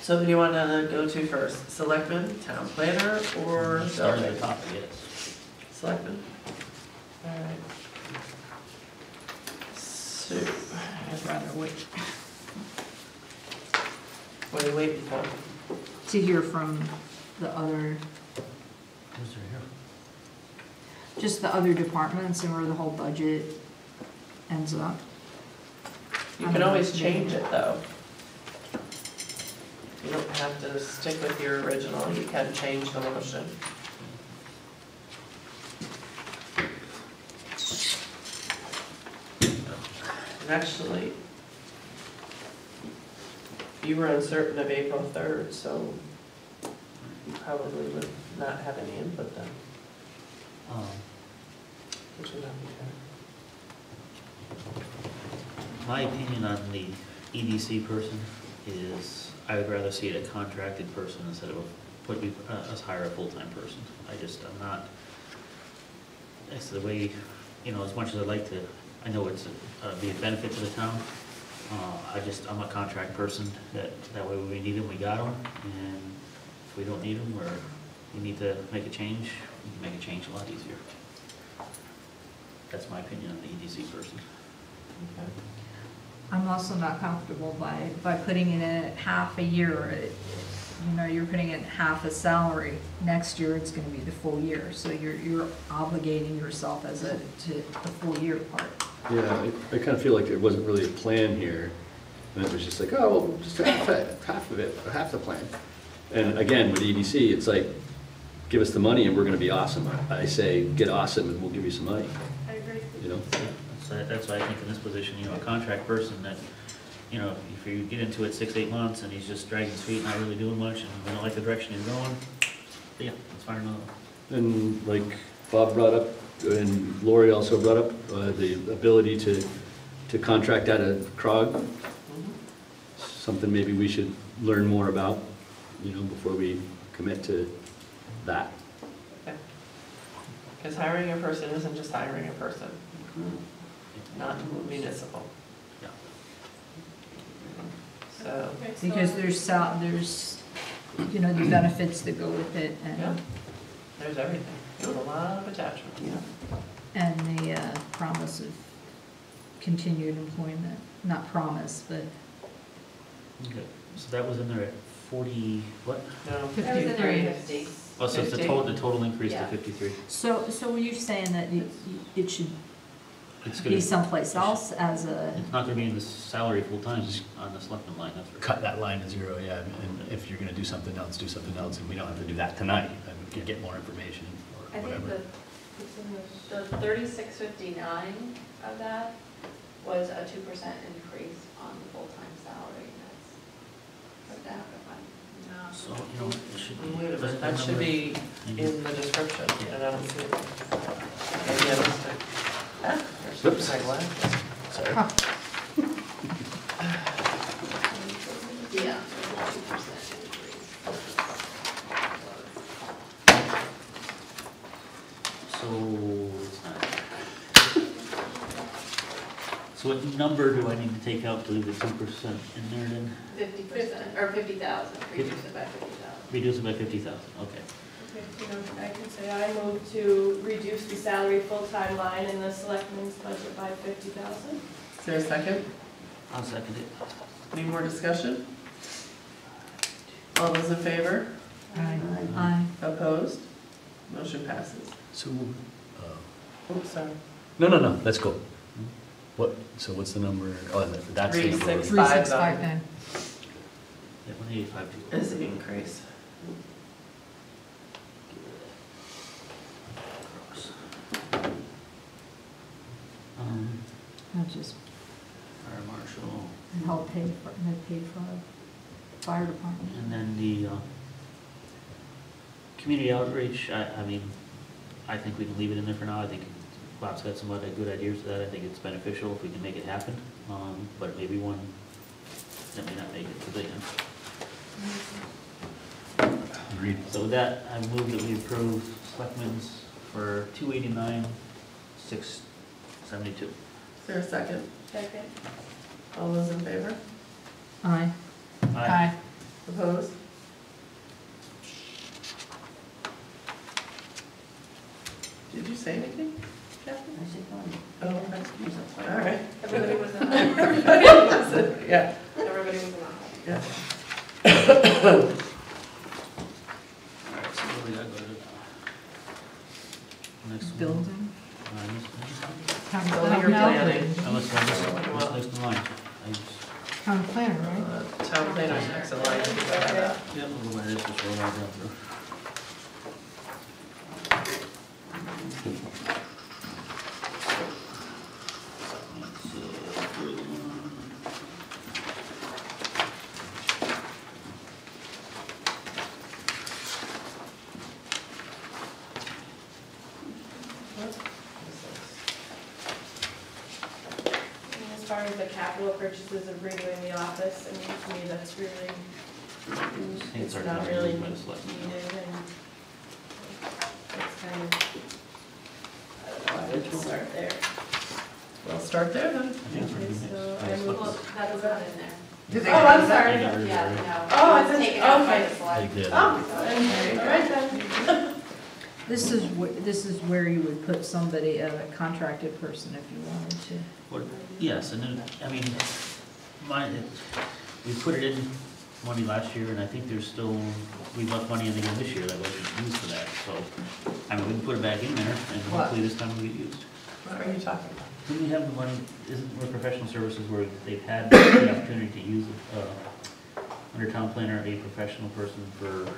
So who do you want to go to first? Selectmen, town planner, or Start at building? the top, I guess. Selectmen? All right. So, I'd rather wait What are you waiting for? to hear from the other, Who's there here? just the other departments and where the whole budget ends up. You can always change it, though. You don't have to stick with your original, you can change the motion. And actually, you were uncertain of April 3rd, so you probably would not have any input then, which would not be fair. My opinion on the EDC person is I would rather see it a contracted person instead of us hire a full-time person. I'm not, it's the way, as much as I'd like to, I know it's be a benefit to the town. I'm a contract person, that way when we need them, we got them, and if we don't need them, or we need to make a change, we can make a change a lot easier. That's my opinion on the EDC person. Okay. I'm also not comfortable by putting it in at half a year. You're putting in half a salary. Next year, it's gonna be the full year, so you're obligating yourself to the full year part. Yeah, I kind of feel like there wasn't really a plan here, and it was just like, oh, well, just half of it, half the plan. And again, with EDC, it's like, give us the money and we're gonna be awesome. I say, get awesome and we'll give you some money, I agree. That's why I think in this position, a contract person that, if you get into it 6-8 months and he's just dragging his feet, not really doing much, and we don't like the direction he's going, yeah, let's find another one. And like Bob brought up, and Lori also brought up, the ability to contract out of CROG, something maybe we should learn more about, before we commit to that. Because hiring a person isn't just hiring a person, not municipal. Yeah. So, Because there's the benefits that go with it yeah, and, there's everything. There's a lot of attachments. and the promise of continued employment, not promise, but Okay, so that was in there at 40, what? No, That was in there 53. at 50. Oh, so it's the 50? total increase to Yeah. 53. so were you saying that it should It's be gonna, someplace else as a, it's not gonna be in the salary full-time on the selectment line, that's for Cut that line to zero, yeah, and if you're gonna do something else, and we don't have to do that tonight, and we can get more information I or think whatever. the 3659 of that was a 2% increase on the full-time salary. That's that if I'm not. So, it should be. Wait a minute, that should be in the description, and I don't see it. Maybe I missed it. Ah, there's my glasses. Sorry. Yeah, 2% increase. So, it's not. So what number do I need to take out to leave the 2% in there then? 50%, or 50,000, reduce it by 50,000. Reduce it by 50,000, okay. Okay, I can say I move to reduce the salary full-time line in the selectmen's budget by 50,000. Is there a second? I'll second it. Any more discussion? All those in favor? Aye. Opposed? Motion passes. So, Oops, sorry. no, let's go. So what's the number? Oh, that's the number. 3659 Yeah, 185. is the increase. I'll just Fire marshal, help pay for our fire department. and then the community outreach, I mean, I think we can leave it in there for now. I think Bob's got some other good ideas to that. I think it's beneficial if we can make it happen, but maybe one that may not make it to the end. Agreed. So with that, I move that we approve selectmen's for 289, 672. Is there a second? Second. All those in favor? Aye. Aye. Opposed? Did you say anything? Kathy? I said, fine. Oh, okay. Excuse us. All right. Everybody was in Yeah. Everybody was in Yeah. All right, so what do we got going? Next one. Building. Town Building or planner. planning? What's next in line? I just- Town planner, right? Town planner's next in line. Yeah, we'll go by this, just roll right down through. As far as the capital purchases of redoing the office, I mean, to me, that's really, it's our not town really by the needed, selectmen. and it's kind of, I don't know, I would just start there. We'll start there then. I think it's pretty Okay, good. so Nice. I would, Well, that was not in there. Did they oh, I'm have that? sorry. Yeah, no. Oh, I It was thought- taken out by okay. the select. They did. Oh, all right then. This is where you would put somebody, a contracted person if you wanted to. What- Yes, and then, I mean, we put it in money last year, and I think there's still, we left money in again this year that wasn't used for that, so, I mean, we can put it back in there, and What? hopefully this time it'll get used. What are you talking about? When we have the money, isn't there professional services where they've had the opportunity to use, under town planner, a professional person for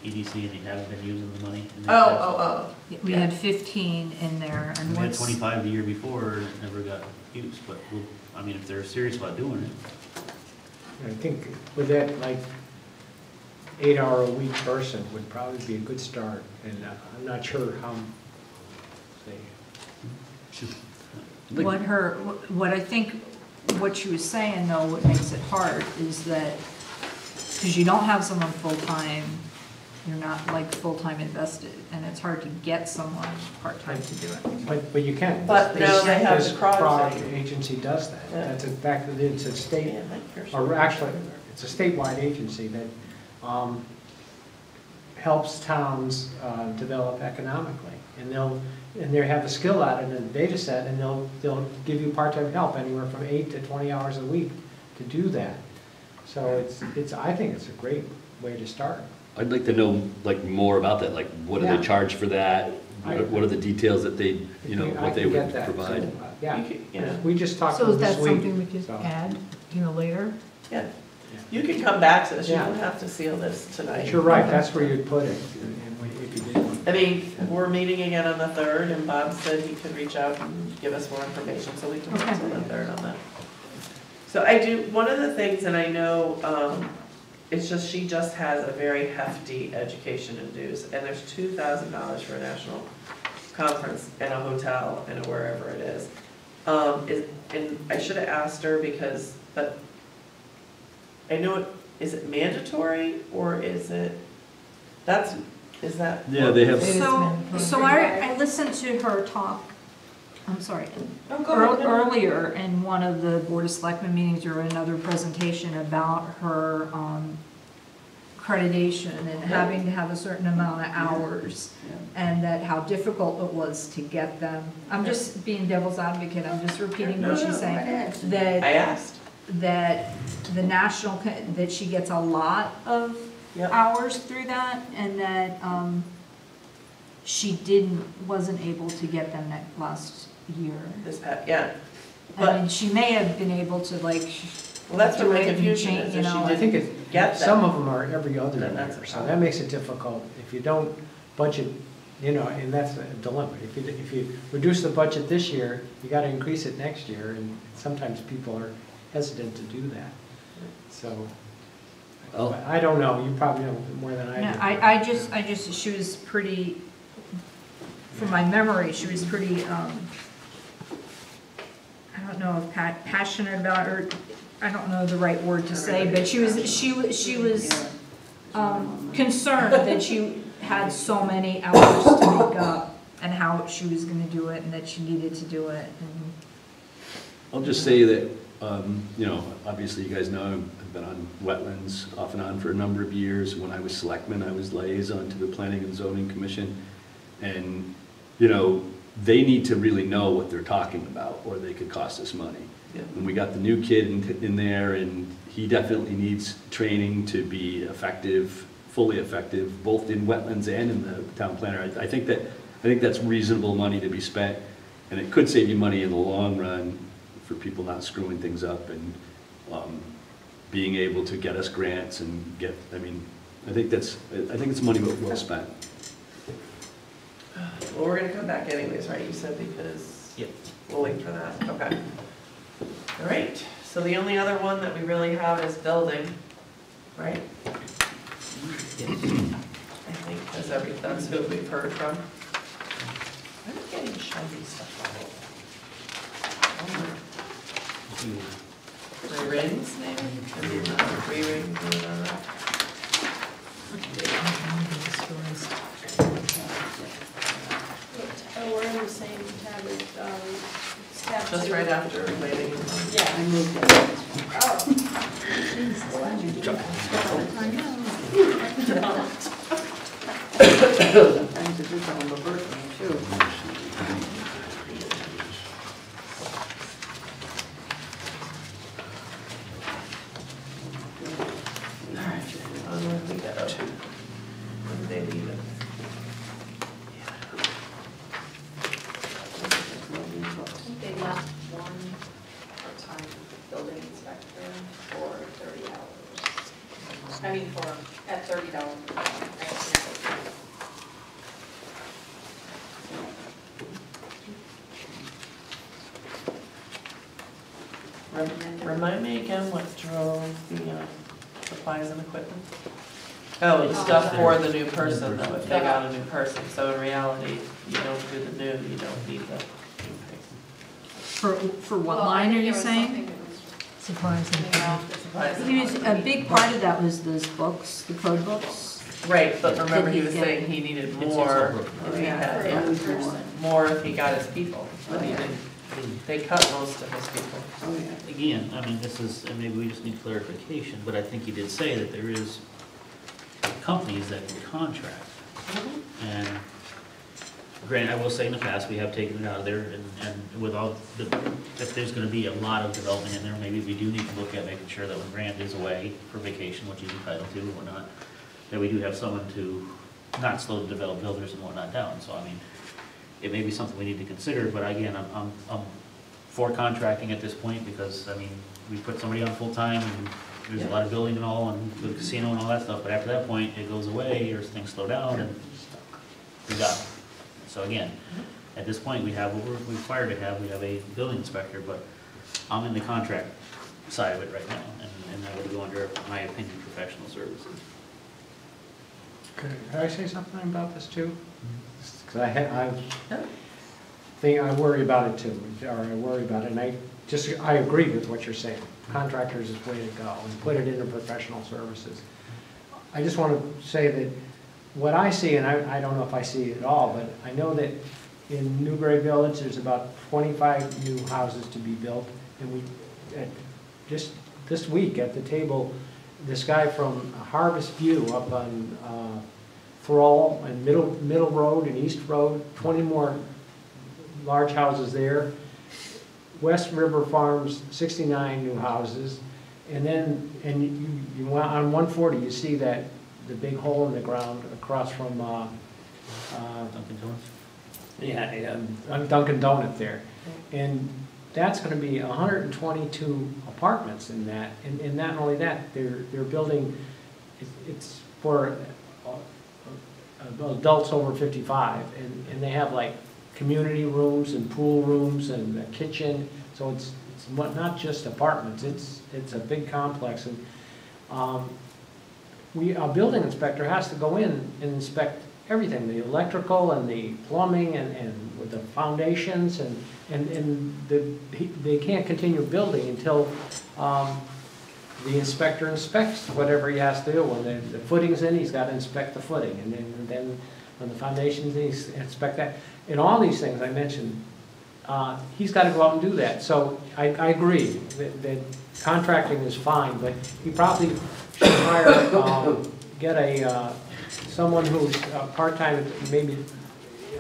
EDC, and they haven't been using the money? in the past? Oh. We had 15 in there, and We had once, 25 the year before, and it never got used, but, I mean, if they're serious about doing it, I think with that, like, 8-hour-a-week person would probably be a good start, and I'm not sure how, say, what I think, what she was saying though, what makes it hard is that, because you don't have someone full-time, you're not like full-time invested, and it's hard to get someone part-time to do it. but you can. But now they have This the CROG CROG thing. agency does that. Yeah. That's in fact, it's a state, Yeah, Mike Hirsch. or actually, it's a statewide agency that helps towns develop economically. And they have a skill out in a data set, and they'll give you part-time help, anywhere from 8 to 20 hours a week to do that. So I think it's a great way to start. I'd like to know like more about that, like what do Yeah. they charge for that? What are the details that they, I what they can get would that. provide? So, Yeah, You could- yeah. we just talked So to is them that this week. something we could so. add, later? Yeah. You can come back to this, you Yeah. don't have to seal this tonight. You're right, that's where you'd put it, if you did. I mean, we're meeting again on the 3rd, and Bob said he could reach out and give us more information, so we can Okay. pencil the 3rd on that. So I do, one of the things, and I know, it's just, she just has a very hefty education and dues, and there's $2,000 for a national conference and a hotel and wherever it is. And I should have asked her because, but I know, is it mandatory, or is it, is that? Yeah, they have, So I listened to her talk, I'm sorry, Oh, go ahead. earlier in one of the Board of Selectmen meetings or another presentation about her accreditation and having to have a certain amount of hours, and that how difficult it was to get them. I'm just being devil's advocate, I'm just repeating what she's saying. I That, asked. that the national, that she gets a lot of Yep. hours through that, and that she wasn't able to get them that last year. Yeah. I mean, she may have been able to like, Well, that's do where my it and confusion change, is, you if know, she I think didn't get some them. of them are every other Then that's year, a so problem. that makes it difficult. If you don't budget, and that's a dilemma. If you reduce the budget this year, you gotta increase it next year, and sometimes people are hesitant to do that. So, Oh. but I don't know, you probably know more than I no, do. I just, she was pretty, from my memory, she was pretty, I don't know if passionate about her, I don't know the right word to say, but she was concerned that she had so many hours to make up, and how she was gonna do it, and that she needed to do it, and I'll just say that, obviously you guys know I've been on wetlands off and on for a number of years. When I was selectman, I was liaison to the Planning and Zoning Commission. And, they need to really know what they're talking about, or they could cost us money. Yeah. And we got the new kid in there, and he definitely needs training to be effective, fully effective, both in wetlands and in the town planner. I think that's reasonable money to be spent, and it could save you money in the long run for people not screwing things up and being able to get us grants and get, I think it's money well spent. Well, we're gonna come back anyways, right, you said, because Yep. we'll wait for that, okay. All right, so the only other one that we really have is building, right? Yes. I think that's who we've heard from. I'm getting shiny stuff all over. Three rings, maybe? Maybe not, 3 rings, maybe not. Oh, we're in the same tab as, tab 2. Just right after relating. Yeah. I moved it. Oh. Sometimes it is on the birthday too. Where did we go? When did they leave it? I think they left one part-time building inspector for 30 hours. I mean, at $30 per hour. Remind me again what drove the supplies and equipment? Oh, the stuff for the new person though, if they got a new person, so in reality, you don't do the new, you don't need the new person. For what line are you saying? Supplies and Supplies and He was, a big part of that was those books, the code books. Right, but remember he Did was he get- saying he needed It's more also- if he had, For yeah, one person. more if he got his people, but he didn't, they cut most of his people. Oh, yeah. Again, this is, and maybe we just need clarification, but I think you did say that there is companies that can contract. And granted, I will say in the past, we have taken it out of there, and with all the, if there's gonna be a lot of development in there, maybe we do need to look at making sure that when Grant is away for vacation, which he's entitled to and whatnot, that we do have someone to not slow the developed builders and whatnot down. So, it may be something we need to consider, but again, I'm for contracting at this point, because, we put somebody on full-time, and there's a lot of building and all, and the casino and all that stuff, but after that point, it goes away, or things slow down, and we got it. So again, at this point, we have what we're required to have, we have a building inspector, but I'm in the contract side of it right now, and that would go under, my opinion, professional services. Could I say something about this too? Because I worry about it too, or I worry about it, and I agree with what you're saying. Contractors is the way to go, and put it into professional services. I just want to say that what I see, and I don't know if I see it at all, but I know that in Newbury Village, there's about 25 new houses to be built, and just this week at the table, this guy from Harvest View up on Thrall and Middle Road and East Road, 20 more large houses there. West River Farms, 69 new houses. And then, you went on 140, you see that, the big hole in the ground across from, Dunkin' Donuts? Dunkin' Donut there. And that's gonna be 122 apartments in that. And not only that, they're building, it's for adults over 55, and they have like community rooms and pool rooms and a kitchen, so it's not just apartments, it's a big complex. And a building inspector has to go in and inspect everything, the electrical and the plumbing and with the foundations, and they can't continue building until the inspector inspects whatever he has to do. When the footing's in, he's got to inspect the footing, and then when the foundation's in, he's inspect that. And all these things I mentioned, he's got to go out and do that. So I agree that contracting is fine, but he probably should hire, get someone who's part-time, maybe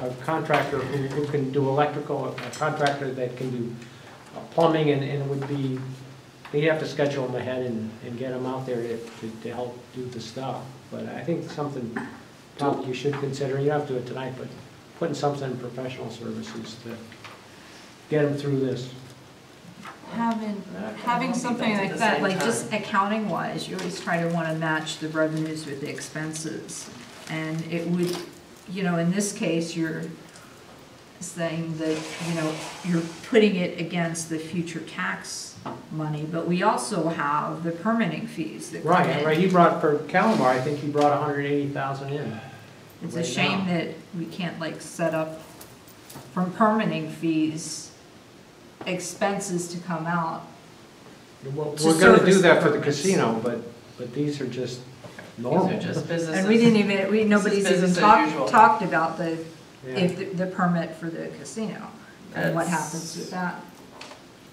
a contractor who can do electrical, a contractor that can do plumbing, and it would be, they'd have to schedule them ahead and get them out there to help do the stuff. But I think something probably you should consider, you don't have to do it tonight, but putting something in professional services to get them through this. Having something like that, like just accounting wise, you always try to want to match the revenues with the expenses. And it would, you know, in this case, you're saying that, you know, you're putting it against the future tax money, but we also have the permitting fees that come in. Right, he brought, for Calamar, I think he brought 180,000 in. It's a shame that we can't like set up from permitting fees, expenses to come out. Well, we're gonna do that for the casino, but these are just normal. These are just businesses. And we didn't even, nobody's even business as usual. talked about the, Yeah. if the permit for the casino and what That's- happens with that.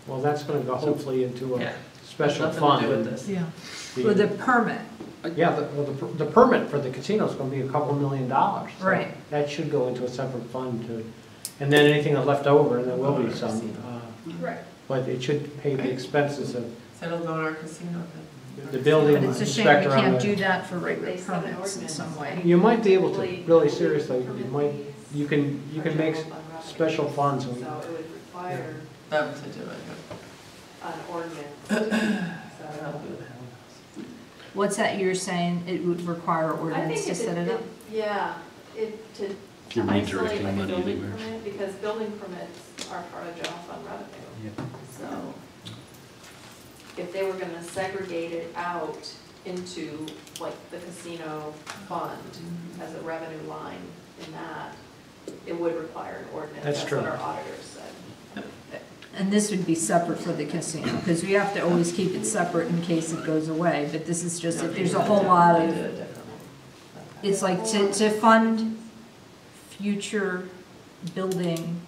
Well, that's gonna go hopefully into Yeah. a special Nothing to fund. do with this. Yeah. With the permit, Yeah, the permit for the casino is gonna be a couple $1 million. So Right. that should go into a separate fund to, and then anything that's left over, and there will be some, Right. but it should pay the expenses of So it'll go to our casino then. the building but it's a shame we inspector on can't the. do that for regular They set an permits in ordinance. some way. You might be able to, really seriously, you can make special funds. So it would require Them to do it. an ordinance. So What's that you're saying, it would require I ordinance think to set it up? Yeah, to If you're isolate redirecting like a money building anywhere. permit, because building permits are part of general fund revenue. Yeah. So if they were gonna segregate it out into like the casino fund as a revenue line in that, it would require an ordinance. That's true. What our auditors said. And this would be separate for the casino, because we have to always keep it separate in case it goes away, but this is just, if there's a whole lot They of, did it differently. it's like to fund future building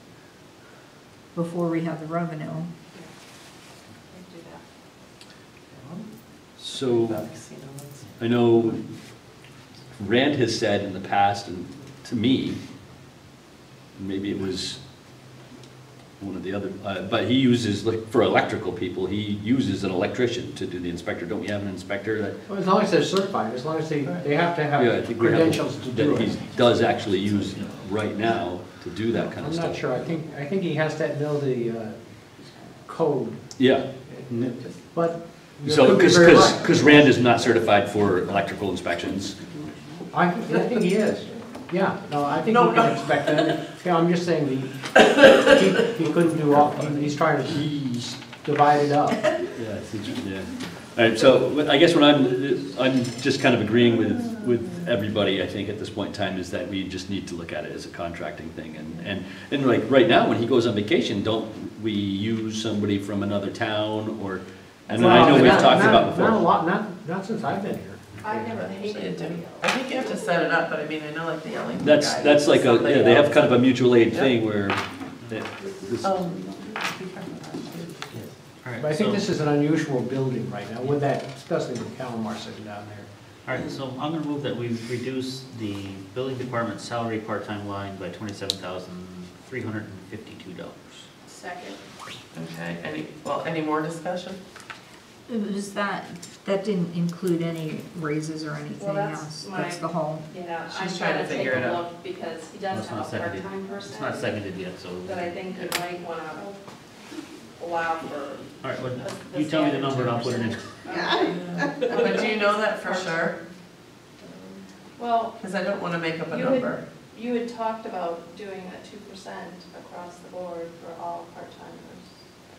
before we have the revenue. They do that. So, About casino ones. I know Rand has said in the past, and to me, maybe it was one of the other, but he uses, like, for electrical people, he uses an electrician to do the inspector. Don't we have an inspector that? Well, as long as they're certified, as long as they have to Yeah, I have think we have credentials to do that it. he does actually use right now to do that kind of I'm stuff. not sure, I think he has to know the code, Yeah. but you So, could be very right. because Rand is not certified for electrical inspections. I think he is. Yeah, no, I think No, he can no. expect that. Yeah, I'm just saying he couldn't do all, he's trying to divide it up. Yeah, it's interesting, yeah. All right, so I guess what I'm just kind of agreeing with everybody, I think, at this point in time, is that we just need to look at it as a contracting thing. And like, right now, when he goes on vacation, don't we use somebody from another town, or, and I know we've talked about before. Not a lot, not since I've been here. I never paid Usually it do. anybody I else. think you have to set it up, but I mean, I know like the LED guy. That's like a, somebody yeah, they have else. kind of a mutual aid Yep. thing where, this- All All right, But I think so- this is an unusual building right now, with that, especially with Calamar sitting down there. All right, so I'm gonna move that we reduce the building department salary part-time line by $27,352. Second. Okay, any more discussion? Was that didn't include any raises or anything Well, that's else? my- That's the whole, Yeah, She's I'm trying to gonna take figure it a out. look because he Well, does it's have a not seconded. part-time person. It's not seconded yet, so. That I think you might wanna allow for. All right, well, the you tell me the standard number and I'll put it in. 2%. But do you know that for sure? Well, Because I don't want to make up a You had- number. you had talked about doing a 2% across the board for all part-timers.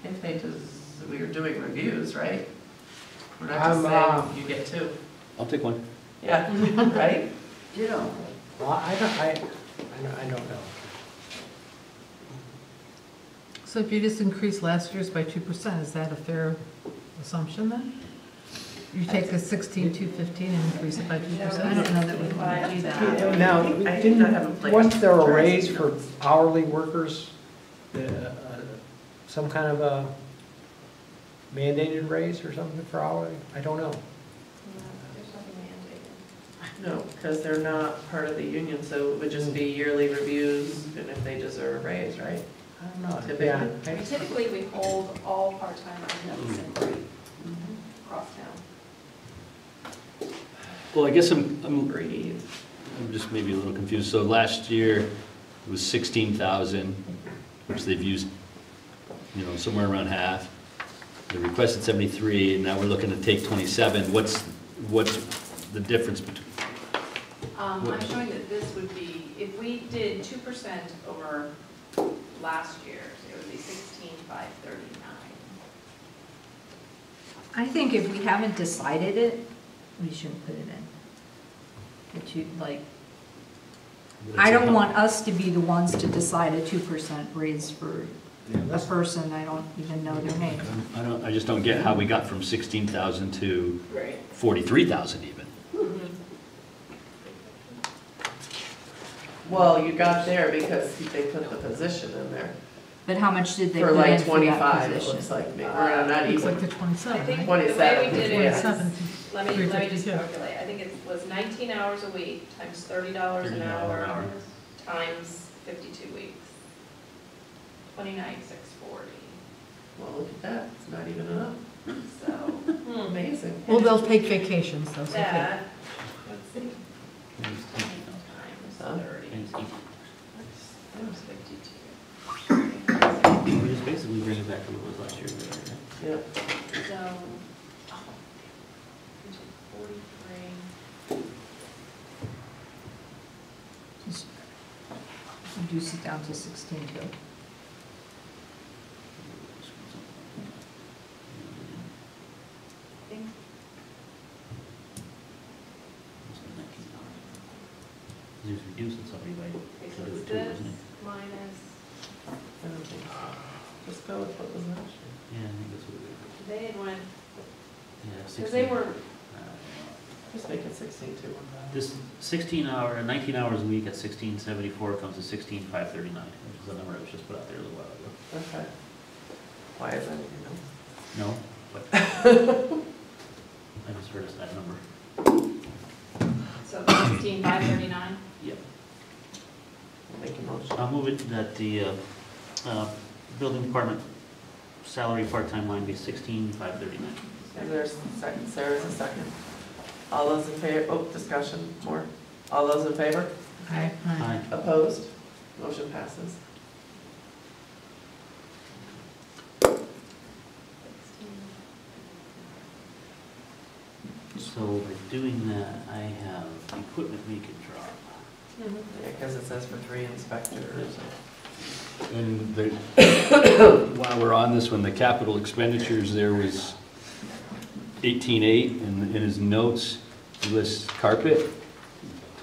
If they just, we were doing reviews, right? We're not I'm, just saying you get two. I'll take one. Yeah, right? Ditto. Well, I don't know. So if you just increase last year's by 2%, is that a fair assumption then? You take the 16,215 and increase it by 2%? I don't know that we want to do that. Now, I think I have a plan. wasn't there a raise for hourly workers? Some kind of a mandated raise or something for hourly? I don't know. There's nothing mandated. No, because they're not part of the union, so it would just be yearly reviews, and if they deserve a raise, right? I don't know. Typically. Yeah. Typically, we hold all part-timers at the same rate across town. Well, I guess I'm Breathe. just maybe a little confused. So last year, it was 16,000, which they've used, you know, somewhere around half. They requested 73, and now we're looking to take 27. What's the difference between? I'm showing that this would be, if we did 2% over last year's, it would be 16,539. I think if we haven't decided it, we shouldn't put it in. I don't want us to be the ones to decide a 2% raise for a person, I don't even know their name. I just don't get how we got from 16,000 to Right. 43,000 even. Well, you got there because they put the position in there. But how much did they For put in like for that 25, it position? looks like, we're not Looks even, like the 27, I think right? the way we 27, did it was, 27. let me just 352. calculate, I think it was 19 hours a week times $30 an hour times 52 weeks. 29,640, well, look at that, it's not even enough. so. Amazing. Well, they'll take vacations, though, so okay. That, let's see, times 30, times 52. We just basically bring it back to what it was last year, right? Yep. So, 43. Just reduce it down to 16 too. I think He was reducing somebody by, okay, to so do it's it too, this wasn't he? minus, I don't think so. Just go with what was last year. Yeah, I think that's what it is. they had went, Yeah, 16. because they were, Just make it 16 too. This 19 hours a week at 1674 comes to 16,539, which is the number I was just put out there a little while ago. Okay. Why is that, you know? No, but I just heard us that number. so 16,539. Yep. Make a motion. I'll move it that the building department salary part-time line be 16,539. Is there a second? Sarah's a second. All those in favor, oh, discussion, more. All those in favor? Aye. Aye. Opposed? Motion passes. So by doing that, I have equipment we can drop. Yeah, because it says for 3 inspectors. And while we're on this one, the capital expenditures, there was 18.8, and in his notes, he lists carpet,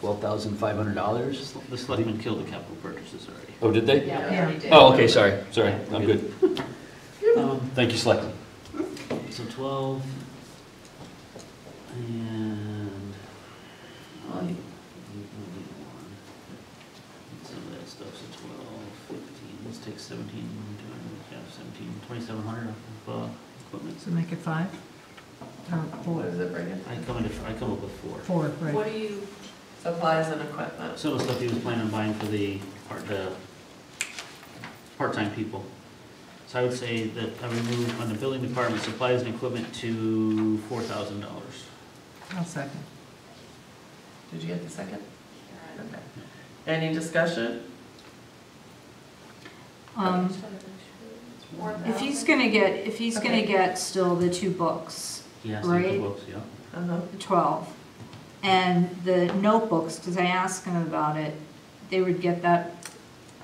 $12,500. The selectmen killed the capital purchases already. Oh, did they? Yeah, we already did. Oh, okay, sorry, I'm good. Thank you, Selectman. So 12, and I'll leave one. Some of that stuff, so 12, 15, let's take 17, 2,700 of equipment. So make it 5? Or What 4? does it bring in? I come up with 4. 4, right. What do you, Supplies and equipment. Some of the stuff he was planning on buying for the part-time people. So I would say that I remove on the building department supplies and equipment to $4,000. I'll second. Did you get the second? Okay. Any discussion? If he's gonna get still the 2 books, Yes, Right. the books, yeah. Uh-huh. 12, and the notebooks, because I asked him about it, they would get that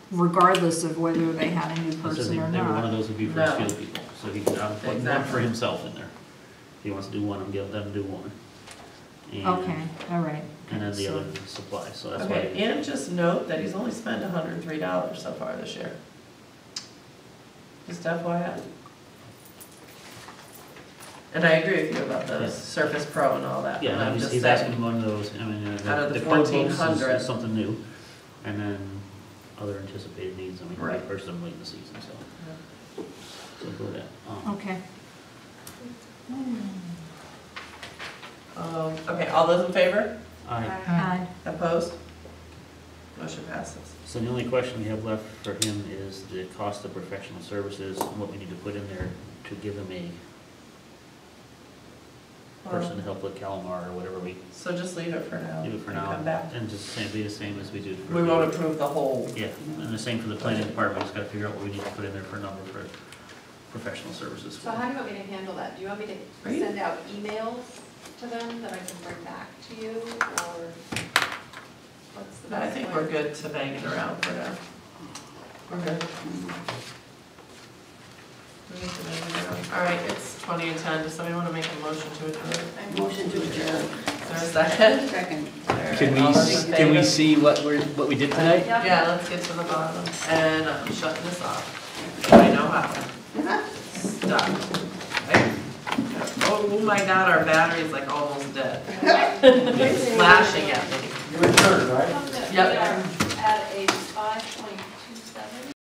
regardless of whether they had a new He said person or they were one of not. those would be for his No. field people, so he can put one Exactly. for himself in there. If he wants to do one, I'll give them to do one. And- Okay, all right. And then the So- other supplies, so that's Okay, why. and just note that he's only spent $103 so far this year. Just FYI. And I agree with you about the Yeah. Surface Pro and all that, Yeah, but I'm and just he's saying. asking one of those, I mean, Out of the the code books 1,400. is something new. And then other anticipated needs, I mean, Right. first I'm late in the season, so. So go with that. Okay. Okay, all those in favor? Aye. Opposed? Motion passes. So the only question we have left for him is the cost of professional services and what we need to put in there to give him a person to help with Calamar or whatever we So just leave it for now. do it for and now. Come back. And just be the same as we do for. We won't approve the whole. Yeah, and the same for the planning department, just gotta figure out what we need to put in there for a number for professional services. So how do you want me to handle that? Do you want me Are to you- send out emails to them that I can bring back to you, or what's the best I think way? we're good to bang it around for now. We're good. We need to bang it around. All right, it's 20 and 10. Does somebody want to make a motion to adjourn? Motion to adjourn. Is there a second? Second. All right, Can all those in can we favor? see what we did tonight? Yep. Yeah, let's get to the bottom. And I'm shutting this off. I know how. Stop. Oh my God, our battery's like almost dead. It's flashing at me. You adjourned, right? Yep.